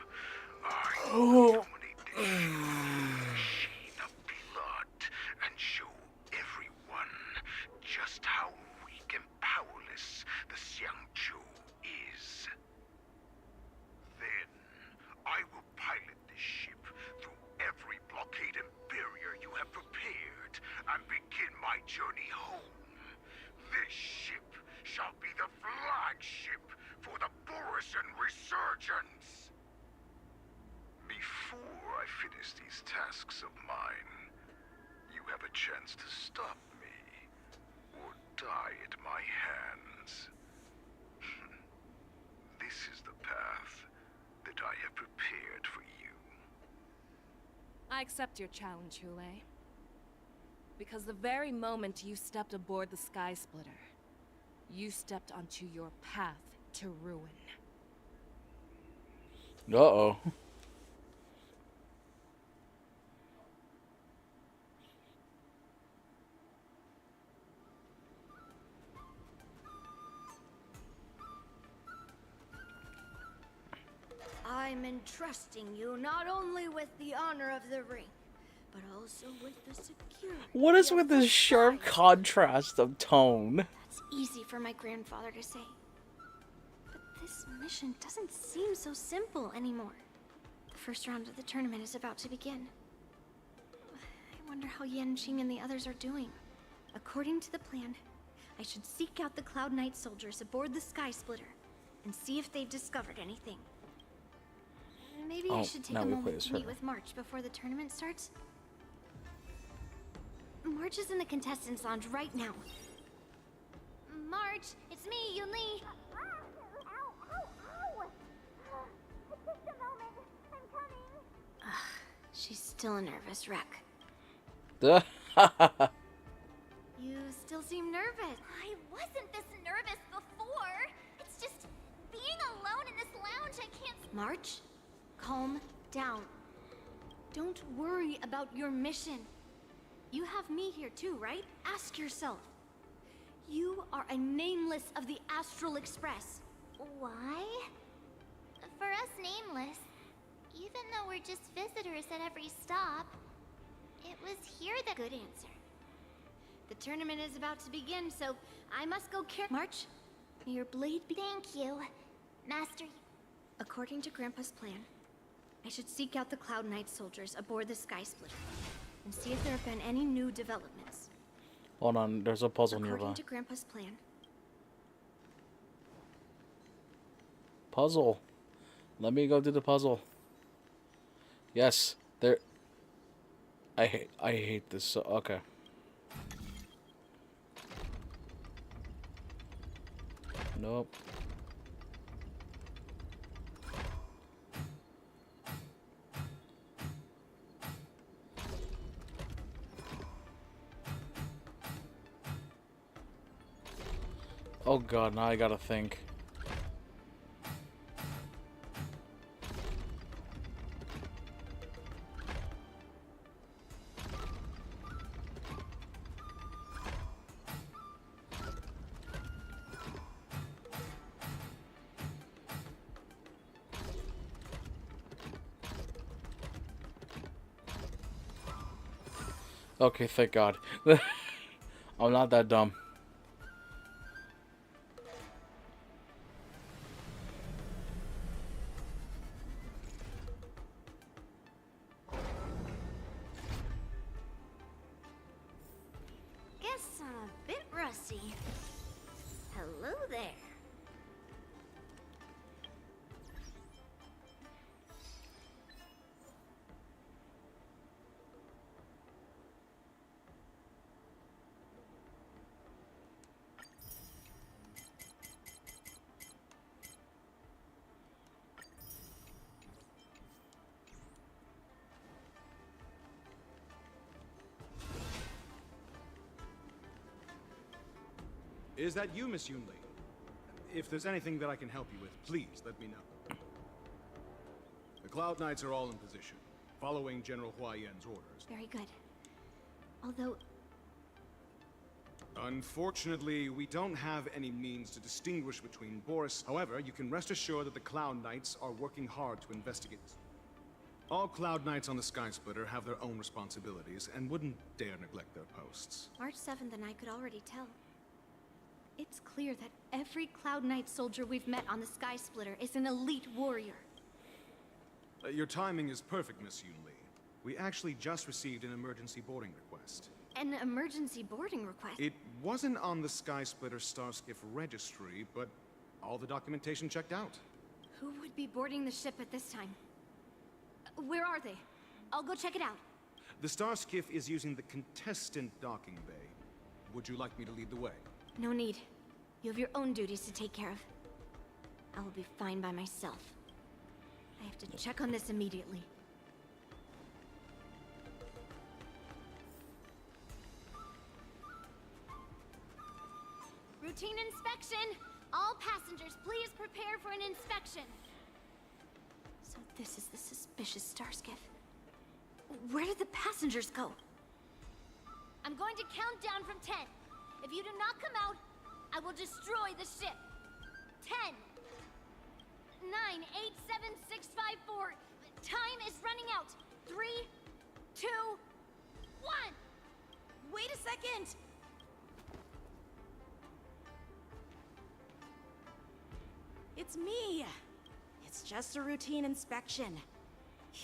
I will illuminate this sheen of blood and show everyone just how weak and powerless the Xianzhou is. Then, I will pilot this ship through every blockade and barrier you have prepared and begin my journey home. This ship shall be the flagship for the Borisin Resurgence. Before I finish these tasks of mine, you have a chance to stop me or die at my hands. This is the path that I have prepared for you. I accept your challenge, Hule. Because the very moment you stepped aboard the Sky Splitter, you stepped onto your path to ruin. Uh-oh. I'm entrusting you not only with the honor of the ring, but also with the security. What is with of this the sharp Sky. contrast of tone? It's easy for my grandfather to say. But this mission doesn't seem so simple anymore. The first round of the tournament is about to begin. I wonder how Yanqing and the others are doing. According to the plan, I should seek out the Cloud Knight soldiers aboard the Sky Splitter and see if they've discovered anything. Maybe I should take now a we play moment as to meet her. with March before the tournament starts. March is in the contestants' lounge right now. March, it's me, Yunli. She's still a nervous wreck. You still seem nervous. I wasn't this nervous before. It's just being alone in this lounge. I can't. March, calm down. Don't worry about your mission. You have me here too, right? Ask yourself. You are a nameless of the Astral Express. Why? For us nameless, even though we're just visitors at every stop, it was here that good answer. The tournament is about to begin, so I must go March, may your blade be— Thank you, Master. According to Grandpa's plan, I should seek out the Cloud Knight soldiers aboard the Sky Splitter and see if there have been any new developments. Hold on, there's a puzzle nearby. According to Grandpa's plan. Puzzle. Let me go do the puzzle. Yes, there. I hate this. So, okay. Nope. Oh god, now I gotta think. Okay, thank God. I'm not that dumb. Guess I'm a bit rusty. Hello there. Is that you, Miss Yunli? If there's anything that I can help you with, please let me know. The Cloud Knights are all in position, following General Hua Yan's orders. Very good. Although, unfortunately, we don't have any means to distinguish between Boris. However, you can rest assured that the Cloud Knights are working hard to investigate. All Cloud Knights on the Sky Splitter have their own responsibilities and wouldn't dare neglect their posts. March 7th and I could already tell. It's clear that every Cloud Knight soldier we've met on the Sky Splitter is an elite warrior. Your timing is perfect, Miss Yunli. We actually just received an emergency boarding request. An emergency boarding request? It wasn't on the Sky Splitter Starskiff registry, but all the documentation checked out. Who would be boarding the ship at this time? Where are they? I'll go check it out. The Starskiff is using the contestant docking bay. Would you like me to lead the way? No need. You have your own duties to take care of. I will be fine by myself. I have to check on this immediately. Routine inspection! All passengers, please prepare for an inspection. So this is the suspicious Starskiff. Where did the passengers go? I'm going to count down from 10. If you do not come out, I will destroy the ship. 10, 9, 8, 7, 6, 5, 4. Time is running out. 3, 2, 1. Wait a second. It's me. It's just a routine inspection.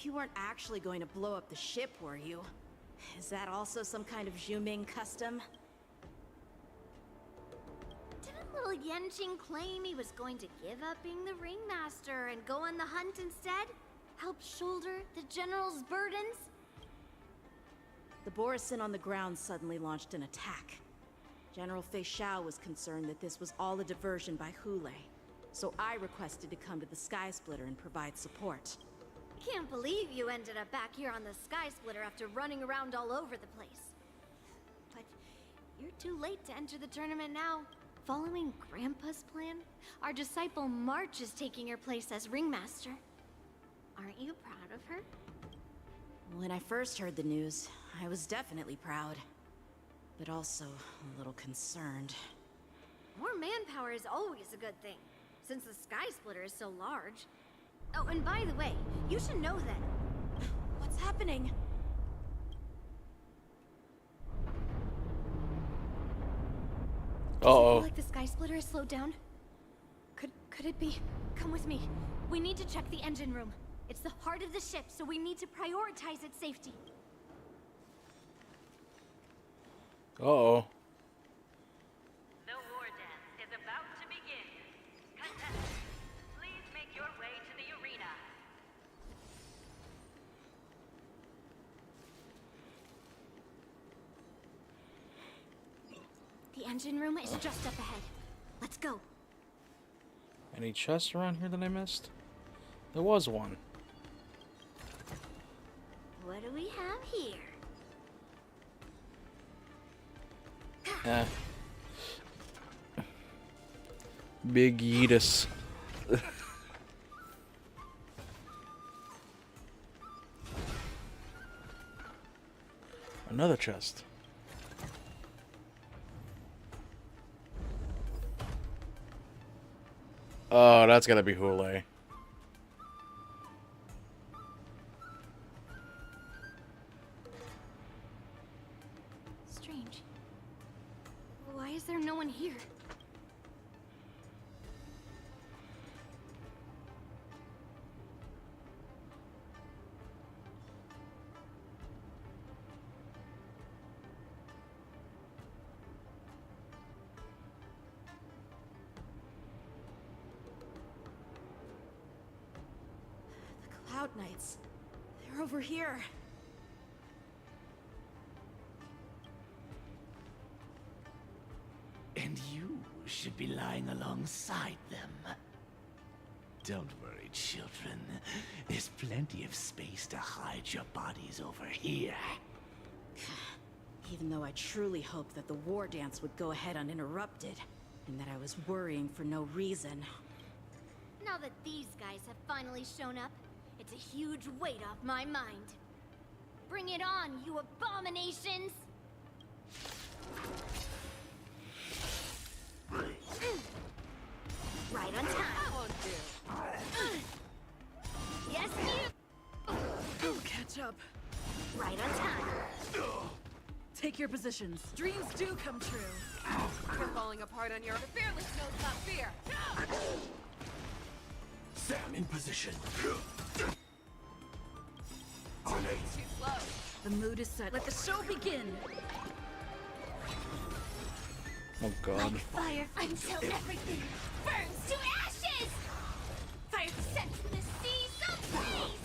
You weren't actually going to blow up the ship, were you? Is that also some kind of Zhuming custom? Didn't little Yanqing claim he was going to give up being the ringmaster and go on the hunt instead? Help shoulder the general's burdens? The Borisin on the ground suddenly launched an attack. General Fei Xiao was concerned that this was all a diversion by Hule, so I requested to come to the Sky Splitter and provide support. Can't believe you ended up back here on the Sky Splitter after running around all over the place. You're too late to enter the tournament now. Following Grandpa's plan, our disciple March is taking her place as ringmaster. Aren't you proud of her? When I first heard the news, I was definitely proud. But also a little concerned. More manpower is always a good thing, since the Sky Splitter is so large. Oh, and by the way, you should know that... What's happening? Uh-oh. Does it feel like the Sky Splitter is slowed down? Could it be? Come with me. We need to check the engine room. It's the heart of the ship, so we need to prioritize its safety. Uh-oh. The war dance is about to begin. Contestants, please make your way to the arena. The engine room is just up ahead. Let's go. Any chests around here that I missed? There was one. What do we have here? Big Yeetus. Another chest. Oh, that's gotta be Hule. Strange. Why is there no one here? The Cloud Knights. They're over here. And you should be lying alongside them. Don't worry, children. There's plenty of space to hide your bodies over here. Even though I truly hoped that the war dance would go ahead uninterrupted, and that I was worrying for no reason. Now that these guys have finally shown up, it's a huge weight off my mind. Bring it on, you abominations! Right on time. That won't do. Yes, you! Catch up. Right on time. Take your positions. Dreams do come true. You're falling apart on your own. The fearless knows not fear. Sam in position. Too slow. The mood is set. Let the show begin. Oh god. Fire until everything burns to ashes! Fire sent from the sea, so please!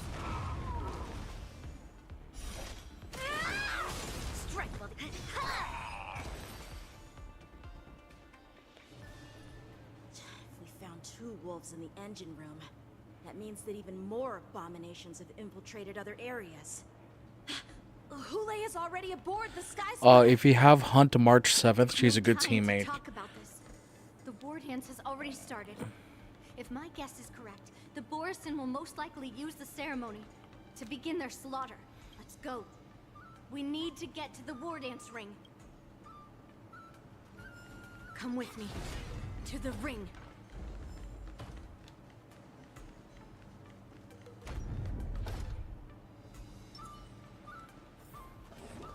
Strike while the... If we found 2 wolves in the engine room, that means that even more abominations have infiltrated other areas. Hule is already aboard the Sky If you have Hunt March 7th, she's a good teammate. Talk about this. The war dance has already started. If my guess is correct, the Borisin will most likely use the ceremony to begin their slaughter. Let's go. We need to get to the war dance ring. Come with me. To the ring.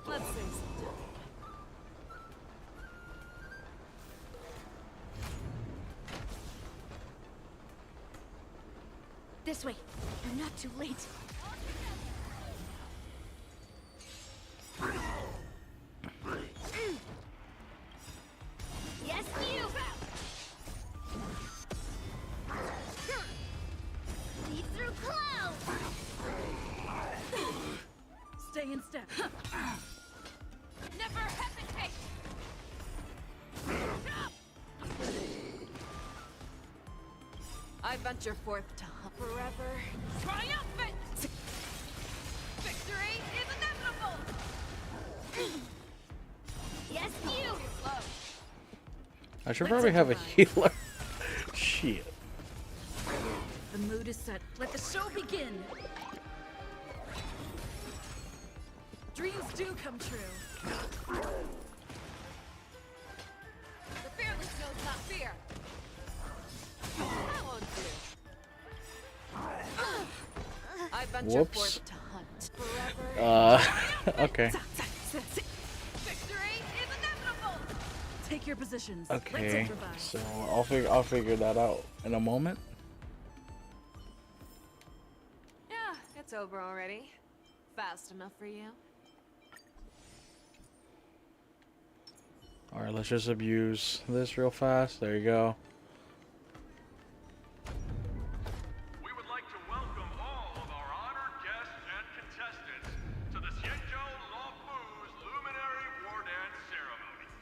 Let's sing some. This way. You're not too late. Yes, you! Lead through clouds! Stay in step. Never hesitate! I venture forth to hunt forever. Triumphant! Victory is inevitable! Yes, you! I should probably have a healer. Shit. The mood is set. Let the show begin. Dreams do come true. The fearless knows not fear. That won't do. I venture Whoops. forth to hunt forever. Okay. Victory is inevitable. Take your positions. Okay. Let's improvise. So I'll figure that out in a moment. Yeah, it's over already. Fast enough for you. All right, let's just abuse this real fast. There you go. We would like to welcome all of our honored guests and contestants to the Xianzhou Luofu's Luminary War Dance Ceremony.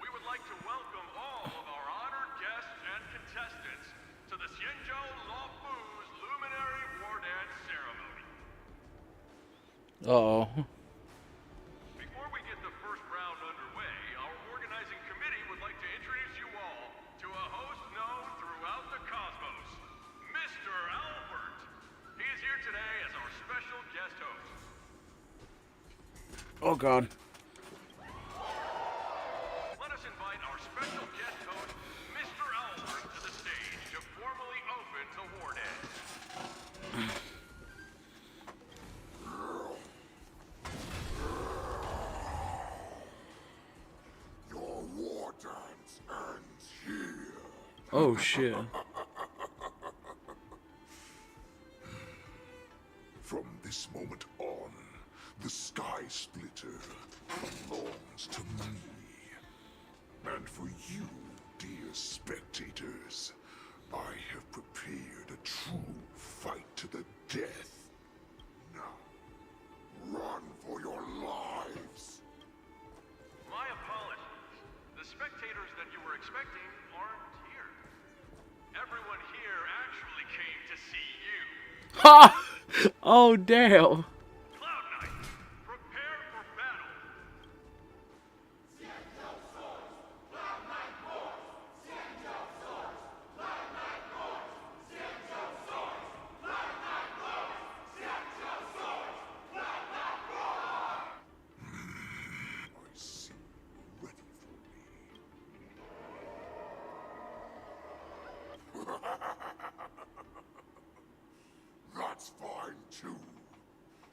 We would like to welcome all of our honored guests and contestants to the Xianzhou Luofu's Luminary War Dance Ceremony. Uh-oh. Before we get the first round underway, our organizing committee would like to introduce you all to a host known throughout the cosmos, Mr. Albert. He is here today as our special guest host. Oh God. Let us invite our special guest host, Mr. Albert, to the stage to formally open the War Dance. Your war dance ends here. Oh shit. From this moment on, the Sky Splitter belongs to me. And for you, dear spectators, I have prepared a true fight to the death. Now, run for your lives. My apologies. The spectators that you were expecting aren't here. Everyone here actually came to see you. Ha! Oh damn. Cloud Knight, prepare for battle. I see you ready for me. That's fine too.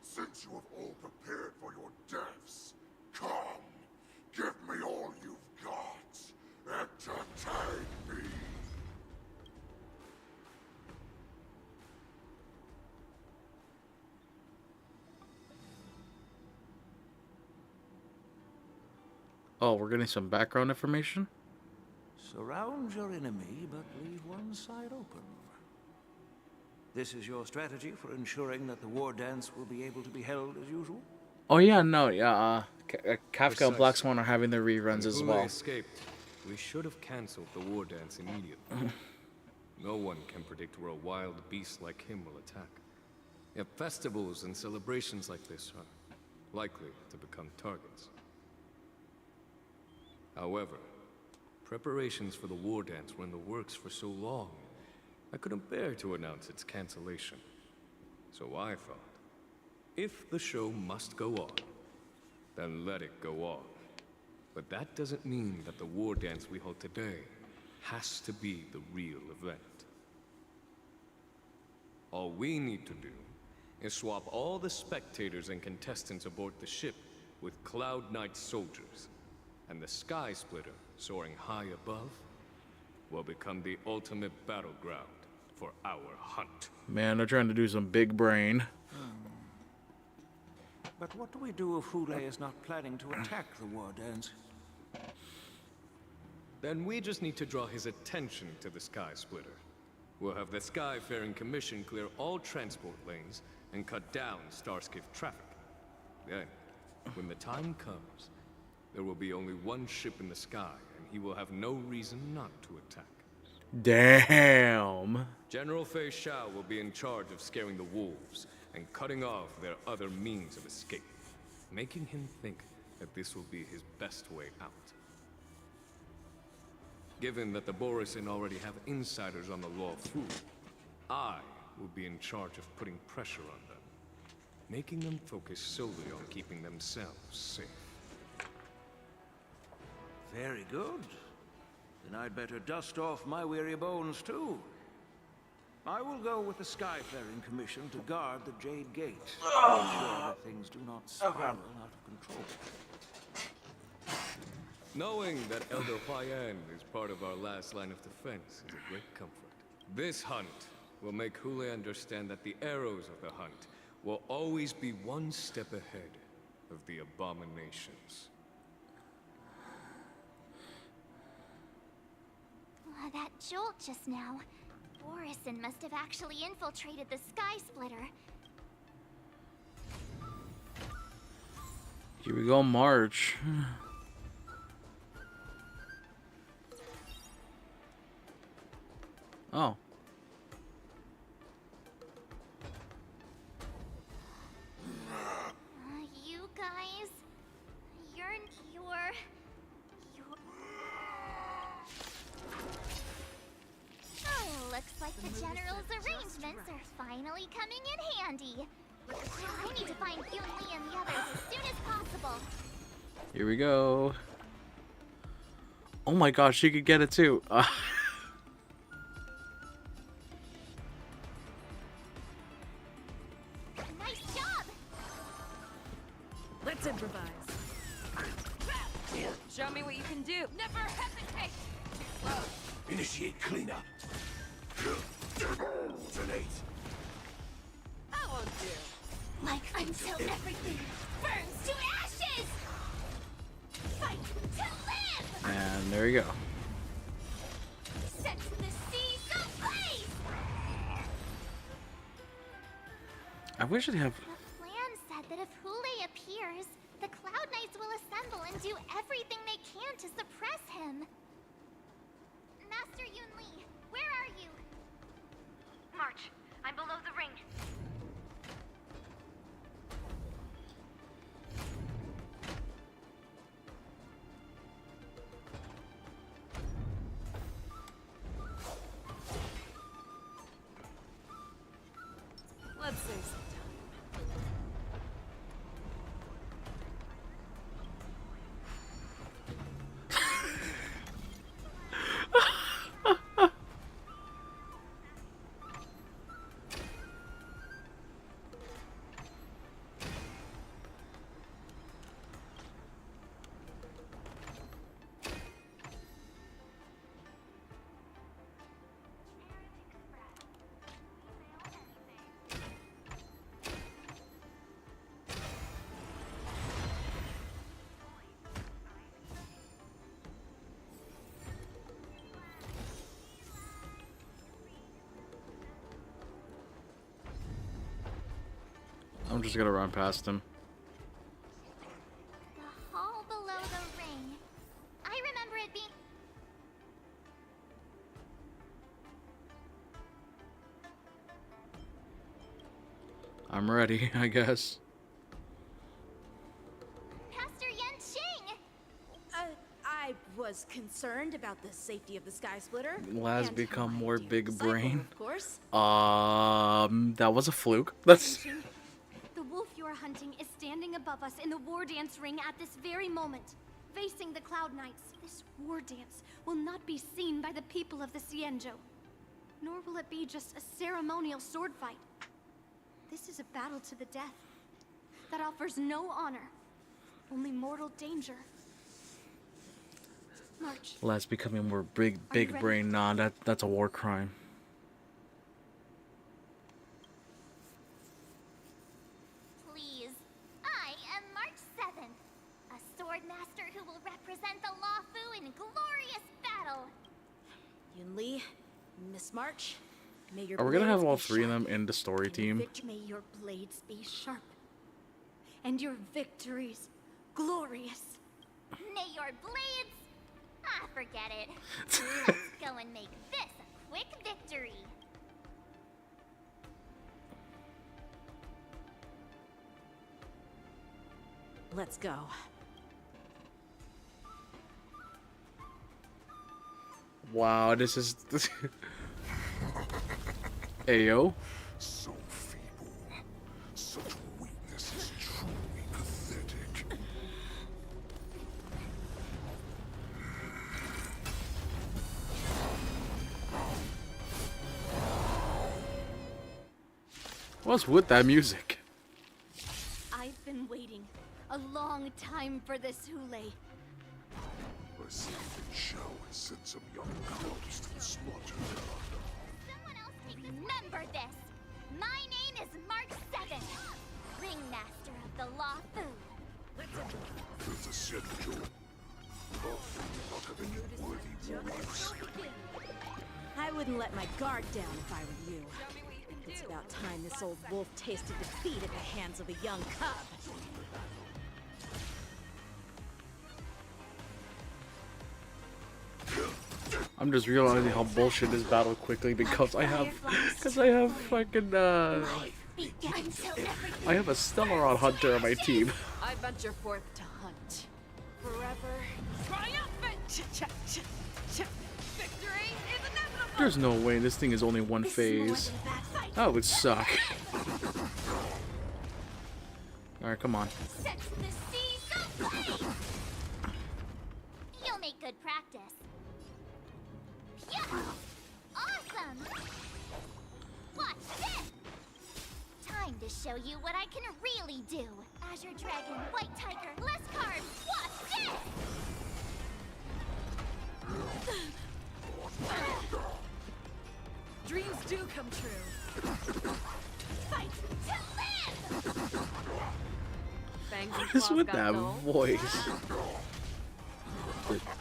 Since you have all prepared for your deaths, come, give me all you've got. Entertain me. Oh, we're getting some background information? Surround your enemy, but leave one side open. This is your strategy for ensuring that the war dance will be able to be held as usual? Oh yeah, no, yeah, Kafka and Black Precisely. Swan are having their reruns as Hule well. escaped. We should have cancelled the war dance immediately. No one can predict where a wild beast like him will attack. Yet festivals and celebrations like this are likely to become targets. However, preparations for the war dance were in the works for so long, I couldn't bear to announce its cancellation. So I thought, if the show must go on, then let it go on. But that doesn't mean that the war dance we hold today has to be the real event. All we need to do is swap all the spectators and contestants aboard the ship with Cloud Knight soldiers, and the Sky Splitter, soaring high above, will become the ultimate battleground for our hunt. Man, they're trying to do some big brain. But what do we do if Hule is not planning to attack the war dance? Then we just need to draw his attention to the Sky Splitter. We'll have the Skyfaring Commission clear all transport lanes and cut down Starskiff traffic. Then, when the time comes, there will be only one ship in the sky, and he will have no reason not to attack. Damn. General Fei Shao will be in charge of scaring the wolves, and cutting off their other means of escape, making him think that this will be his best way out. Given that the Borisin already have insiders on the Luofu, I will be in charge of putting pressure on them, making them focus solely on keeping themselves safe. Very good. Then I'd better dust off my weary bones too. I will go with the Skyfaring Commission to guard the Jade Gate, to ensure that things do not spiral out of control. Knowing that Elder Huayan is part of our last line of defense is a great comfort. This hunt will make Hule understand that the arrows of the hunt will always be one step ahead of the abominations. That jolt just now. Borisin must have actually infiltrated the Sky Splitter. Here we go, March. Oh. You guys, you're Oh, looks like the General's arrangements are finally coming in handy. I need to find Yunli and the others as soon as possible. Here we go. Oh my gosh, she could get it too. Nice job! Let's improvise. Show me what you can do. Never hesitate! Initiate cleanup. Alternate. I won't do. Like until everything burns to ashes! Fight to live! And there you go. Set the seas ablaze! I wish they'd have. The plan said that if Hule appears, the Cloud Knights will assemble and do everything they can to suppress him. Master Yunli, where are you? March, I'm below the ring. Let's save some time. I'm just gonna run past him. The hall below the ring. I remember it being... I'm ready, I guess. Master Yanqing! I was concerned about the safety of the Sky Splitter. Laz and become my more dear big disciple, brain. Of course. That was a fluke. That's. The wolf you are hunting is standing above us in the war dance ring at this very moment, facing the Cloud Knights. This war dance will not be seen by the people of the Xianzhou, nor will it be just a ceremonial sword fight. This is a battle to the death that offers no honor, only mortal danger. March. Laz becoming more big ready? brain. Nah, that's a war crime. Please. I am March 7th, a sword master who will represent the Luofu in glorious battle. Yunli, Miss March, may your Are we gonna have blades all be three of sharp. them in the story team? May your blades be sharp, and your victories glorious. May your blades... Ah, forget it. Let's go and make this a quick victory. Let's go. Wow, this is Ayo. So feeble. Such weakness is truly pathetic. What's with that music? I've been waiting a long time for this, Hule. I see that Shao has sent some young cubs to the slaughter. Remember this! My name is Mark 7, Ringmaster of the Law Fu. There's a Xianzhou. Both do not have any worthy warriors. I wouldn't let my guard down if I were you. It's about time this old wolf tasted defeat at the hands of a young cub. I'm just realizing how bullshit this battle quickly because I have fucking I have a Stellaron Hunter on my team. I venture forth to hunt. Forever triumphant! Victory is inevitable! There's no way this thing is only one phase. That would suck. Alright, come on. Set the seas aflame! You'll make good practice. Yeah! Awesome! Watch this! Time to show you what I can really do. Azure Dragon, White Tiger, less cards, watch this! Dreams do come true. Fight to live! What is with that voice?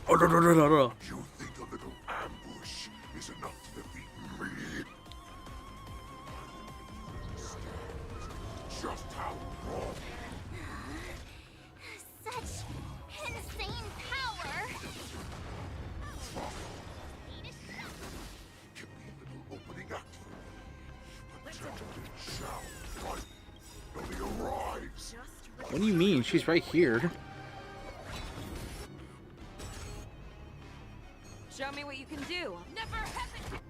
Oh no no no no no! You think a little ambush is enough to defeat me? Just how wrong. Such insane power! Give me a little opening act for me. Attempted shall fight till he arrives. What do you mean? She's right here. Show me what you can do. Never hesitate.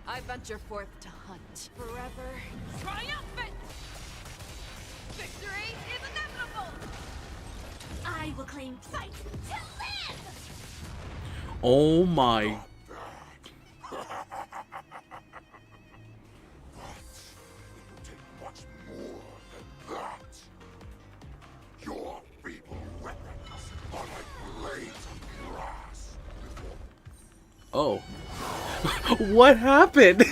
I venture forth to hunt. Forever triumphant! Victory is inevitable! I will claim fight to live! Oh my. Much more than that. Your feeble weapons are like blades of grass. Oh. What happened?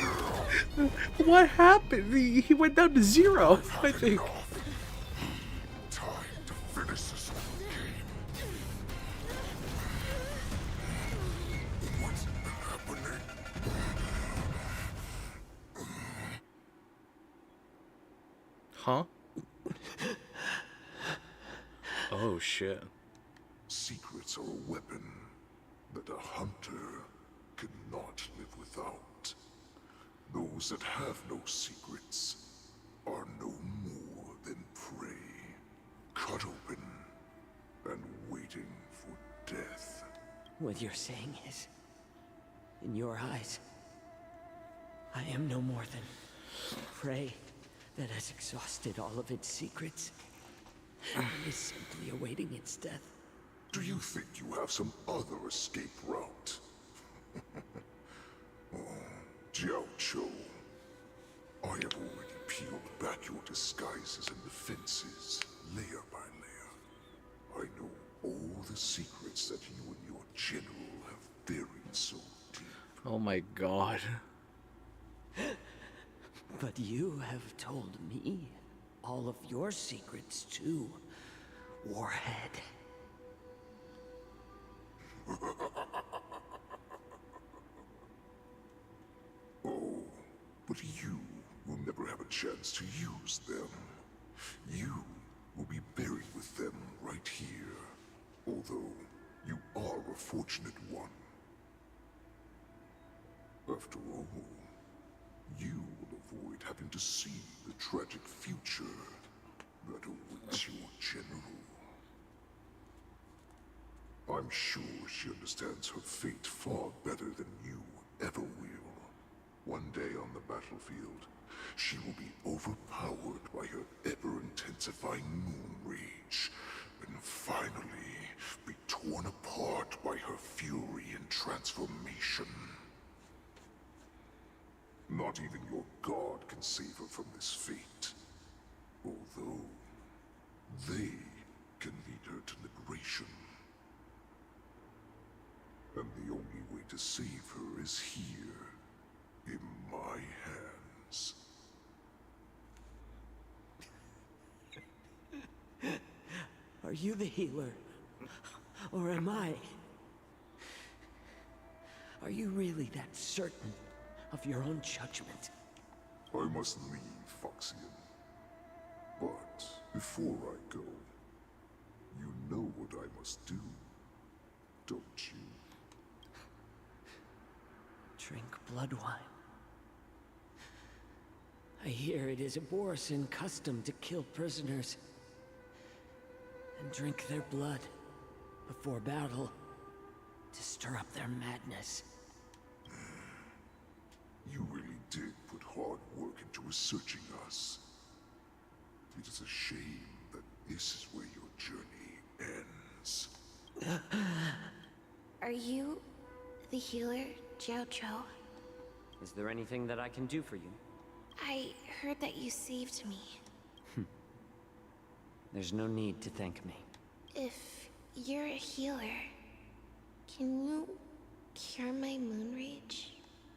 What happened? He went down to 0, I think. Time to finish this game. What's happening? Huh? Oh shit. Secrets are a weapon that a hunter cannot live without. Those that have no secrets are no more than prey, cut open and waiting for death. What you're saying is, in your eyes, I am no more than prey that has exhausted all of its secrets and is simply awaiting its death. Do you think you have some other escape route? Oh, Jiao Chou, I have already peeled back your disguises and defenses, layer by layer. I know all the secrets that you and your general have buried so deep. Oh my god. But you have told me all of your secrets too, Warhead. Oh, but you will never have a chance to use them. You will be buried with them right here, although you are a fortunate one. After all, you will avoid having to see the tragic future that awaits your general. I'm sure she understands her fate far better than you ever will. One day on the battlefield, she will be overpowered by her ever-intensifying moon rage, and finally be torn apart by her fury and transformation. Not even your god can save her from this fate, although they can lead her to liberation. And the only way to save her is here, in my hands. Are you the healer? Or am I? Are you really that certain of your own judgment? I must leave, Foxian. But before I go, you know what I must do, don't you? Drink blood wine. I hear it is a Borisin custom to kill prisoners and drink their blood before battle to stir up their madness. You really did put hard work into researching us. It is a shame that this is where your journey ends. Are you the healer, Jiao Zhou? Is there anything that I can do for you? I heard that you saved me. There's no need to thank me. If you're a healer, can you cure my moon rage?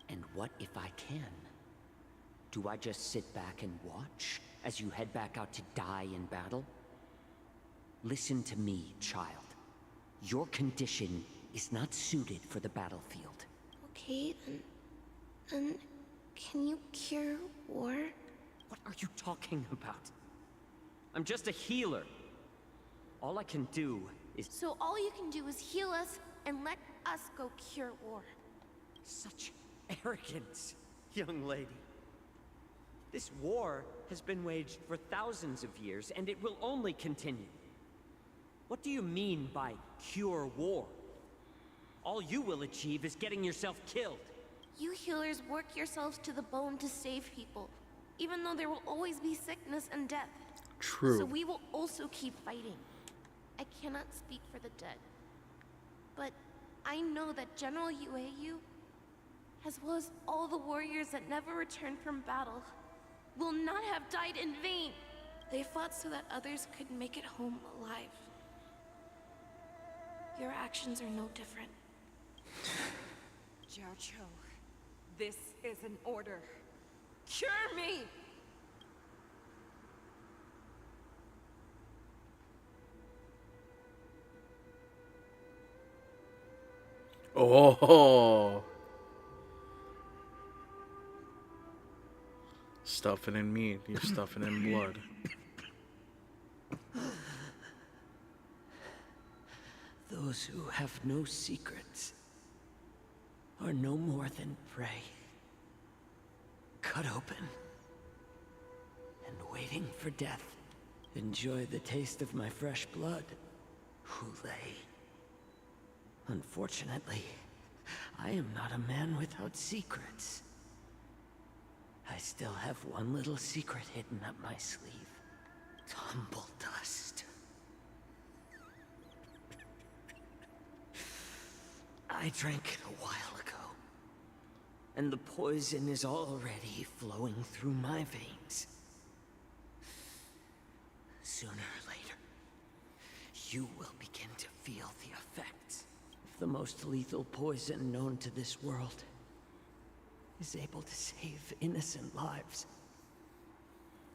And what if I can? Do I just sit back and watch as you head back out to die in battle? Listen to me, child. Your condition is not suited for the battlefield. Okay, then can you cure war? What are you talking about? I'm just a healer. All I can do is... So all you can do is heal us and let us go cure war. Such arrogance, young lady. This war has been waged for thousands of years, and it will only continue. What do you mean by cure war? All you will achieve is getting yourself killed. You healers work yourselves to the bone to save people, even though there will always be sickness and death. True. So we will also keep fighting. I cannot speak for the dead, but I know that General Yueyu, as well as all the warriors that never returned from battle, will not have died in vain. They fought so that others could make it home alive. Your actions are no different. Jiao Zhou, this is an order. Cure me! Oh, stuffing in meat. You're stuffing in blood. Those who have no secrets are no more than prey. Cut open and waiting for death. Enjoy the taste of my fresh blood, Hulei. Unfortunately, I am not a man without secrets. I still have one little secret hidden up my sleeve. Tumble dust. I drank it a while ago, and the poison is already flowing through my veins. Sooner or later, you will begin to feel the effects. If the most lethal poison known to this world is able to save innocent lives,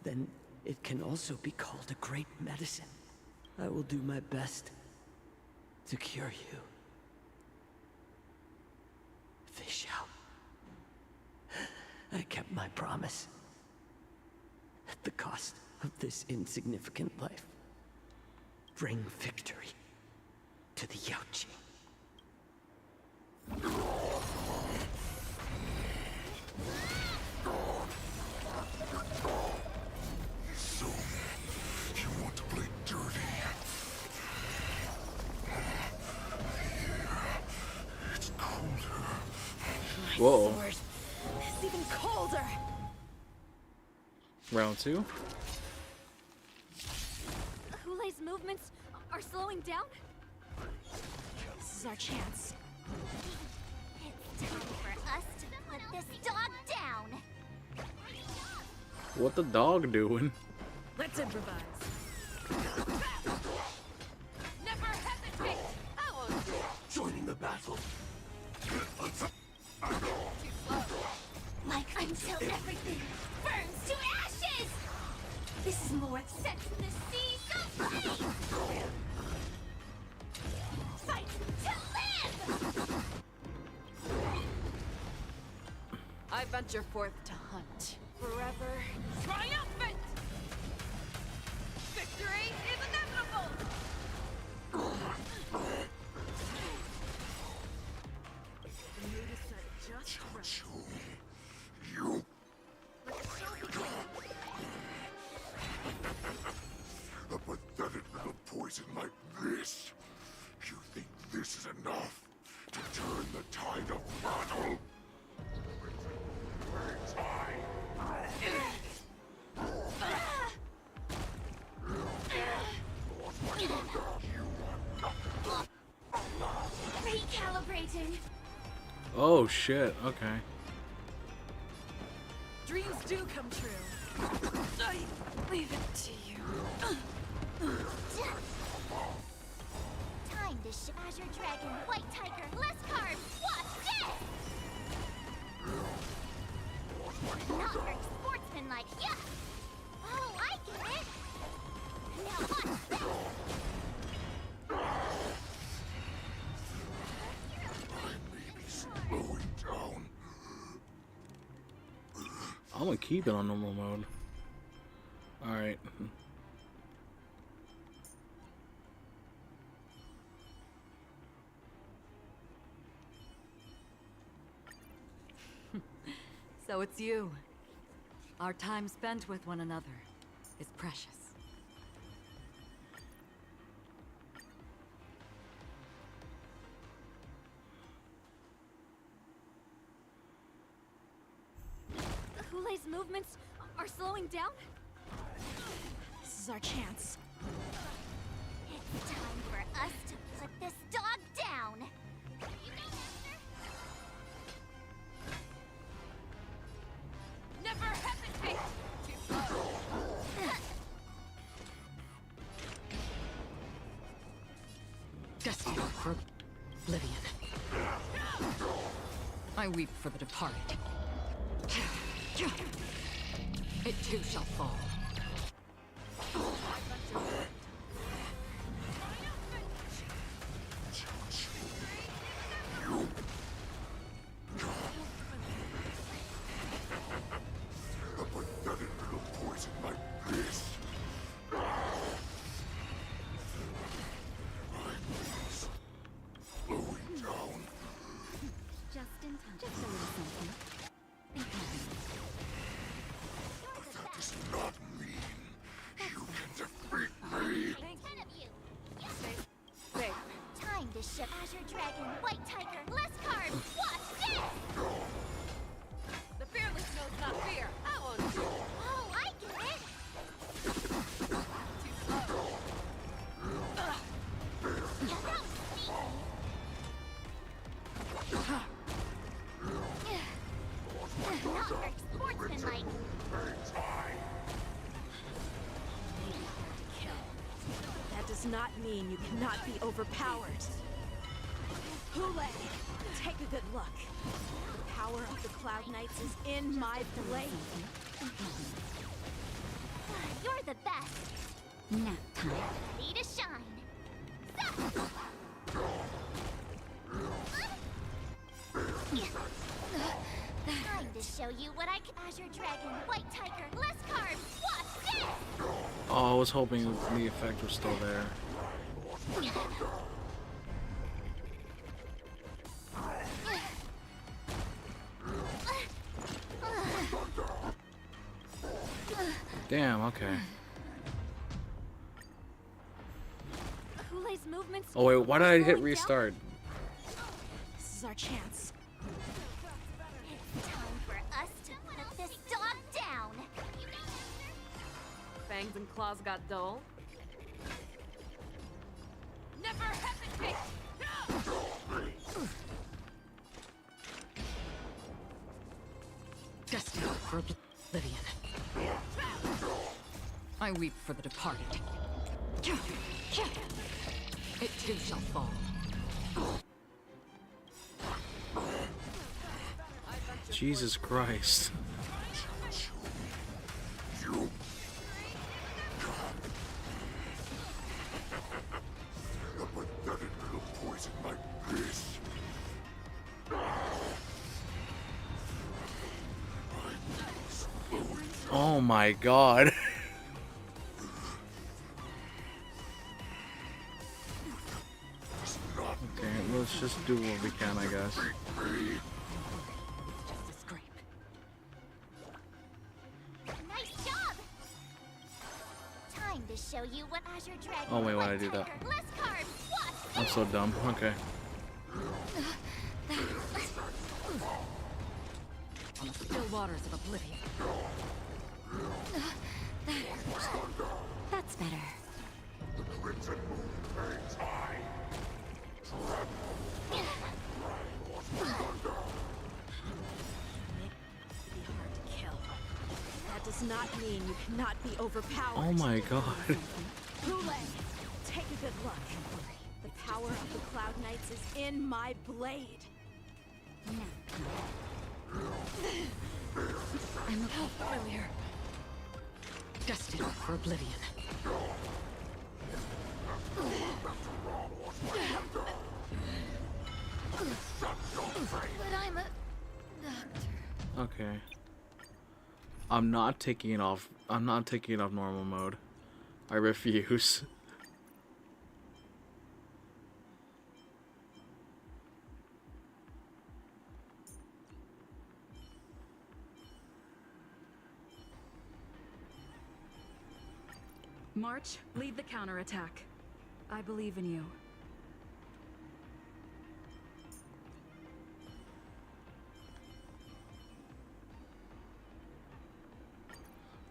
then it can also be called a great medicine. I will do my best to cure you. Fish out. I kept my promise. At the cost of this insignificant life. Bring victory to the Yaoqing. Whoa. Sword. It's even colder. Round 2. Hule's movements are slowing down? This is our chance. It's time for us to put this dog down. What the dog doing? Let's improvise. Never hesitate! Joining the battle. Like until everything burns to ashes! This is more Sex in the Sea so fight to live! I venture forth to hunt. Forever Triumphant! Victory is inevitable! A pathetic little poison like this. You think this is enough to turn the tide of battle? Recalibrating. Oh shit, okay. Dreams do come true. I leave it to you. Time to Azure Dragon, White Tiger, less cards. What's this? Not very sportsmanlike, yeah. Oh, I get it. Now what's this? Slowing down. I'm gonna keep it on normal mode. Alright. So it's you. Our time spent with one another is precious. Hule's movements are slowing down? This is our chance. It's time for us to put this dog down. Never hesitate! Destined for oblivion. I weep for the departed. It too shall fall. A pathetic little poison like this. Slowing down. Just in time. Just a little something. But that does not mean you can defeat me. 10 of you. Safe. Time to ship Azure Dragon, White Tiger, less cards. What's this? The fearless knows not fear. I won't. Oh, I get it. Not very sportsmanlike. That does not mean you cannot be overpowered. Hule, take a good look. The power of the Cloud Knights is in my blade. You're the best. Nap time. Ready to shine. Time to show you what I can. Azure Dragon, White Tiger, less cards. What's this? Oh, I was hoping the effect was still there. Damn, okay. Hule's movements. Oh wait, why did I hit slowing down? restart? This is our chance. Fangs and claws got dull? Never hesitate! Destined for oblivion. I weep for the departed. It too shall fall. Jesus Christ. A pathetic little poison like this. Oh my god. Okay, let's just do what we can, I guess. Nice job! Time to show you what Azure Dragon. Oh wait, why did I do that? Less carbs. Watch. I'm so dumb. Okay. On the still waters of oblivion. That's better. The crimson moon burns high. That does not mean you cannot be overpowered. Oh my god. Hule, take a good look. The power of the Cloud Knights is in my blade. I'm familiar. Destined for oblivion. But I'm a doctor. Okay. I'm not taking it off. I'm not taking it off normal mode. I refuse. March, lead the counterattack. I believe in you.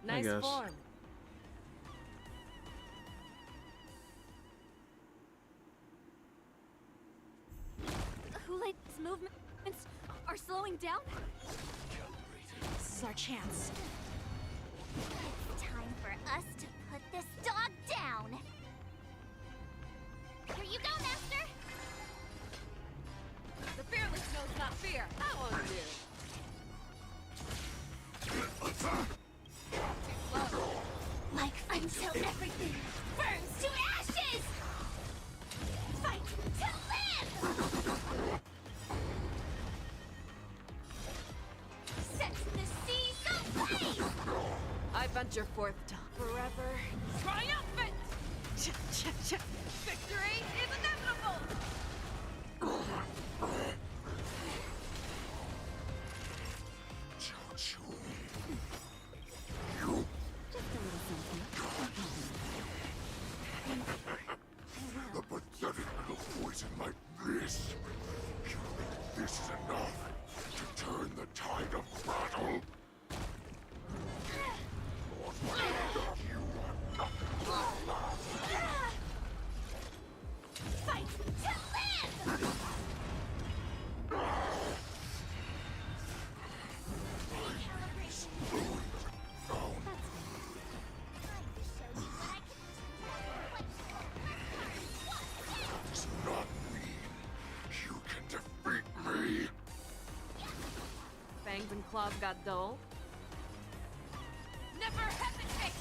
Nice guess. form. Hula's movements are slowing down? This is our chance. Time for us to put this dog down. Here you go, Master. The fearless knows not fear. That won't do. Like until everything burns to ashes. Fight to live. Set the seas ablaze. I venture forth to forever triumphant. Victory is inevitable. A pathetic little poison like this. You think this is enough to turn the tide of battle? Fight to live. Does not mean you can defeat me. Fangs and claws got dull. Never hesitate.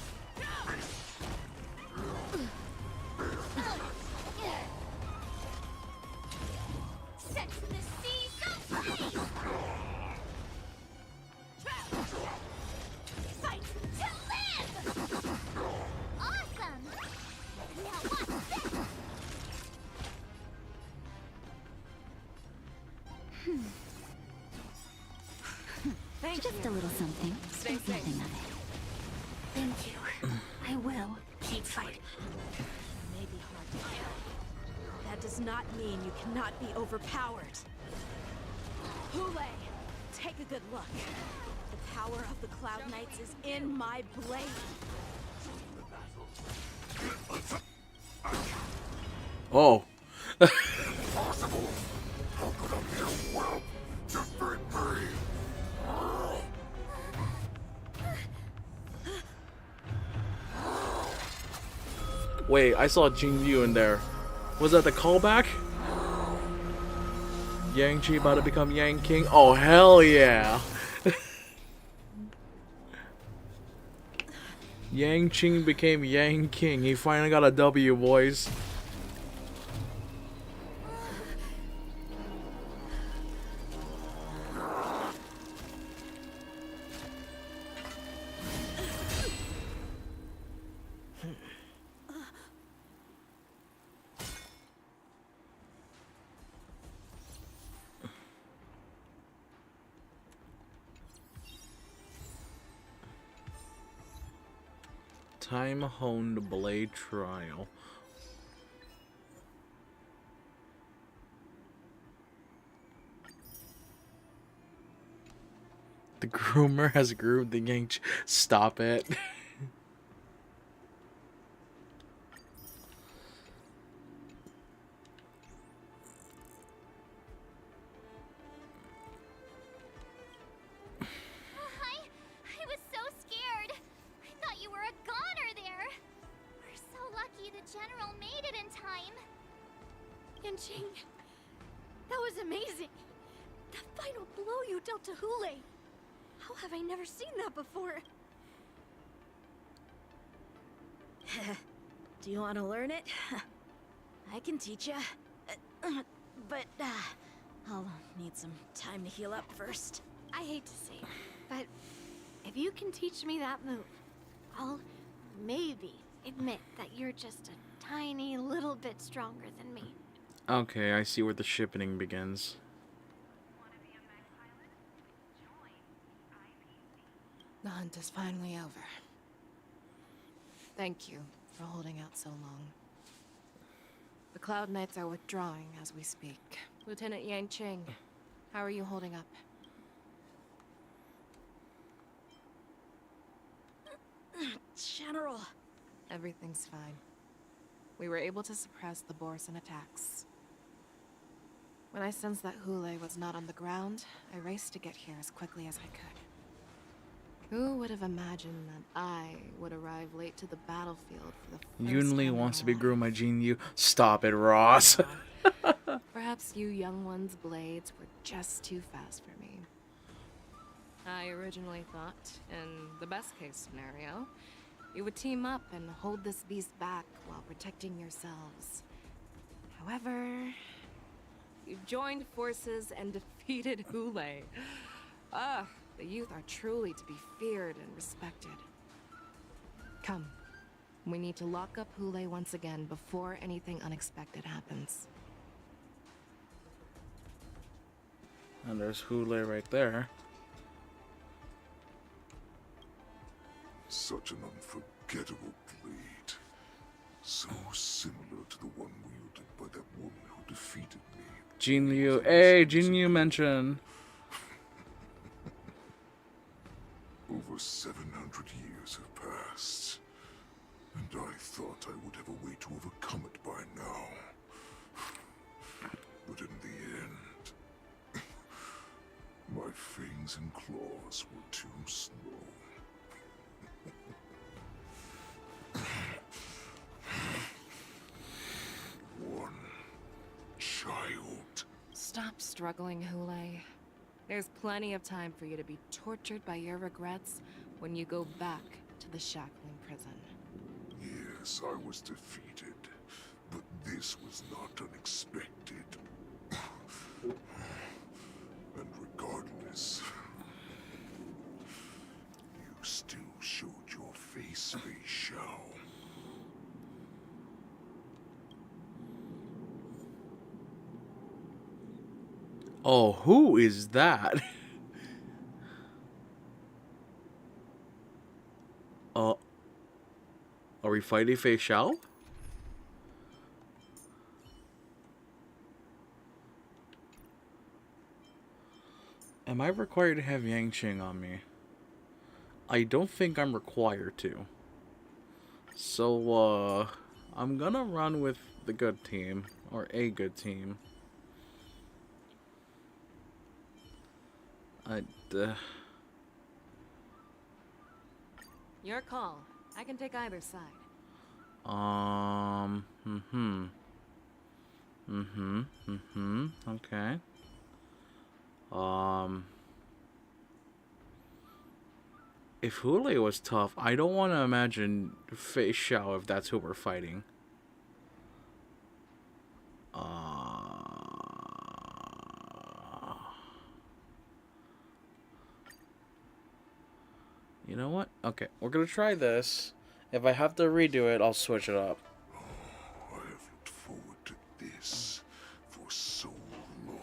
Set the seas ablaze. Fight to live. Awesome. Now watch this. Thank Just you. a little something. Stay Think safe. nothing of it. Thank you. I will keep fighting. May be hard to kill. That does not mean you cannot be overpowered. Hule, take a good look. The power of the Cloud Knights is in my blade. Oh. Possible. How could a mere whelp defeat me? Wait, I saw Jin Yu in there. Was that the callback? Yang Chi about to become Yang King? Oh, hell yeah. Yang Qing became Yang King. He finally got a W, boys. Time-honed blade trial. The groomer has groomed the Yang. Stop it. I was so scared. I thought you were a goner there. We're so lucky the general made it in time. Yanqing, that was amazing. That final blow you dealt to Hule. How have I never seen that before? Do you want to learn it? I can teach you. But I'll need some time to heal up first. I hate to say it, but if you can teach me that move, I'll maybe admit that you're just a tiny little bit stronger than me. Okay, I see where the shipping begins. The hunt is finally over. Thank you for holding out so long. The Cloud Knights are withdrawing as we speak. Lieutenant Yanqing, how are you holding up? General. Everything's fine. We were able to suppress the Borson attacks. When I sensed that Hule was not on the ground, I raced to get here as quickly as I could. Who would have imagined that I would arrive late to the battlefield for the first Yunli time wants in to my be groomed by Jin Yu. Stop it, Ross. life? Perhaps you young ones' blades were just too fast for me. I originally thought, in the best case scenario, you would team up and hold this beast back while protecting yourselves. However, you joined forces and defeated Hule. Ah, the youth are truly to be feared and respected. Come, we need to lock up Hule once again before anything unexpected happens. And there's Hule right there. Such an unforgettable blade. So similar to the one wielded by that woman who defeated me. Jin Yu. Hey, Jin Yu mentioned. Over 700 years have passed, and I thought I would have a way to overcome it by now. But in the end, my fangs and claws were too slow. One child. Stop struggling, Hule. There's plenty of time for you to be tortured by your regrets when you go back to the Shackling prison. Yes, I was defeated, but this was not unexpected. And regardless, you still showed your face, Fei Xiao. Oh, who is that? Are we fighting Fei Xiao? Am I required to have Yanqing on me? I don't think I'm required to. So, I'm gonna run with the good team, or a good team. Your call. I can take either side. Okay. If Hule was tough, I don't want to imagine Fei Xiao if that's who we're fighting. You know what? Okay, we're gonna try this. If I have to redo it, I'll switch it up. I have looked forward to this for so long.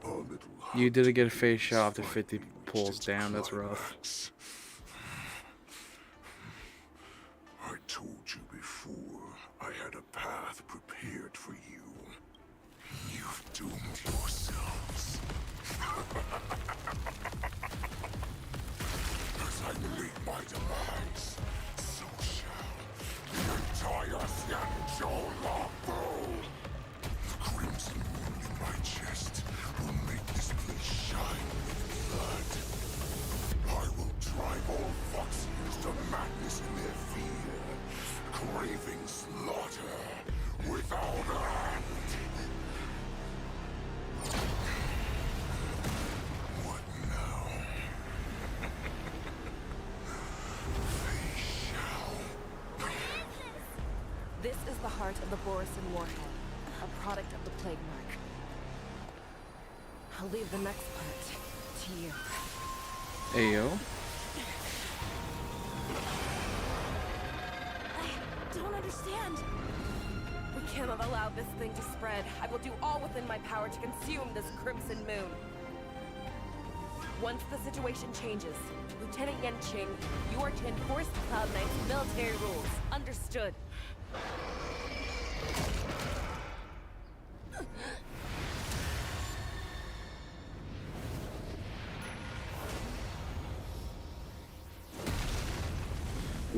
Our little You didn't get a face shot after 50 pulls. Damn, that's rough. I told you before, I had a path prepared for you. You've doomed yourselves. As I meet my demise, so shall the entire Xianzhou Lawful. The crimson wound in my chest will make this place shine with blood. I will drive all Foxians to madness in their fear, craving slaughter without end. What now? Fei Xiao. This is the heart of the Borisin Warhead, a product of the Plague Mark. I'll leave the next part to you. Ayo. I don't understand. We cannot allow this thing to spread. I will do all within my power to consume this Crimson Moon. Once the situation changes, Lieutenant Yanqing, you are to enforce the Cloud Knight's military rules. Understood.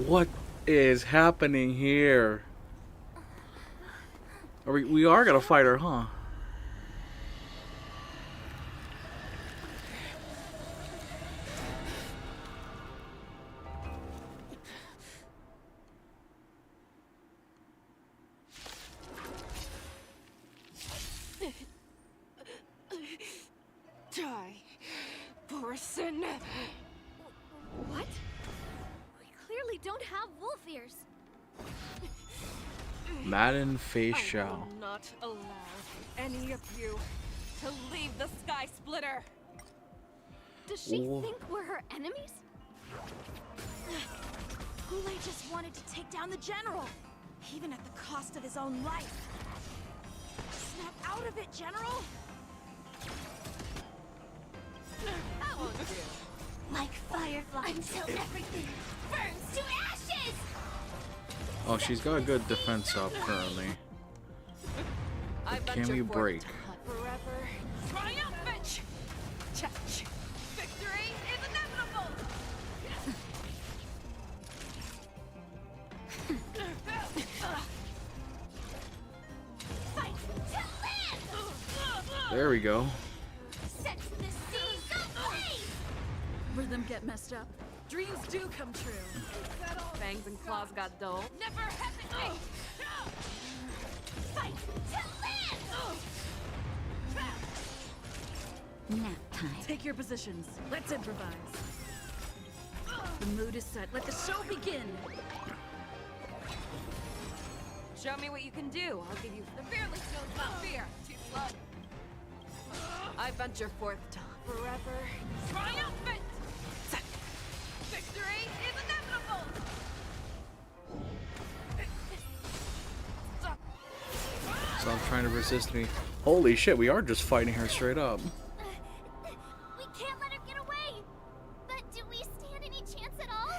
What is happening here? We are gonna fight her, huh? Die, Borisin. What? We clearly don't have wolf ears. Madden Fei I Xiao. will not allow any of you to leave the Sky Splitter. Does she Whoa. think we're her enemies? Hule just wanted to take down the general, even at the cost of his own life. Snap out of it, General! Like firefly until everything burns to ashes! Oh, she's got a good defense up currently. Can we break? Forever triumphant! Victory is inevitable! Fight to live! There we go. Set the seas ablaze! Rhythm get messed up. Dreams do come true. Fangs and claws got dull. Never hesitate! Fight to live! Nap time. Take your positions. Let's improvise. The mood is set. Let the show begin. Show me what you can do. I'll give you the fearless knows about fear. Too slow. I venture forth to forever triumphant! Victory is inevitable! Stop trying to resist me. Holy shit, we are just fighting her straight up. We can't let her get away! But do we stand any chance at all?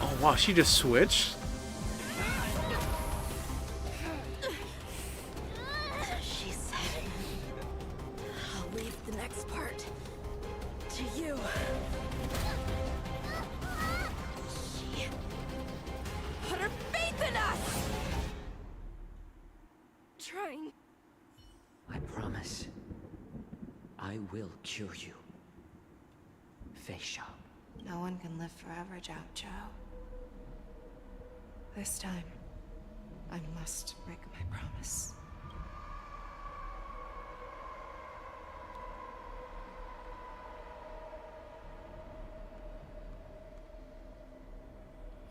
Oh wow, she just switched? She said, most part. To you. She put her faith in us! Trying. I promise. I will cure you. Fei Shao. No one can live forever, Zhao Zhao. This time, I must break my promise.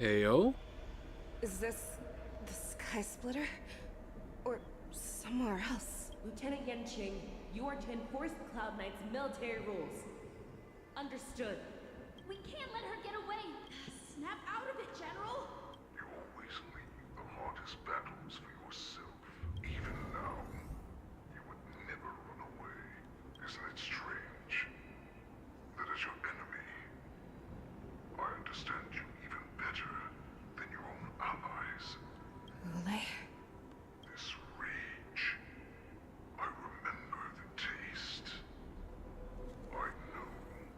Ayo? Is this the Sky Splitter? Or somewhere else? Lieutenant Yanqing, you are to enforce the Cloud Knight's military rules. Understood. We can't let her get away. Snap out of it, General. You always leave the hardest battles for yourself. Even now, you would never run away. Isn't it strange? That as your enemy, I understand you even better than your own allies. Ule? This rage, I remember the taste. I know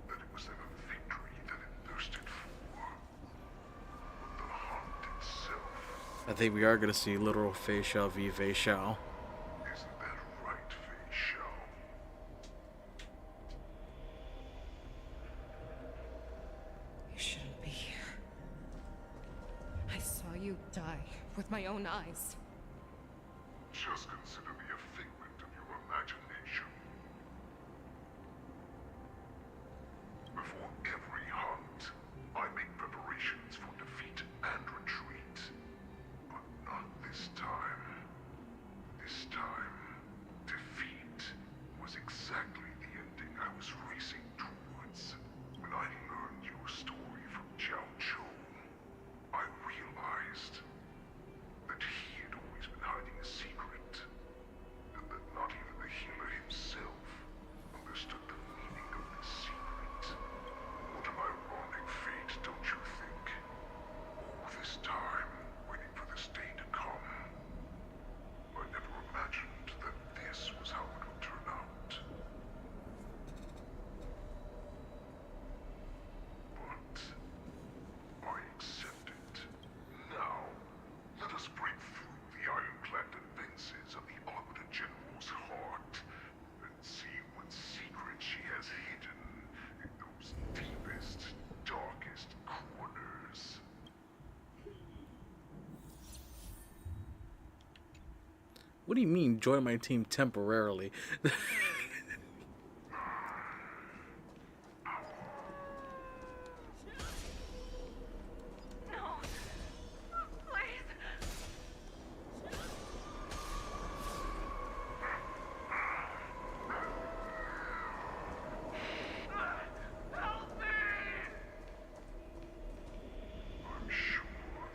that it was never victory that it thirsted for, but the hunt itself. I think we are gonna see literal Fei Shao v Fei Shao. Isn't that right, Fei Shao? You shouldn't be here. I saw you die with my own eyes. Just consider me a figment of your imagination. Before every hunt, I make preparations for defeat and retreat. But not this time. This time, defeat was exactly the ending I was racing towards. When I learned your story from Zhao Zhou, I realized that he had always been hiding a secret, and that not even the healer himself understood the meaning of this secret. What an ironic fate, don't you think? All this time, waiting for this day to come. I never imagined that this was how it would turn out. But I accept it. Now, let us break through the ironclad defenses of the Arbiter General's heart and see what secret she has hidden in those deepest, darkest corners. What do you mean, join my team temporarily? No. Please. Help me! I'm sure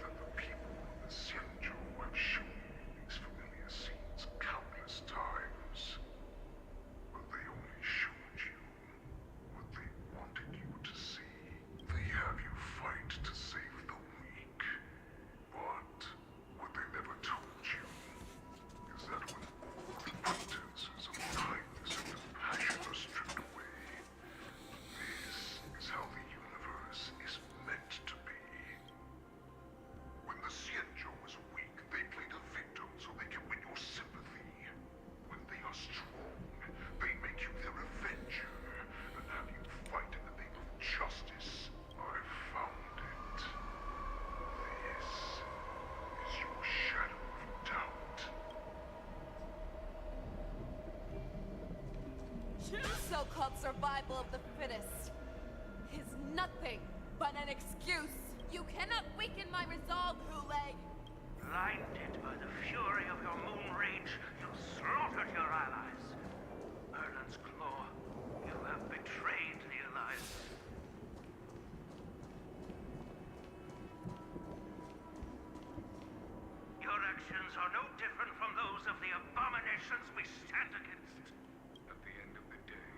that the people of the Xianzhou have shown you these familiar scenes countless times. But they only showed you what they wanted you to see. They have you fight to save the weak. But what they never told you is that when all the pretenses of kindness and compassion are stripped away, this is how the universe is meant to be. When the Xianzhou is weak, they play the victim so they can win your sympathy. When they are strong, they make you their avenger and have you fight in the name of justice. I found it. This is your shadow of doubt. So-called survival of the fittest is nothing but an excuse. You cannot weaken my resolve, Hule. Blinded by the fury of your moon rage, you slaughtered your allies. Erland's Claw, you have betrayed the Alliance. Your actions are no different from those of the abominations we stand against. At the end of the day,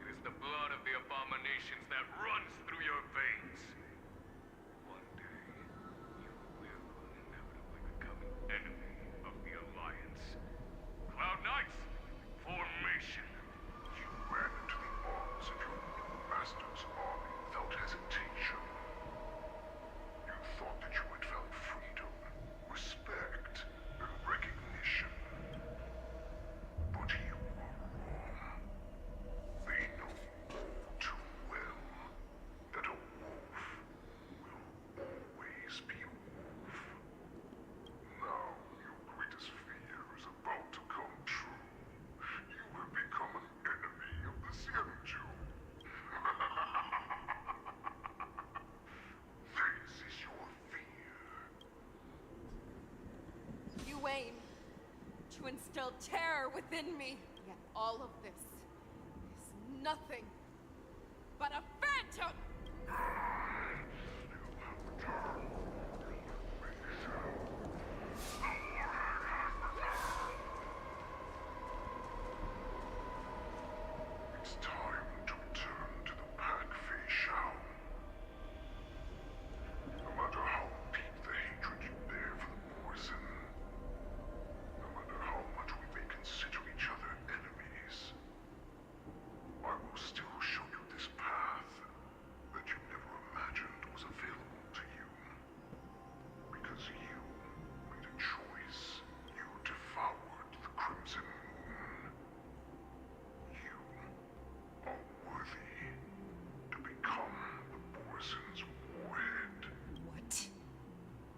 it is the blood of the abominations that runs through your veins. One day, you will inevitably become an enemy of the Alliance. Cloud Knights, formation. You ran into the instilled terror within me. Yet all of this is nothing but a phantom! It's time to return to the Pack Fei Shao. No matter how deep the hatred you bear for the Morrison, no matter how much we may consider each other enemies, I will still show you this path that you never imagined was available to you. Because you made a choice. You devoured the Crimson Moon. You are worthy to become the Borison's warhead. What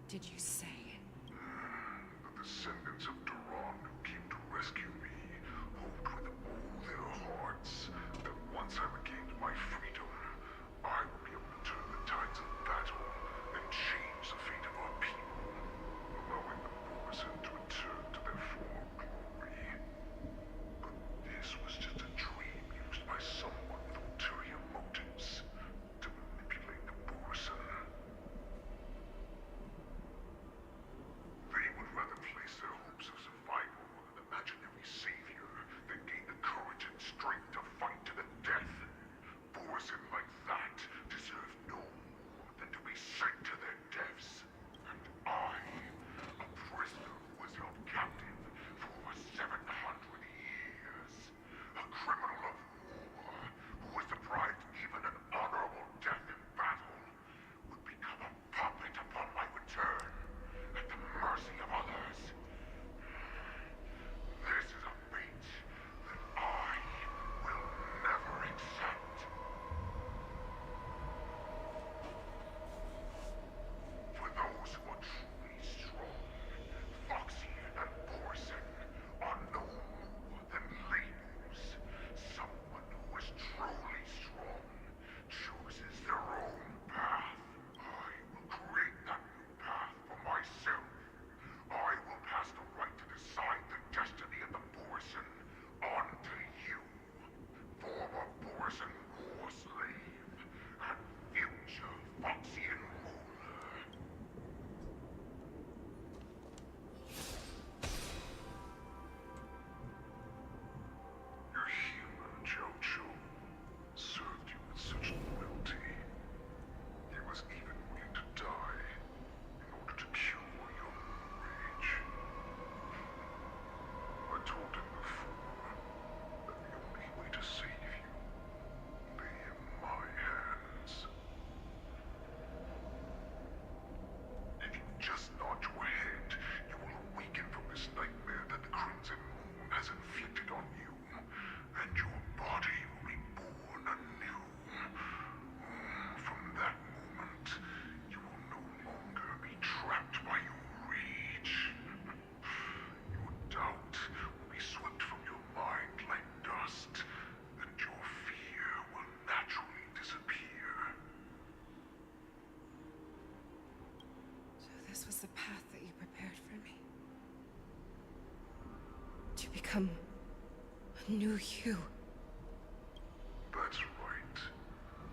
did you say? The descendants of Duran who came to rescue me hoped with all their hearts that once I regained my freedom, I would be able to turn the tides of battle and change the fate of our people, allowing the Borison to return to their former glory. But this was just a dream used by someone with ulterior motives to manipulate the Borison. They would rather place their hopes of survival on an imaginary savior than gain the courage and strength to fight to the death. Borison like that deserve no more than to be sent to their deaths. And I, a prisoner who was held captive for over 700 years, a criminal of war who was deprived even an honorable death in battle, would become a puppet upon my return, at the mercy of others. This is a fate that I will never accept. For those who are truly strong, Foxian and Borison are no more than labels. Someone who is truly strong chooses their own path. I will create that new path for myself. I will pass the right to decide the destiny of the Borison on to you, former Borison war slave and future Foxian ruler. Your human Jojo served you with such loyalty. He was even willing to die in order to cure your rage. I told him before that the only way to save you lay in my hands. If you just nod your head, you will awaken from this nightmare that the Crimson Moon has inflicted on you, and your body will be born anew. From that moment, you will no longer be trapped by your rage. Your doubt will be swept from your mind like dust, and your fear will naturally disappear. So this was the path that you prepared for me. To become a new you. That's right.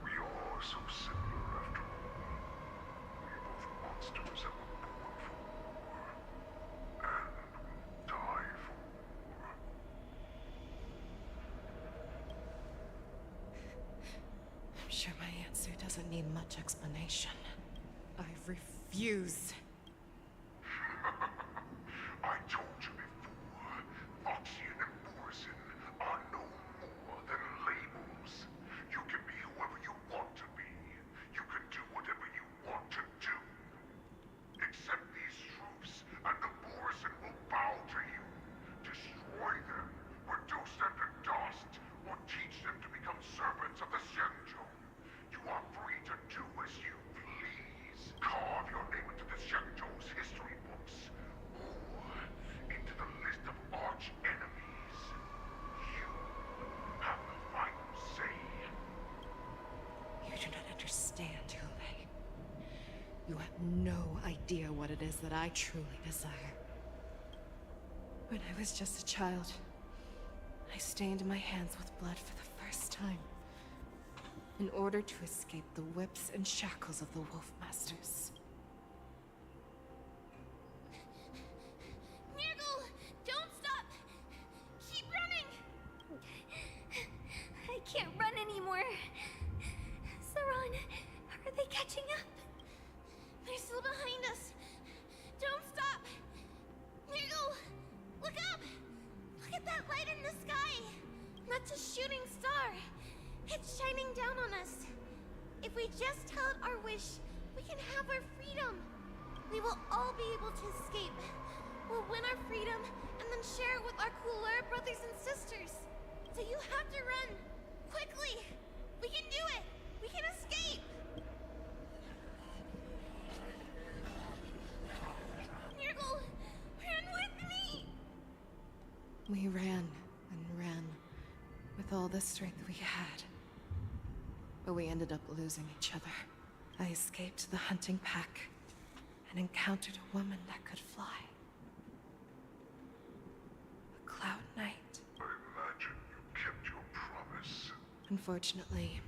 We are so similar after all. We are both monsters that were born for war, and will die for war. I'm sure my answer doesn't need much explanation. I refuse. I told you before, Foxian and Borison are no more than labels. You can be whoever you want to be. You can do whatever you want to do. Accept these truths, and the Borison will bow to you. Destroy them, reduce them to dust, or teach them to become servants of the Xianzhou. You are free to do as you please. Carve your name into the Xianzhou's history books, or into the list of arch enemies. You have the final say. You do not understand, Yule. You have no idea what it is that I truly desire. When I was just a child, I stained my hands with blood for the first time in order to escape the whips and shackles of the Wolf Masters. Nurgle! Don't stop! Keep running! I can't run anymore. Saran, are they catching up? They're still behind us. Don't stop! Nurgle! Look up! Look at that light in the sky! That's a shooting star! It's shining down on us. If we just tell it our wish, we can have our freedom. We will all be able to escape. We'll win our freedom and then share it with our cooler brothers and sisters. So you have to run. Quickly! We can do it! We can escape! Nurgle, run with me! We ran and ran with all the strength we had. But we ended up losing each other. I escaped the hunting pack and encountered a woman that could fly. A Cloud Knight. I imagine you kept your promise. Unfortunately,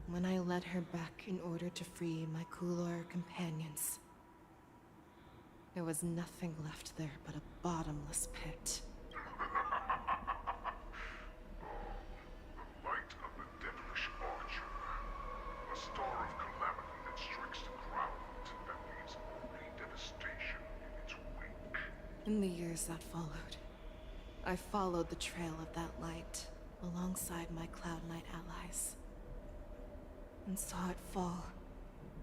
when I led her back in order to free my Kulor companions, there was nothing left there but a bottomless pit. Light of the devilish archer. A star of calamity that strikes the ground and leaves only devastation in its wake. In the years that followed, I followed the trail of that light alongside my Cloud Knight allies, and saw it fall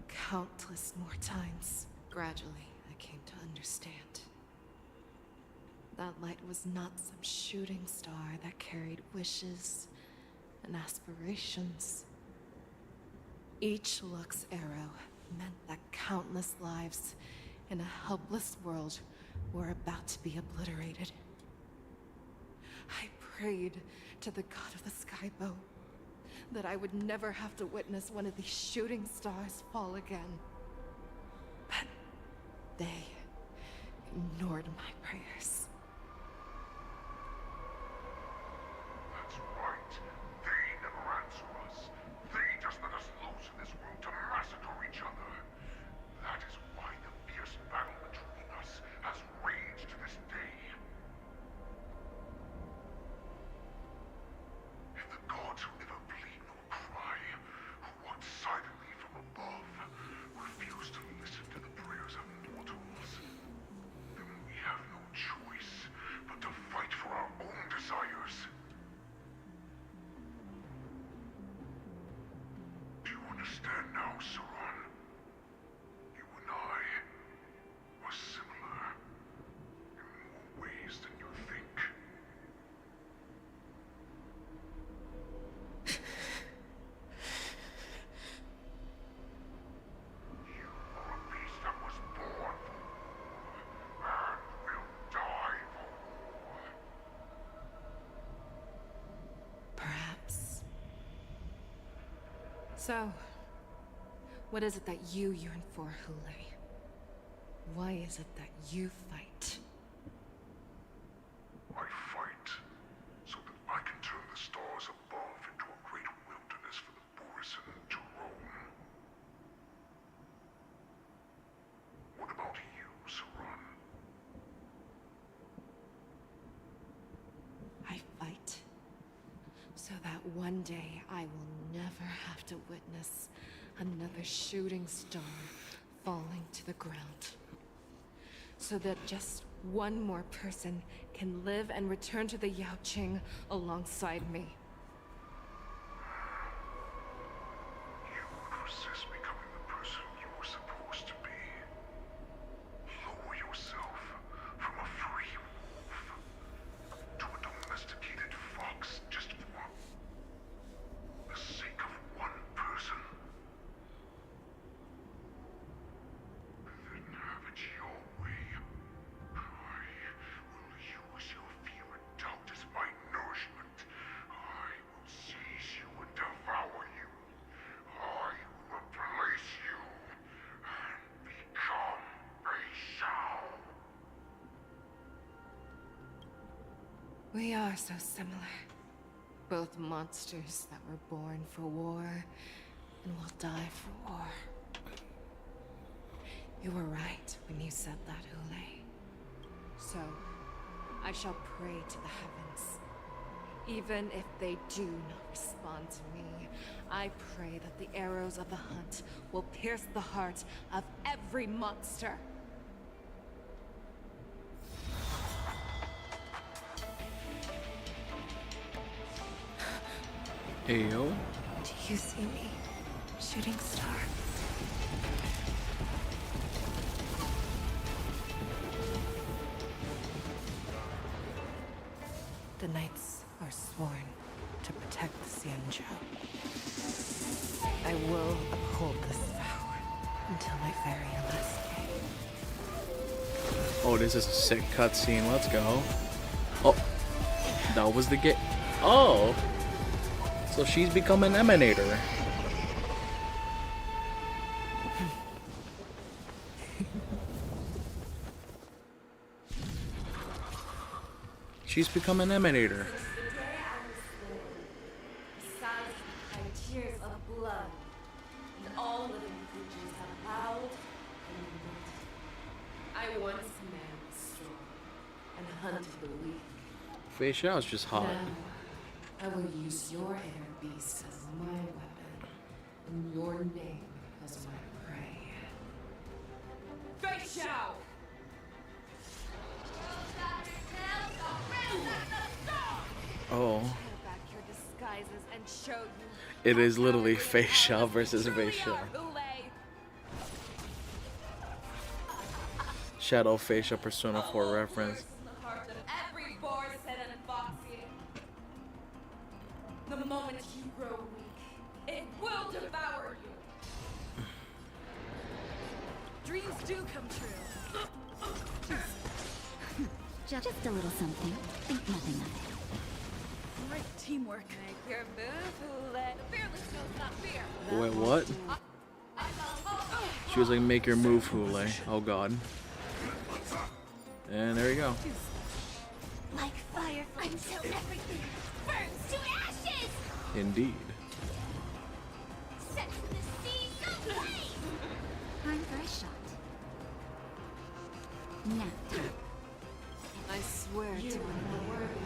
countless more times. Gradually, I came to understand. That light was not some shooting star that carried wishes and aspirations. Each Lux arrow meant that countless lives in a helpless world were about to be obliterated. I prayed to the god of the Skybow that I would never have to witness one of these shooting stars fall again. But they ignored my prayers. That's right. They never answer us. They just let us loose in this world to massacre each other. That is why the fierce battle between us has raged to this day. If the gods who never bleed nor cry, who walk silently from above, refuse to listen to the prayers of mortals, then we have no choice but to fight for our own desires. Do you understand now, Saran? You and I are similar in more ways than you think. You are a beast that was born for war and will die for war. Perhaps. So, what is it that you yearn for, Hule? Why is it that you fight? I fight so that I can turn the stars above into a great wilderness for the Borisin to roam. What about you, Saran? I fight so that one day I will never have to witness another shooting star falling to the ground. So that just one more person can live and return to the Yaoqing alongside me. You would resist becoming the person you were supposed to be. Lower yourself from a free wolf to a domesticated fox just for the sake of one person. Then have it your way. I will use your fear and doubt as my nourishment. I will seize you and devour you. I will apply We are so similar. Both monsters that were born for war and will die for war. You were right when you said that, Ule. So, I shall pray to the heavens. Even if they do not respond to me, I pray that the arrows of the hunt will pierce the heart of every monster. Ayo. Do you see me, shooting star? The knights are sworn to protect the Xianzhou. I will uphold this vow until my very last day. Oh, this is a sick cutscene. Let's go. Oh, that was the gate. Oh, so she's become an emanator. She's become an emanator. Besides by tears of blood, and all living creatures have howled and wept. I once man was strong and hunted the weak. Fei Xiao's just hot. Now, I will use your inner beast as my weapon, and your name as my prey. Fei Xiao! Oh, Tear back your disguises and show you it is literally Fei Xiao versus Fei Xiao. Ule. Shadow Fei Xiao Persona 4 reference. In the heart of every Boris and Foxy. The moment you grow weak, it will devour you. Dreams do come true. Just a little something. Think nothing of it. Great teamwork. Make your move, Ule. Fearless knows not fear. Wait, what? She was like, make your move, Hule. Oh god. And there you go. Like firefly until everything burns to ashes! Indeed. Set the seas ablaze! Time for a shot. Now, I swear to You are worthy.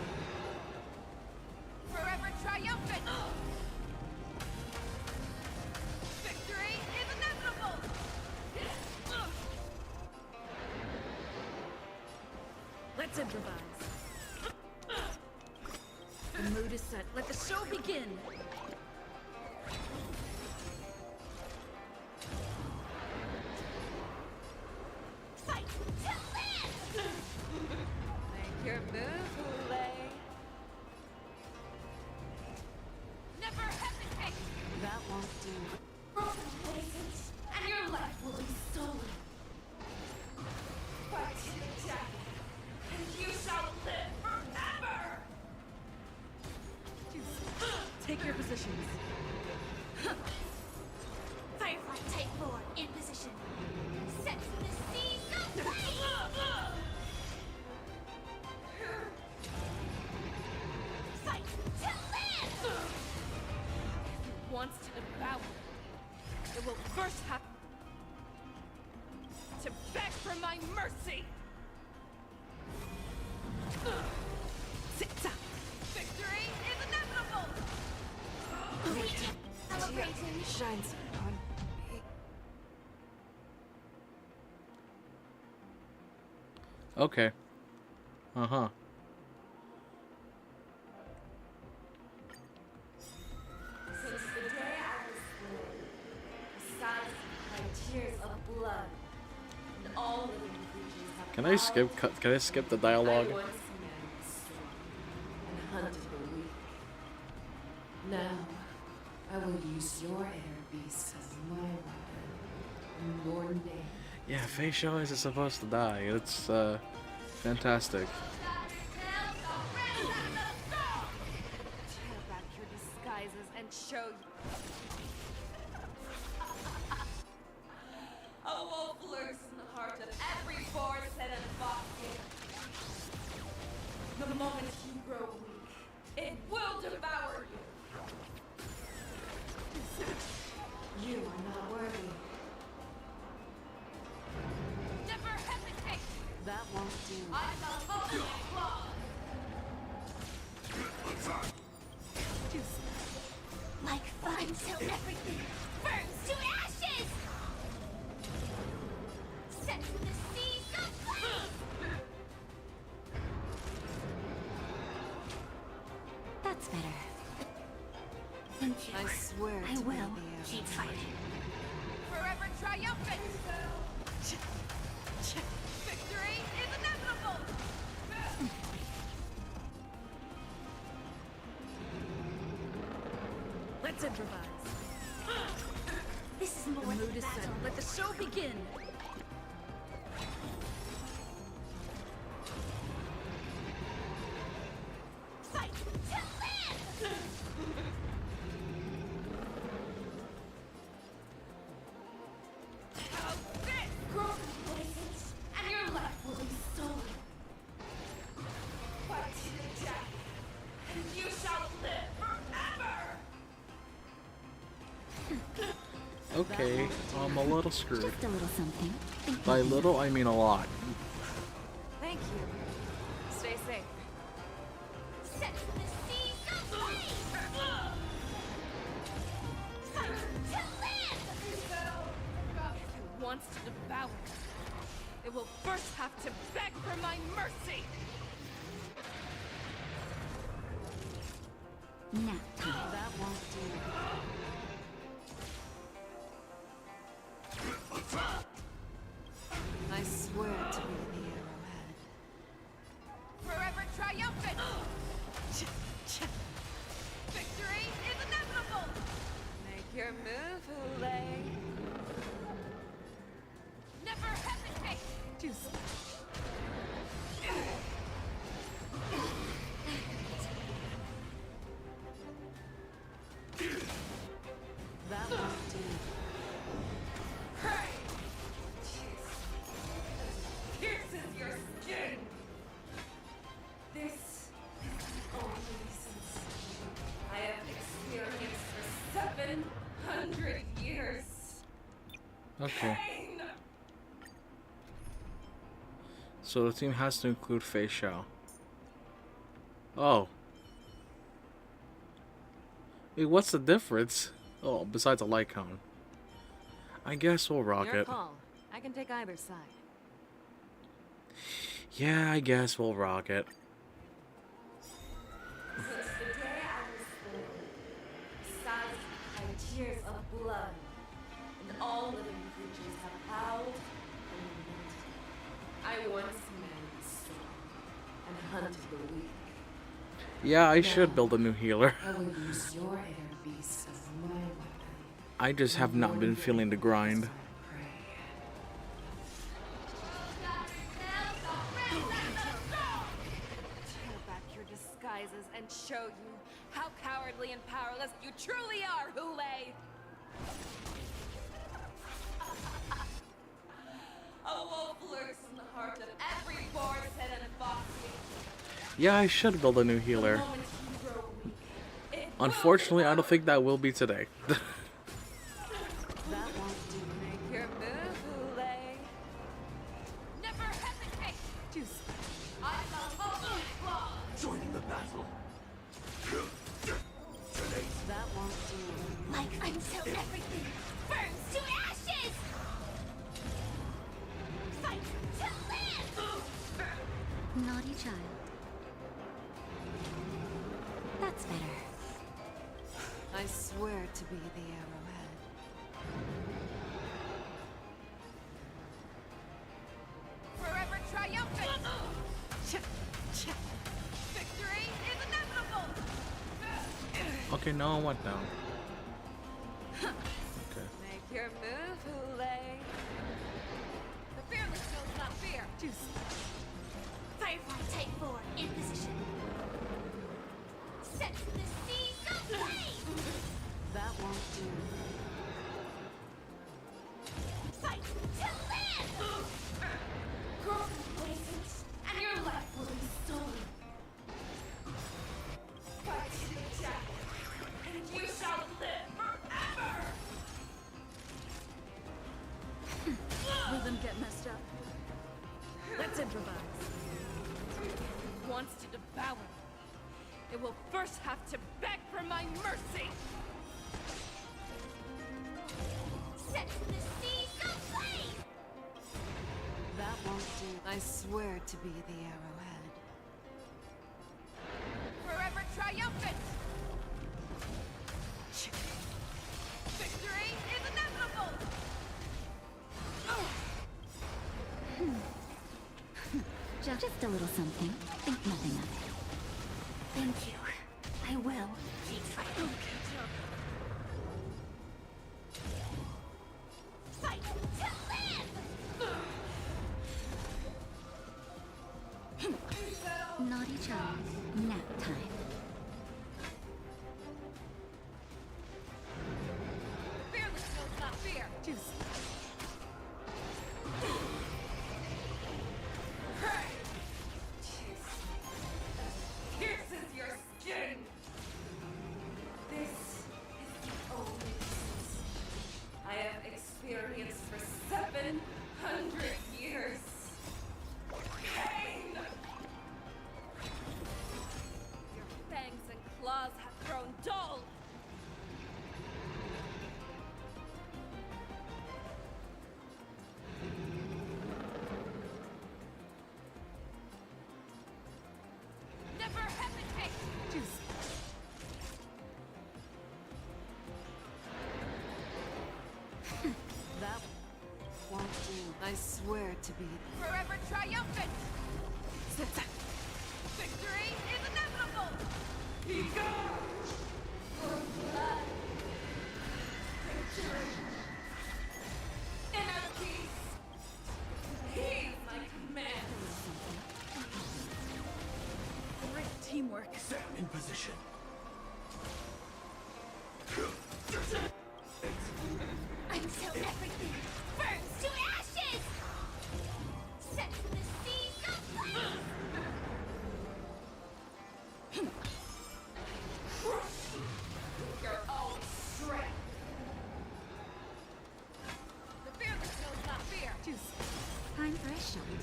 forever triumphant! Victory is inevitable! Let's improvise. The mood is set. Let the show begin. fight to live! Make your move, Ule. Never hesitate! That won't do. Complacent, and your life will be stolen. Fight to the death, and you shall live forever! Take your positions. Firefly Type 4 in position. Set the seas ablaze! Fight to live! Wants to devour. It will first have to beg for my mercy. Tick-tock. Victory is inevitable. Celebrating. Shines upon me. Okay. Uh-huh. Since the day I was born, besides by tears of blood, and all living creatures have Can I skip can I skip the dialogue? I once man was strong and hunted the weak. Now, I will use your inner beast as my weapon, and your name. Yeah, Fei Xiao is supposed to die. It's fantastic. Tear back your disguises and show you. A wolf lurks in the heart of every Boris and Foxy. The moment you grow until everything burns to ashes! Set to the seas of flame! That's better. Thank you. I swear I to will be the keep fighting. Forever triumphant! Victory is inevitable! Let's improvise. This is more The mood than is set. battle. Let the show begin. Fight to live! How this grows poisons, and your life will be stolen. Fight to the death, and you shall live forever! Okay, I'm a little screwed. Just a little something. By little, I mean a lot. Thank you. Stay safe. Set to the seas of flame! Fight to live! If it wants to devour, it will first have to beg for my mercy! Nap time. That won't do. I swear to be the arrowhead. Forever triumphant! Victory is inevitable! Make your move, Hule. Never hesitate! That won't do. Pierces your skin! This is the only sensation I have experienced for 700 years. Okay. Pain! So the team has to include Fei Xiao. Oh. Wait, what's the difference? Oh, besides a light cone. I guess we'll rock Your it. call. I can take either side. Yeah, I guess we'll rock it. Since the day I was born, skies have cried tears of blood, and all living creatures have howled and lamented. I once man strong and hunted the weak. Yeah, I should build a new healer. I will use your air beast as my weapon. I just have not been feeling the grind. Tear back your disguises and show you how cowardly and powerless you truly are, Hule! A wolf lurks in the heart of every boar's head and foxy. Yeah, I should build a new healer. The moment you grow weak, it Unfortunately, I don't think that will be today. That won't do. Make your move, Hule! never hesitate. I shall hold my claw. Joining the battle. That won't do. Like until everything burns to ashes! Fight to live! Naughty child. That's better. I swear to be the arrowhead. Forever triumphant! Victory is inevitable! Okay, no one went down. Okay. Make your move, Hule! The fearless knows not fear. Firefly Type 4 in position. Set to the seas of flame! That won't do. Fight to live! Grow complacent, and your life will be stolen. Fight to the death, and you shall live forever! Rhythm get messed up. Let's improvise. Wants to devour. It will first have to beg for my mercy. to be the arrowhead. Forever triumphant! Victory is inevitable! Just a little something. Think nothing of it. Thank you. I will. Keep fighting. Fight to live! Naughty child. Nap time. Fearless knows not fear! Juicy. Pierces your skin! This is the only I have experienced for 700 years. Pain! Your fangs and claws have grown dull. Never hesitate! Juicy. That won't do. I swear to be Forever triumphant! Victory is inevitable! Eagle! For blood! Victory! Inner peace! Heed my command! Great teamwork. Stand in position. Until everything burns to ashes! Set to the seas of flame! Your own strength! The fearless knows not fear! Time for a shot.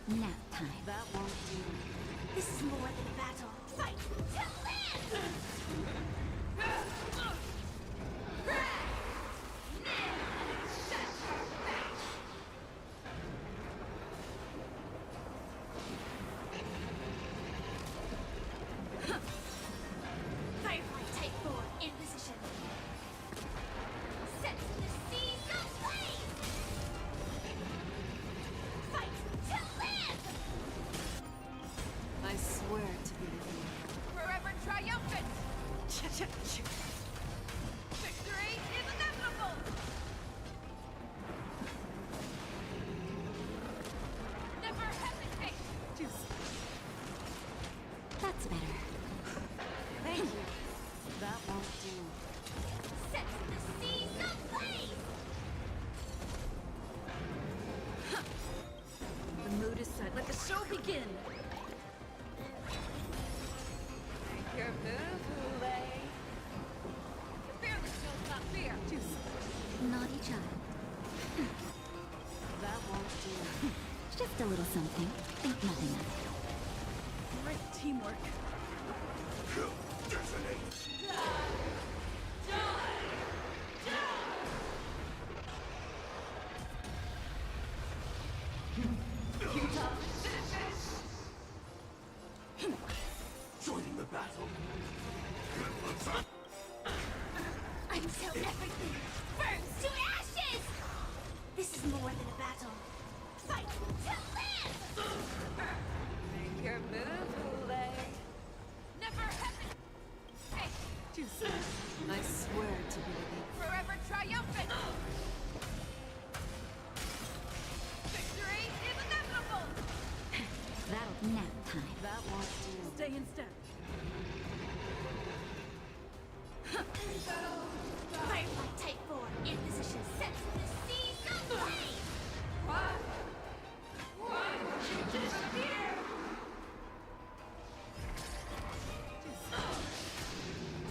Nap time. That won't do. This is more than a battle. Fight to live! Firefly Type 4 in position. Set to the seas of flame! Fight to live! I swear to be with you. Forever triumphant! Victory is inevitable! Never hesitate! That's better. Thank you. That won't do. Set to the seas of flame! The mood is set. Let the show begin. Make your move, Hule. The fearless knows not fear. Naughty child. That won't do. Just a little something. Think nothing of it. Great teamwork. Joining the battle. Until everything burns to ashes! This is more than a battle. Fight to live! Make your move, Hule. Never hesitate! I swear to be with you. Forever triumphant! Victory is inevitable! That'll nap time. That won't do. Stay in step. Firefly Type 4 in position. Set to the seas of flame! One, disappear!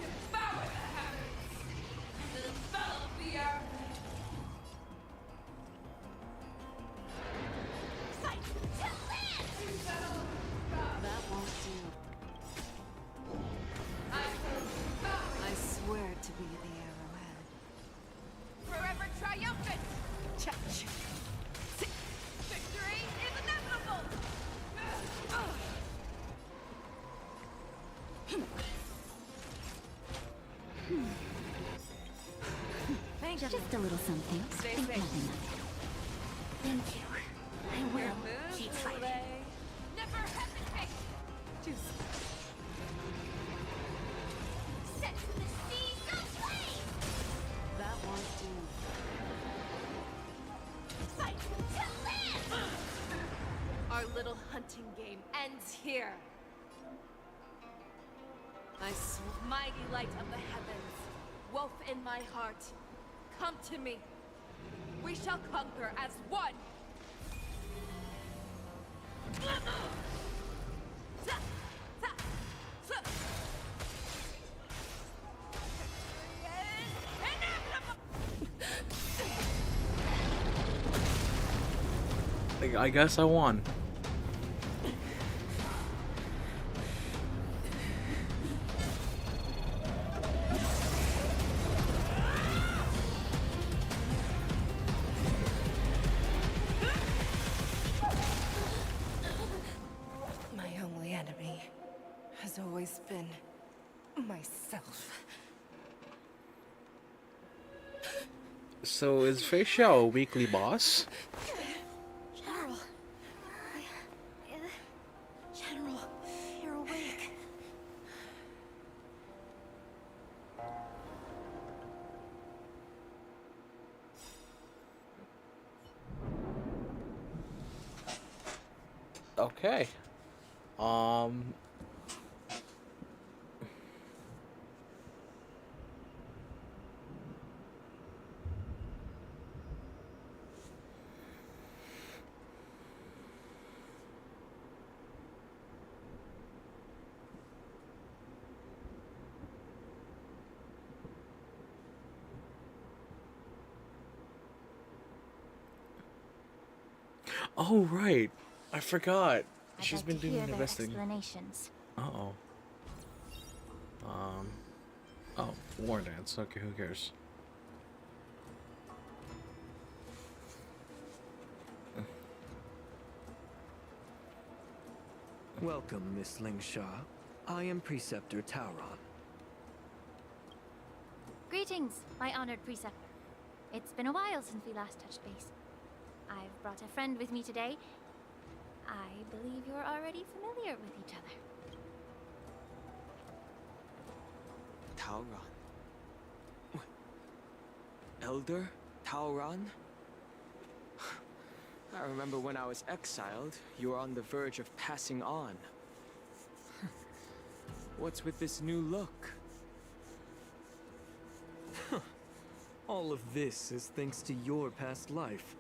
Devour the heavens! And envelop the earth! Fight to live! That won't do. Thank Just you. a little something. Stay Think safe. nothing of it. Thank you. I Your will moves, keep fighting. Lele. Never hesitate. Just Set to the sea, go play! that won't do. Fight to live! Our little hunting game ends here. I saw mighty light of the heavens, wolf in my heart. Come to me. We shall conquer as one. I guess I won. My only enemy has always been myself. So is Fei Xiao a weekly boss? General. General, you're awake. Okay. Oh, right. I forgot. She's I'd been like to doing hear their investing. explanations. Uh-oh. Oh, war dance. Okay, who cares? Welcome, Miss Lingsha. I am Preceptor Tauron. Greetings, my honored preceptor. It's been a while since we last touched base. I've brought a friend with me today. I believe you're already familiar with each other. Tauron. Elder Tauron? I remember when I was exiled, you were on the verge of passing on. What's with this new look? All of this is thanks to your past life.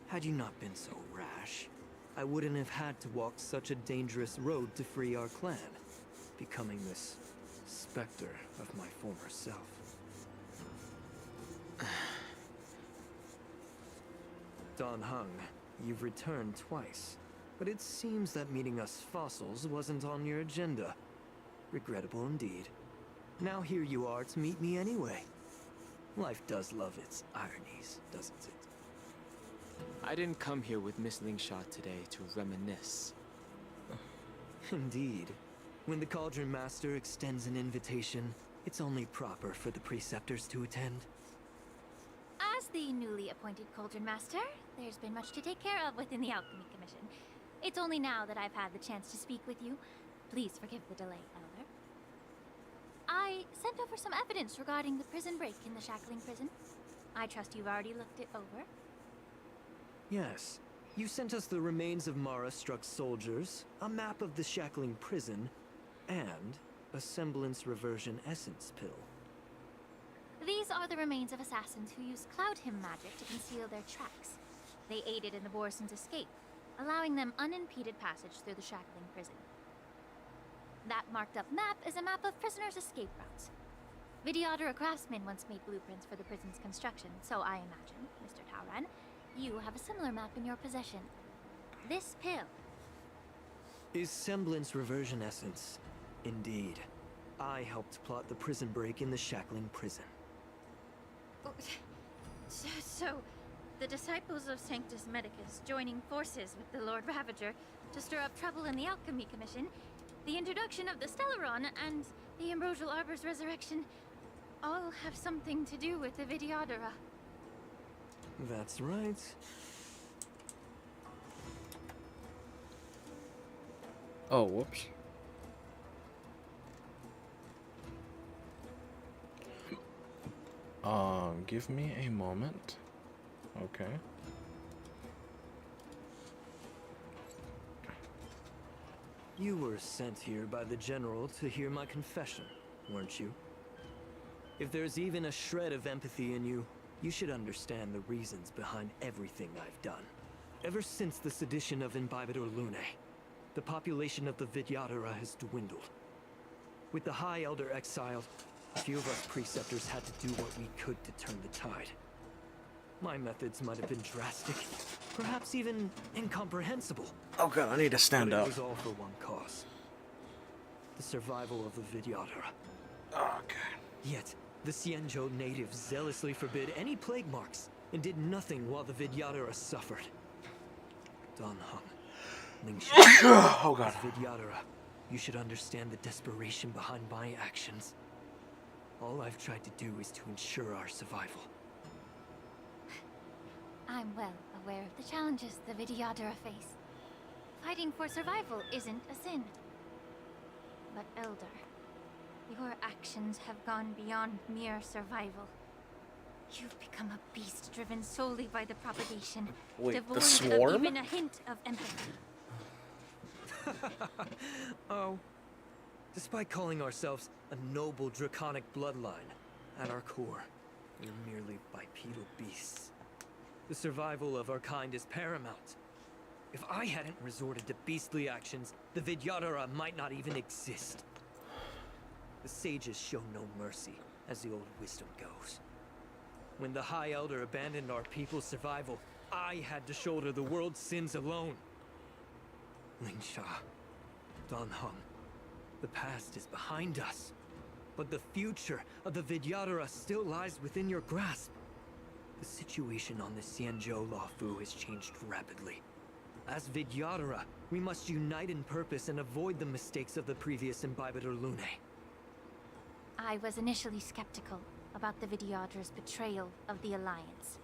Had you not been so rash, I wouldn't have had to walk such a dangerous road to free our clan, becoming this specter of my former self. Dan Heng, you've returned twice, but it seems that meeting us fossils wasn't on your agenda. Regrettable indeed. Now here you are to meet me anyway. Life does love its ironies, doesn't it? I didn't come here with Miss Lingsha today to reminisce. Indeed. When the Cauldron Master extends an invitation, it's only proper for the Preceptors to attend. As the newly appointed Cauldron Master, there's been much to take care of within the Alchemy Commission. It's only now that I've had the chance to speak with you. Please forgive the delay, Elder. I sent over some evidence regarding the prison break in the Shackling prison. I trust you've already looked it over. Yes. You sent us the remains of Mara-struck soldiers, a map of the Shackling prison, and a semblance reversion essence pill. These are the remains of assassins who used Cloud Hymn magic to conceal their tracks. They aided in the Borisons' escape, allowing them unimpeded passage through the Shackling prison. That marked-up map is a map of prisoners' escape routes. Vidyadhara craftsmen once made blueprints for the prison's construction, so I imagine, Mr. Tauron, you have a similar map in your possession. This pill. Is semblance reversion essence. Indeed. I helped plot the prison break in the Shackling prison. So, the disciples of Sanctus Medicus joining forces with the Lord Ravager to stir up trouble in the Alchemy Commission, the introduction of the Stellaron and the Ambrosial Arbor's resurrection all have something to do with the Vidyadhara. That's right. Oh, whoops. Give me a moment. Okay. You were sent here by the General to hear my confession, weren't you? If there's even a shred of empathy in you, you should understand the reasons behind everything I've done. Ever since the sedition of Imbibitor Lunae, the population of the Vidyadhara has dwindled. With the High Elder exiled, a few of us preceptors had to do what we could to turn the tide. My methods might have been drastic, perhaps even incomprehensible. Oh god, I need to stand but up. It was all for one cause. The survival of the Vidyadhara. Okay. Yet, the Xianzhou natives zealously forbid any plague marks and did nothing while the Vidyadhara suffered. Dan Heng, Ling Shan, Oh god. as Vidyadhara, you should understand the desperation behind my actions. All I've tried to do is to ensure our survival. I'm well aware of the challenges the Vidyadhara face. Fighting for survival isn't a sin. But Elder, your actions have gone beyond mere survival. You've become a beast driven solely by the propagation, Wait, the devoid swarm? of even a hint of empathy. Oh. Despite calling ourselves a noble draconic bloodline, at our core, we're merely bipedal beasts. The survival of our kind is paramount. If I hadn't resorted to beastly actions, the Vidyadhara might not even exist. The sages show no mercy, as the old wisdom goes. When the High Elder abandoned our people's survival, I had to shoulder the world's sins alone. Ling Sha, Dan Heng, the past is behind us. But the future of the Vidyadhara still lies within your grasp. The situation on the Xianzhou Luofu has changed rapidly. As Vidyadhara, we must unite in purpose and avoid the mistakes of the previous Imbibitor Lunae. I was initially skeptical about the Vidyadhara's betrayal of the Alliance.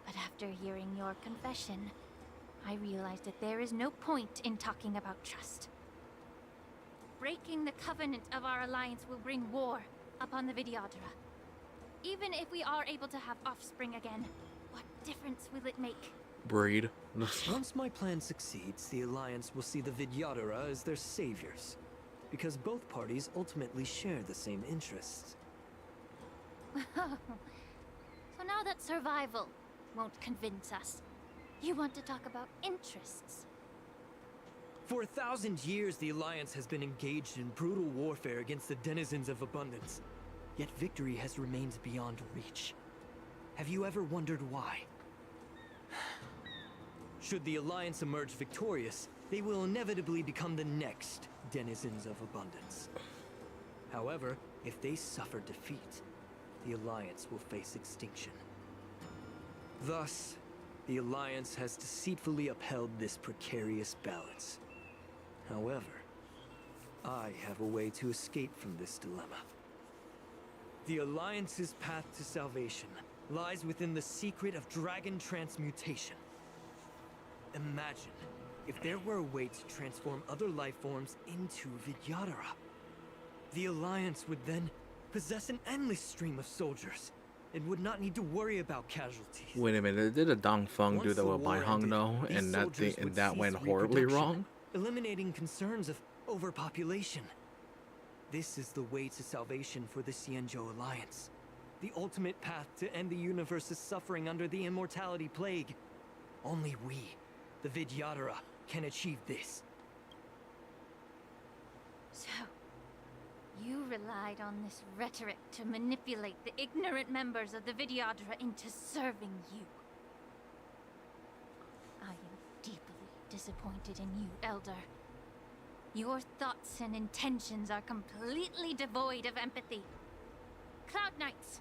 But after hearing your confession, I realized that there is no point in talking about trust. Breaking the covenant of our alliance will bring war upon the Vidyadhara. Even if we are able to have offspring again, what difference will it make? Breed. Once my plan succeeds, the Alliance will see the Vidyadhara as their saviors, because both parties ultimately share the same interests. So now that survival won't convince us, you want to talk about interests? For 1,000 years, the Alliance has been engaged in brutal warfare against the denizens of abundance. Yet victory has remained beyond reach. Have you ever wondered why? Should the Alliance emerge victorious, they will inevitably become the next denizens of abundance. However, if they suffer defeat, the Alliance will face extinction. Thus, the Alliance has deceitfully upheld this precarious balance. However, I have a way to escape from this dilemma. The Alliance's path to salvation lies within the secret of dragon transmutation. Imagine if there were a way to transform other life forms into Vidyadhara. The Alliance would then possess an endless stream of soldiers. It would not need to worry about casualties. Wait a minute, did a Dongfeng do Once that the with Bai war Heng ended, though? these And that soldiers thing, would that cease went horribly reproduction, wrong? eliminating concerns of overpopulation. This is the way to salvation for the Xianzhou Alliance. The ultimate path to end the universe's suffering under the Immortality Plague. Only we, the Vidyadhara, can achieve this. So, you relied on this rhetoric to manipulate the ignorant members of the Vidyadhara into serving you. I am deeply disappointed in you, Elder. Your thoughts and intentions are completely devoid of empathy. Cloud Knights!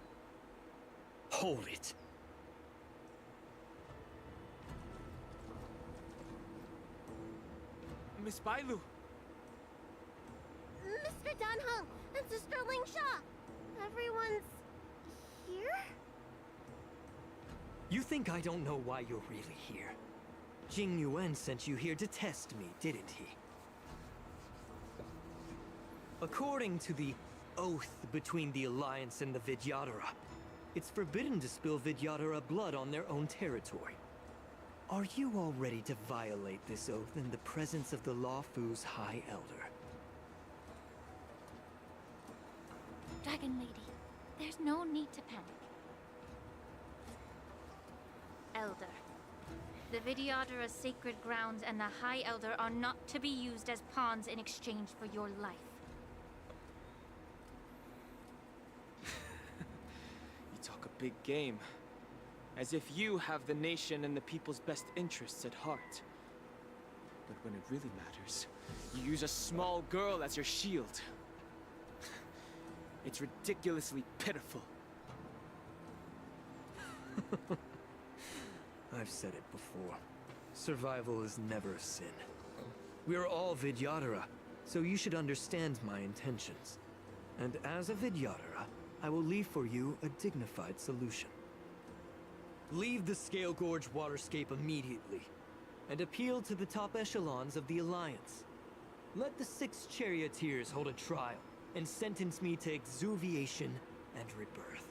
Hold it. Miss Bailu! Sister Lingsha! Everyone's here? You think I don't know why you're really here? Jing Yuan sent you here to test me, didn't he? According to the oath between the Alliance and the Vidyadhara, it's forbidden to spill Vidyadhara blood on their own territory. Are you all ready to violate this oath in the presence of the Luofu's High Elder? Dragon Lady, there's no need to panic. Elder. The Vidyadhara's sacred grounds and the High Elder are not to be used as pawns in exchange for your life. You talk a big game. As if you have the nation and the people's best interests at heart. But when it really matters, you use a small girl as your shield. It's ridiculously pitiful. I've said it before. Survival is never a sin. We're all Vidyadhara, so you should understand my intentions. And as a Vidyadhara, I will leave for you a dignified solution. Leave the Scale Gorge waterscape immediately, and appeal to the top echelons of the Alliance. Let the 6 charioteers hold a trial, and sentence me to exuviation and rebirth.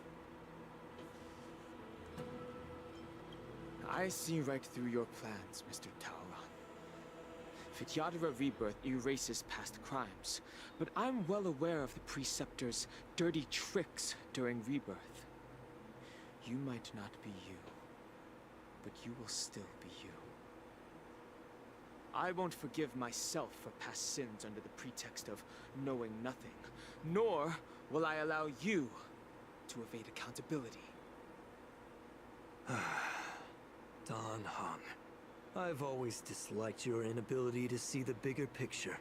I see right through your plans, Mr. Taoran. Vidyadhara Rebirth erases past crimes, but I'm well aware of the Preceptor's dirty tricks during Rebirth. You might not be you, but you will still be you. I won't forgive myself for past sins under the pretext of knowing nothing, nor will I allow you to evade accountability. Dan Heng, I've always disliked your inability to see the bigger picture.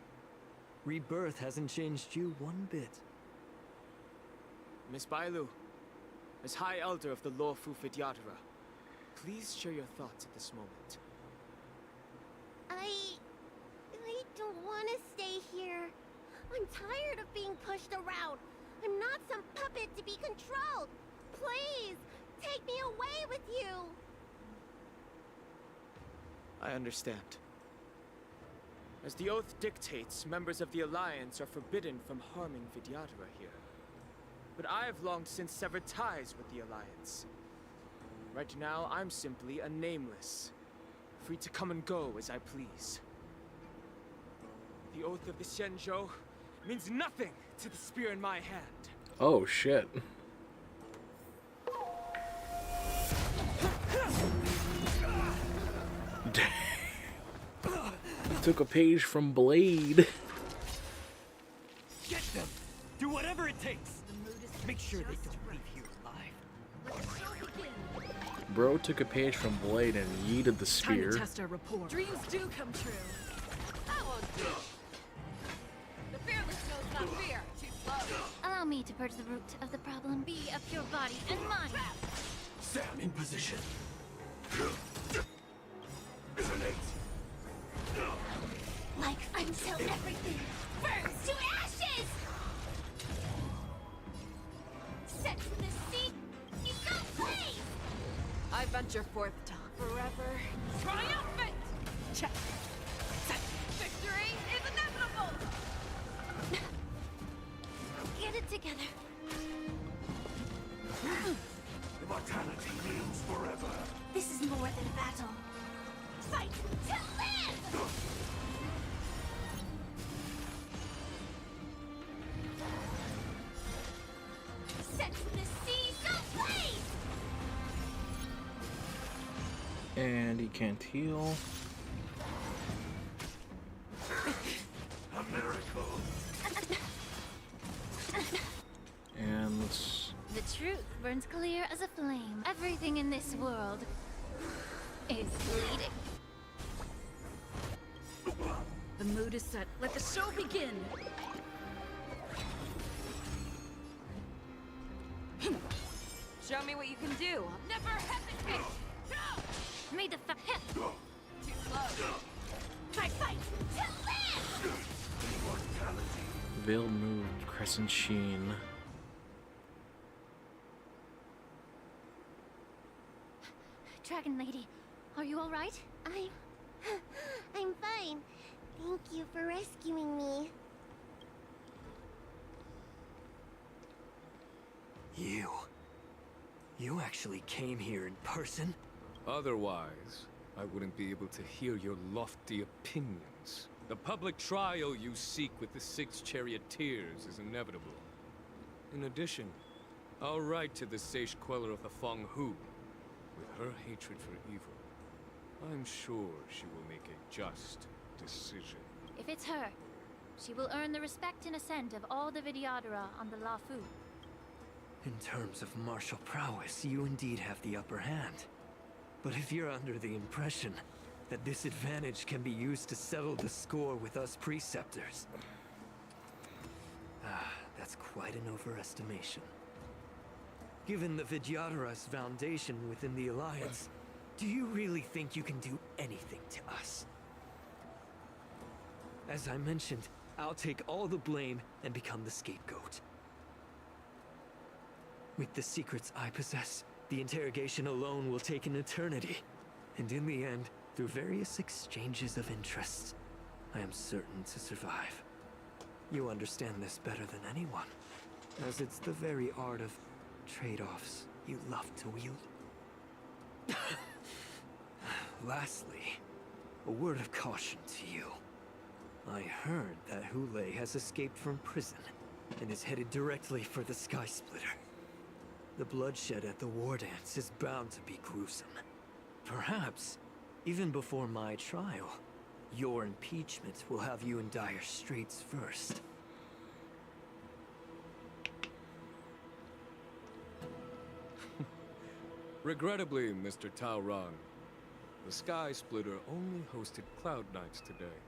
Rebirth hasn't changed you one bit. Miss Bailu, as High Elder of the Luofu Vidyadhara, please share your thoughts at this moment. I don't want to stay here. I'm tired of being pushed around. I'm not some puppet to be controlled. Please, take me away with you. I understand. As the oath dictates, members of the Alliance are forbidden from harming Vidyadhara here. But I have long since severed ties with the Alliance. Right now, I'm simply a nameless, free to come and go as I please. The oath of the Xianzhou means nothing to the spear in my hand. Oh, shit. Took a page from Blade. Get them! Do whatever it takes! Make sure they don't leave here alive. Bro took a page from Blade and yeeted the spear. Time to test our rapport. Dreams do come true. That won't do. The fearless knows not fear. Too slow. Allow me to purge the root of the problem. Be a pure body and mind. Stand in position. Like until everything burns to ashes! Set to the sea, you don't play! I venture forth to forever triumphant! Check. Victory is inevitable! Get it together. Immortality means forever. This is more than a battle. Fight to live! Set the sea ablaze! And he can't heal. A miracle. And let's... The truth burns clear as a flame. Everything in this world is bleeding. The mood is set. Let the show begin. Show me what you can do. I'll never hesitate! No! May the hit. Too slow. Fight to live! Veiled Moon, Crescent Sheen. Dragon Lady, are you alright? I'm fine. Thank you for rescuing me. You actually came here in person? Otherwise, I wouldn't be able to hear your lofty opinions. The public trial you seek with the 6 charioteers is inevitable. In addition, I'll write to the Sage Queller of the Feng Hu. With her hatred for evil, I'm sure she will make a just decision. If it's her, she will earn the respect and assent of all the Vidyadhara on the Lafu. In terms of martial prowess, you indeed have the upper hand. But if you're under the impression that this advantage can be used to settle the score with us preceptors, that's quite an overestimation. Given the Vidyadhara's foundation within the Alliance, do you really think you can do anything to us? As I mentioned, I'll take all the blame and become the scapegoat. With the secrets I possess, the interrogation alone will take an eternity. And in the end, through various exchanges of interests, I am certain to survive. You understand this better than anyone, as it's the very art of trade-offs you love to wield. Lastly, a word of caution to you. I heard that Hule has escaped from prison and is headed directly for the Sky Splitter. The bloodshed at the War Dance is bound to be gruesome. Perhaps, even before my trial, your impeachment will have you in dire straits first. Regrettably, Mr. Taoran, the Sky Splitter only hosted Cloud Knights today.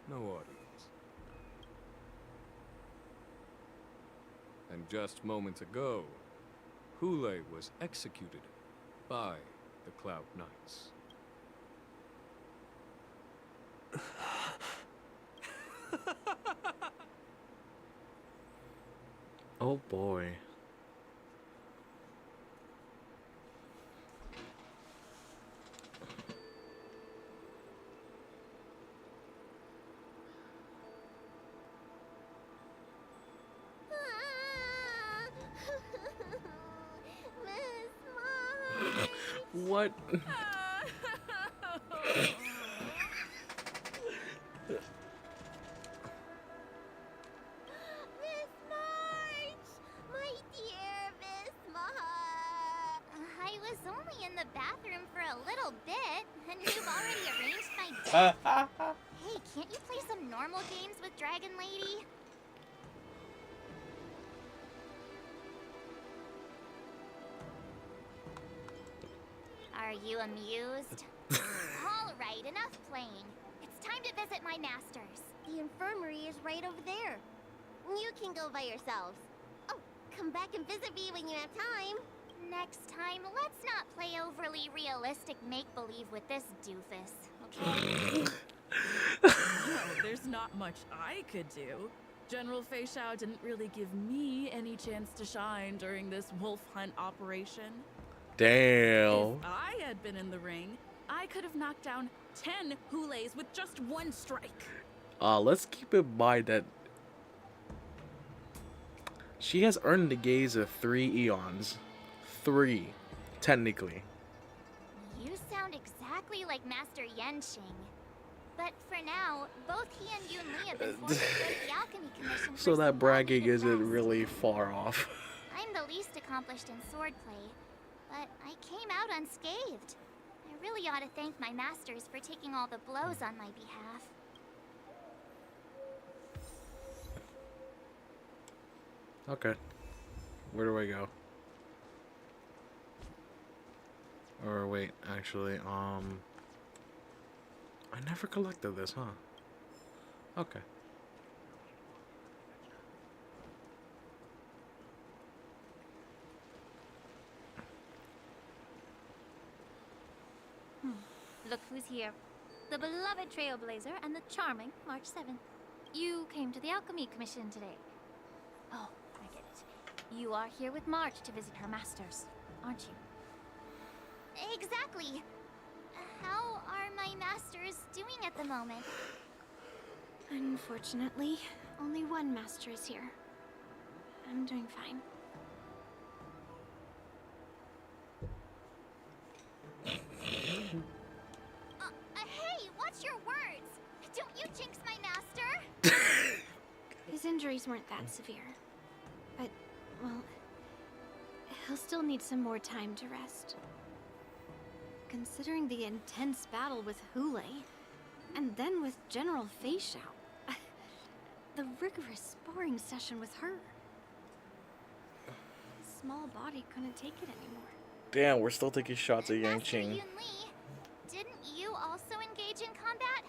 No audience. And just moments ago, Hule was executed by the Cloud Knights. Oh boy. What? Miss March! My dear Miss March! I was only in the bathroom for a little bit, and you've already arranged my date. Hey, can't you play some normal games with Dragon Lady? Are you amused? All right, enough playing. It's time to visit my masters. The infirmary is right over there. You can go by yourselves. Oh, come back and visit me when you have time. Next time, let's not play overly realistic make-believe with this doofus, okay? Well, there's not much I could do. General Fei Shao didn't really give me any chance to shine during this wolf hunt operation. Damn. If I had been in the ring, I could have knocked down 10 Hules with just one strike. Let's keep in mind that she has earned the gaze of 3 eons. 3, technically. You sound exactly like Master Yenshing. But for now, both he and Yun Li have been forced to go to the Alchemy Commission for So that some bragging long-needed isn't rest. really far off. I'm the least accomplished in swordplay, but I came out unscathed. I really ought to thank my masters for taking all the blows on my behalf. Okay. Where do I go? Or wait, actually, I never collected this, huh? Okay. Look who's here. The beloved Trailblazer and the charming March 7th. You came to the Alchemy Commission today. Oh, I get it. You are here with March to visit her masters, aren't you? Exactly. How are my masters doing at the moment? Unfortunately, only one master is here. I'm doing fine. Hey, watch your words! Don't you jinx my master! His injuries weren't that severe. But, well, he'll still need some more time to rest. Considering the intense battle with Hule, and then with General Fei Xiao, the rigorous sparring session with her. His small body couldn't take it anymore. Damn, we're still taking shots at Yang Master Qing. Yun Li, didn't you also engage in combat?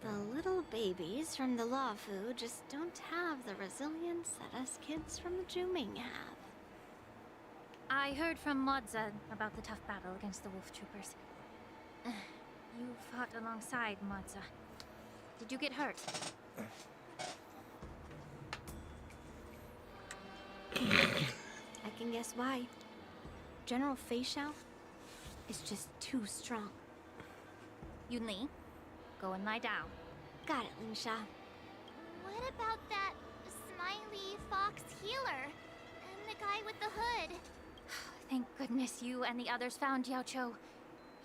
The little babies from the Luofu just don't have the resilience that us kids from the Zhuming have. I heard from Modza about the tough battle against the wolf troopers. You fought alongside Modza. Did you get hurt? I can guess why. General Fei Xiao is just too strong. Yun Li, go and lie down. Got it, Lingsha. What about that smiley fox healer? And the guy with the hood? Thank goodness you and the others found Yao Cho.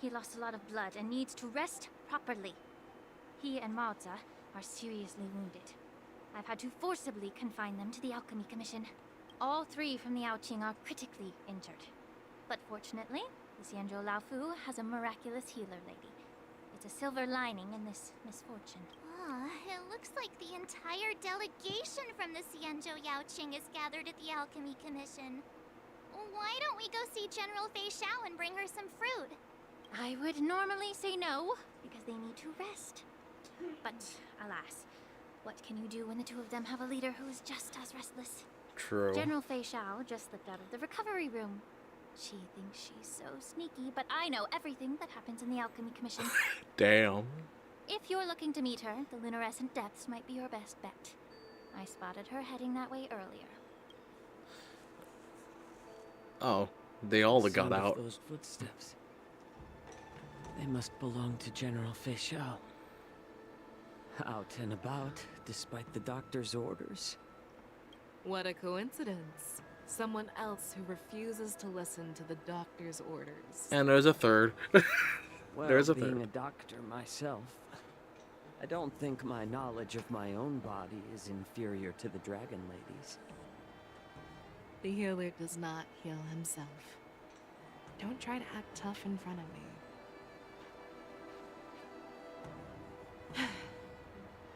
He lost a lot of blood and needs to rest properly. He and Maoza are seriously wounded. I've had to forcibly confine them to the Alchemy Commission. All three from the Yaoqing are critically injured. But fortunately, the Xianzhou Laofu has a miraculous healer lady. It's a silver lining in this misfortune. It looks like the entire delegation from the Xianzhou Yaoqing is gathered at the Alchemy Commission. Why don't we go see General Fei Xiao and bring her some fruit? I would normally say no, because they need to rest. But, alas, what can you do when the two of them have a leader who is just as restless? True. General Fei Xiao just slipped out of the recovery room. She thinks she's so sneaky, but I know everything that happens in the Alchemy Commission. Damn. If you're looking to meet her, the luminescent depths might be your best bet. I spotted her heading that way earlier. Oh, they all got Sound of out. those footsteps. They must belong to General Fei Xiao. Out and about, despite the doctor's orders. What a coincidence. Someone else who refuses to listen to the doctor's orders. And there's a third. Well, There's a being third. a doctor myself, I don't think my knowledge of my own body is inferior to the Dragon Ladies. The healer does not heal himself. Don't try to act tough in front of me.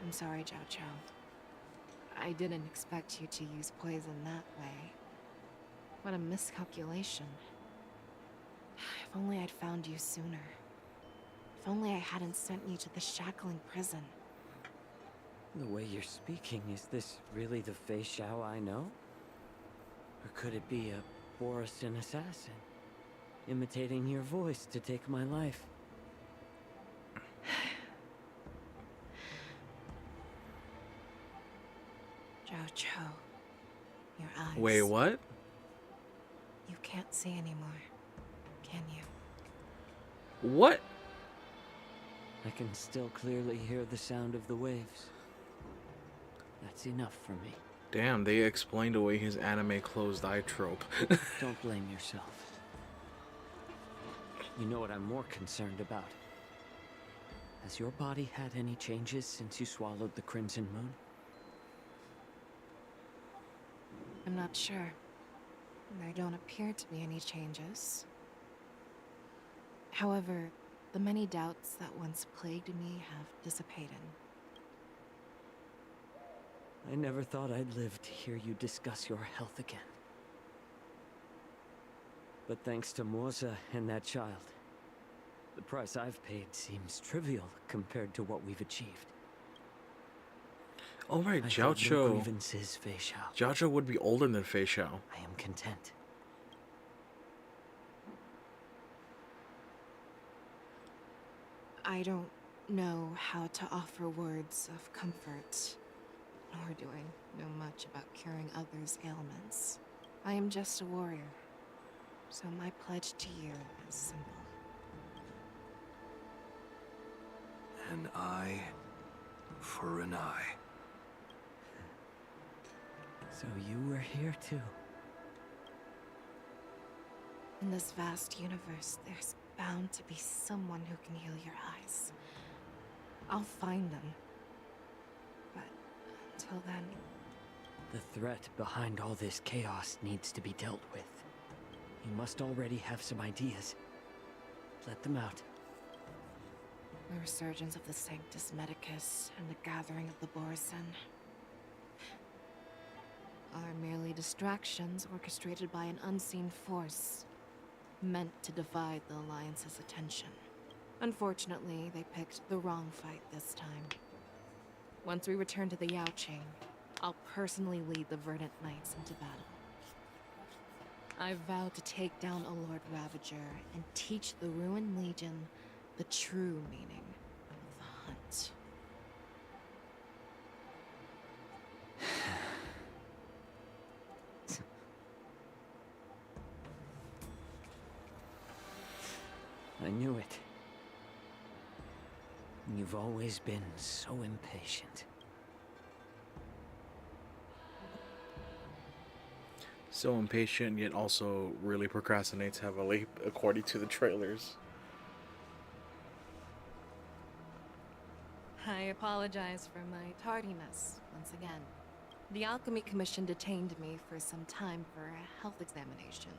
I'm sorry, Zhao Cho. I didn't expect you to use poison that way. What a miscalculation. If only I'd found you sooner. If only I hadn't sent you to the shackling prison. The way you're speaking, is this really the Fei Xiao I know? Or could it be a Borisin assassin, imitating your voice to take my life? Zhao Cho, your eyes. Wait, what? You can't see anymore, can you? What? I can still clearly hear the sound of the waves. That's enough for me. Damn, they explained away his anime closed eye trope. Don't blame yourself. You know what I'm more concerned about? Has your body had any changes since you swallowed the Crimson Moon? I'm not sure. There don't appear to be any changes. However, the many doubts that once plagued me have dissipated. I never thought I'd live to hear you discuss your health again. But thanks to Moza and that child, the price I've paid seems trivial compared to what we've achieved. Oh right, I Zhao hold no Cho. grievances, Fei Xiao. Zhao Cho would be older than Fei Xiao. I am content. I don't know how to offer words of comfort, nor do I know much about curing others' ailments. I am just a warrior, so my pledge to you is simple. An eye for an eye. So you were here too. In this vast universe, there's bound to be someone who can heal your eyes. I'll find them. But until then... The threat behind all this chaos needs to be dealt with. You must already have some ideas. Let them out. The resurgence of the Sanctus Medicus and the gathering of the Borisin are merely distractions orchestrated by an unseen force, meant to divide the Alliance's attention. Unfortunately, they picked the wrong fight this time. Once we return to the Yaoqing, I'll personally lead the Verdant Knights into battle. I vow to take down a Lord Ravager and teach the Ruined Legion the true meaning of the hunt. I knew it. You've always been so impatient. So impatient, yet also really procrastinates heavily, according to the trailers. I apologize for my tardiness once again. The Alchemy Commission detained me for some time for a health examination.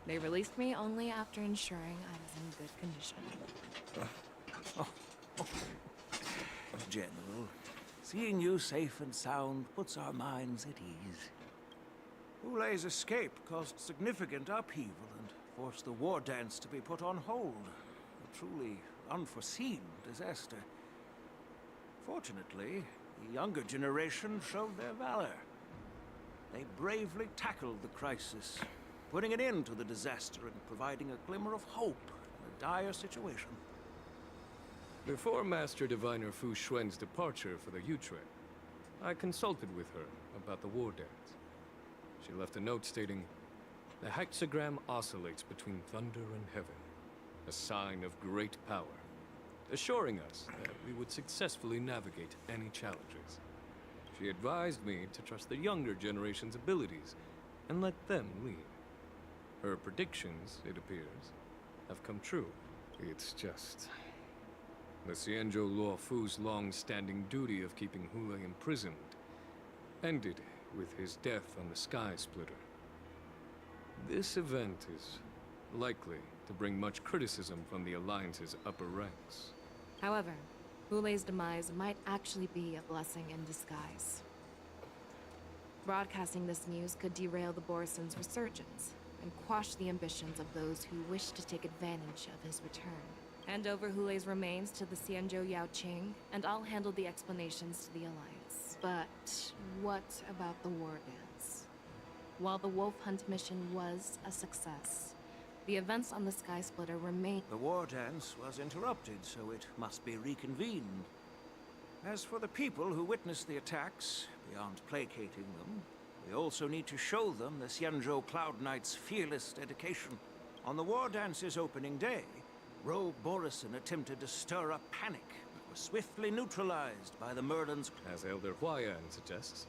They released me only after ensuring I was in good condition. General, seeing you safe and sound puts our minds at ease. Hulei's escape caused significant upheaval and forced the war dance to be put on hold. A truly unforeseen disaster. Fortunately, the younger generation showed their valor. They bravely tackled the crisis, putting an end to the disaster and providing a glimmer of hope in a dire situation. Before Master Diviner Fu Xuan's departure for the Yutre, I consulted with her about the war dance. She left a note stating, "The hexagram oscillates between thunder and heaven, a sign of great power, assuring us that we would successfully navigate any challenges. She advised me to trust the younger generation's abilities and let them lead. Her predictions, it appears, have come true. It's just... the Xianzhou Luofu's long-standing duty of keeping Hulei imprisoned ended with his death on the Sky Splitter. This event is likely to bring much criticism from the Alliance's upper ranks. However, Hulei's demise might actually be a blessing in disguise. Broadcasting this news could derail the Borisin's resurgence and quash the ambitions of those who wish to take advantage of his return. Hand over Hulei's remains to the Xianzhou Yaoqing, and I'll handle the explanations to the Alliance. But what about the war dance? While the Wolf Hunt mission was a success, the events on the Sky Splitter remain... The war dance was interrupted, so it must be reconvened. As for the people who witnessed the attacks, beyond placating them, we also need to show them the Xianzhou Cloud Knight's fearless dedication. On the war dance's opening day, Rogue Borisin attempted to stir up panic, but was swiftly neutralized by the Merlin's... As Elder Huayan suggests,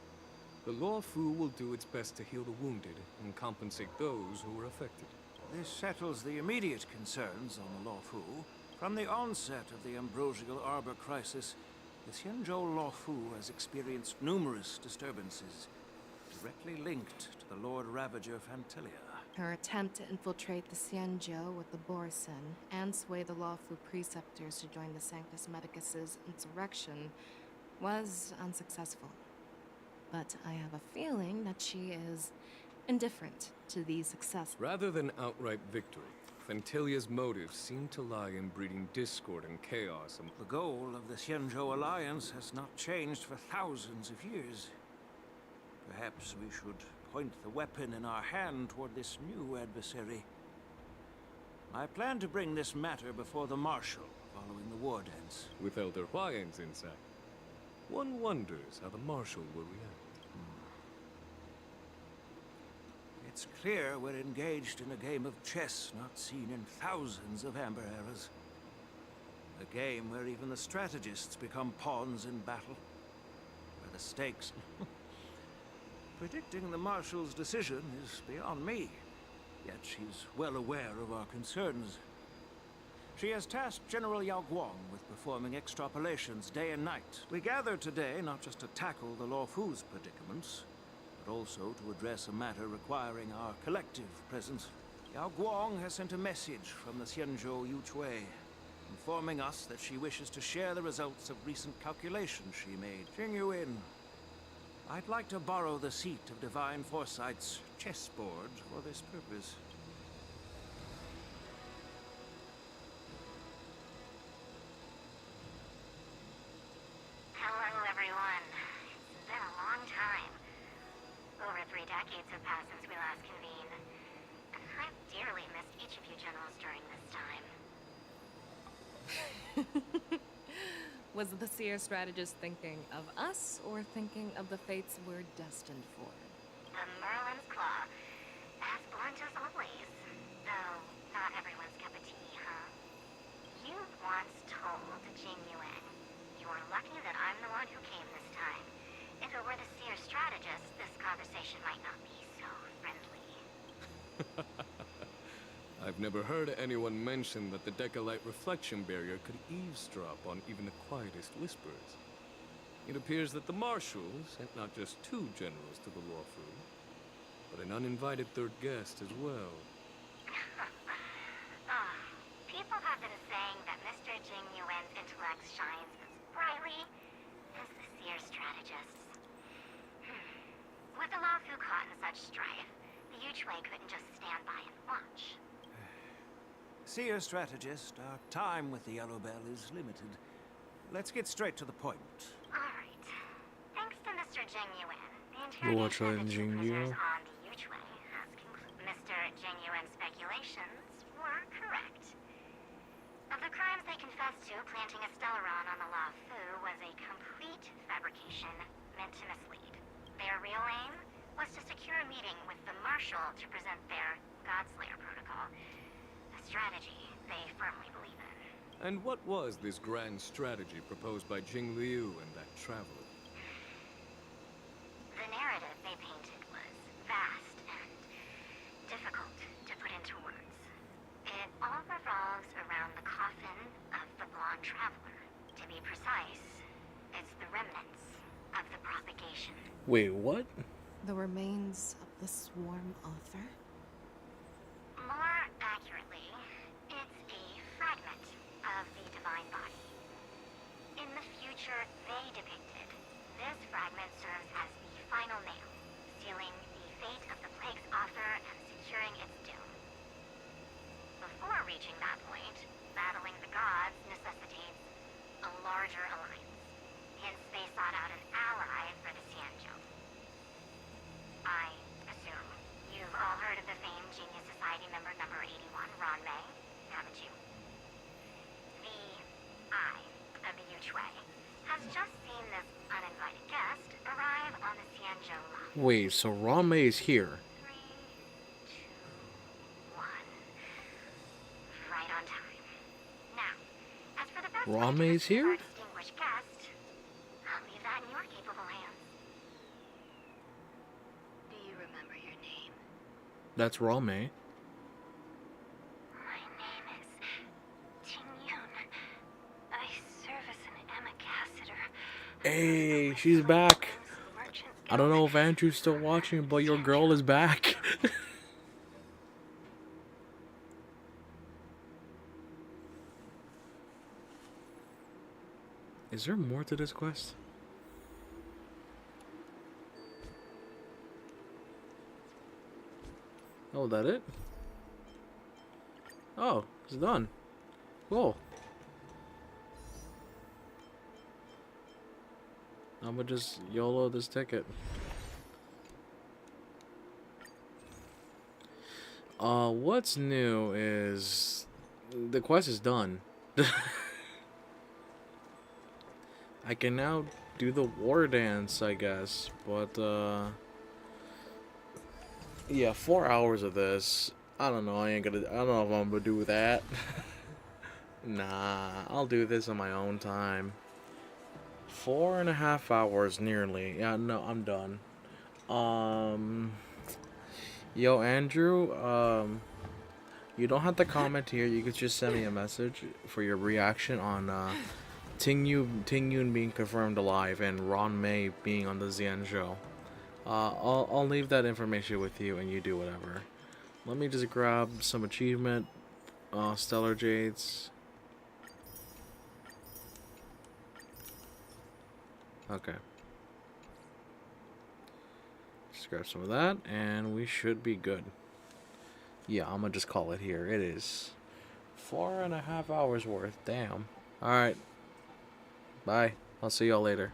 the Luofu will do its best to heal the wounded and compensate those who were affected. This settles the immediate concerns on the Luofu. From the onset of the Ambrosial Arbor crisis, the Xianzhou Luofu has experienced numerous disturbances, directly linked to the Lord Ravager Phantilia. Her attempt to infiltrate the Xianzhou with the Borisin and sway the Luofu preceptors to join the Sanctus Medicus's insurrection was unsuccessful. But I have a feeling that she is indifferent to these successes. Rather than outright victory, Phantilia's motives seem to lie in breeding discord and chaos. The goal of the Xianzhou Alliance has not changed for thousands of years. Perhaps we should point the weapon in our hand toward this new adversary. I plan to bring this matter before the Marshal of following the war dance. With Elder Hwayans inside. One wonders how the Marshal will react. It's clear we're engaged in a game of chess not seen in thousands of Amber eras. A game where even the strategists become pawns in battle. Where the stakes... Predicting the Marshal's decision is beyond me. Yet she's well aware of our concerns. She has tasked General Yao Guang with performing extrapolations day and night. We gathered today not just to tackle the Luofu's predicaments, but also to address a matter requiring our collective presence. Yao Guang has sent a message from the Xianzhou Yuchui, informing us that she wishes to share the results of recent calculations she made. Jing Yuan, I'd like to borrow the seat of Divine Foresight's chessboard for this purpose. Hello, everyone. It's been a long time. Over 3 decades have passed since we last convened. And I've dearly missed each of you generals during this time. Was the seer strategist thinking of us, or thinking of the fates we're destined for? The Merlin's Claw. As blunt as always. Though, not everyone's cup of tea, huh? You once told Jing Yuan, "You're lucky that I'm the one who came this time. If it were the seer strategist, this conversation might not be so friendly." I've never heard anyone mention that the Decalite reflection barrier could eavesdrop on even the quietest whispers. It appears that the Marshal sent not just 2 generals to the Luofu, but an uninvited 3rd guest as well. People have been saying that Mr. Jing Yuan's intellect shines as brightly as the seer strategist's. With the Luofu caught in such strife, the Yuchui couldn't just stand by and watch. Seer strategist, our time with the Yellow Bell is limited. Let's get straight to the point. Alright. Thanks to Mr. Jing Yuan, the You watch interrogation of the 2 Jing prisoners Yuan? on the Yuchui has concluded. Mr. Jing Yuan's speculations were correct. Of the crimes they confessed to, planting a Stellaron on the Luofu was a complete fabrication meant to mislead. Their real aim was to secure a meeting with the Marshal to present their Godslayer protocol. A strategy they firmly believe in. And what was this grand strategy proposed by Jing Liu and that traveler? The narrative they painted was vast and difficult to put into words. It all revolves around the coffin of the blonde traveler. To be precise, it's the remnants of the propagation. Wait, what? The remains of the Swarm Author? More accurately, it's a fragment of the divine body. In the future they depicted, this fragment serves as the final nail, sealing the fate of the plague's author and securing its doom. Before reaching that point, battling the gods necessitates a larger alliance. Hence, they sought out an ally for the Xianzhou. I assume you've all heard of the famed Genius Society member number 81, Ron Mei, haven't you? The Eye of the Yuchui has just seen this uninvited guest arrive on the Xianzhou lot. Wait, so Rame is here. Right on time. Now, as for the best Rame is here? our distinguished guest, I'll leave that in your capable hands. Do you remember your name? That's Rame. My name is Ting Yun. I serve as an ambassador. Hey, she's back. I don't know if Andrew's still watching, but your girl is back. Is there more to this quest? Oh, that it? Oh, it's done. Cool. I'm gonna just YOLO this ticket. What's new is the quest is done. I can now do the war dance, I guess. But, yeah, 4 hours of this. I don't know. I don't know if I'm gonna do that. Nah, I'll do this on my own time. 4.5 hours nearly. Yeah, no, I'm done. Yo, Andrew, you don't have to comment here. You could just send me a message for your reaction on Ting Yun being confirmed alive and Ron May being on the Xian show. I'll leave that information with you, and you do whatever. Let me just grab some achievement, Stellar Jades. Okay. Just grab some of that, and we should be good. Yeah, I'm gonna just call it here. It is 4.5 hours worth. Damn. Alright. Bye. I'll see y'all later.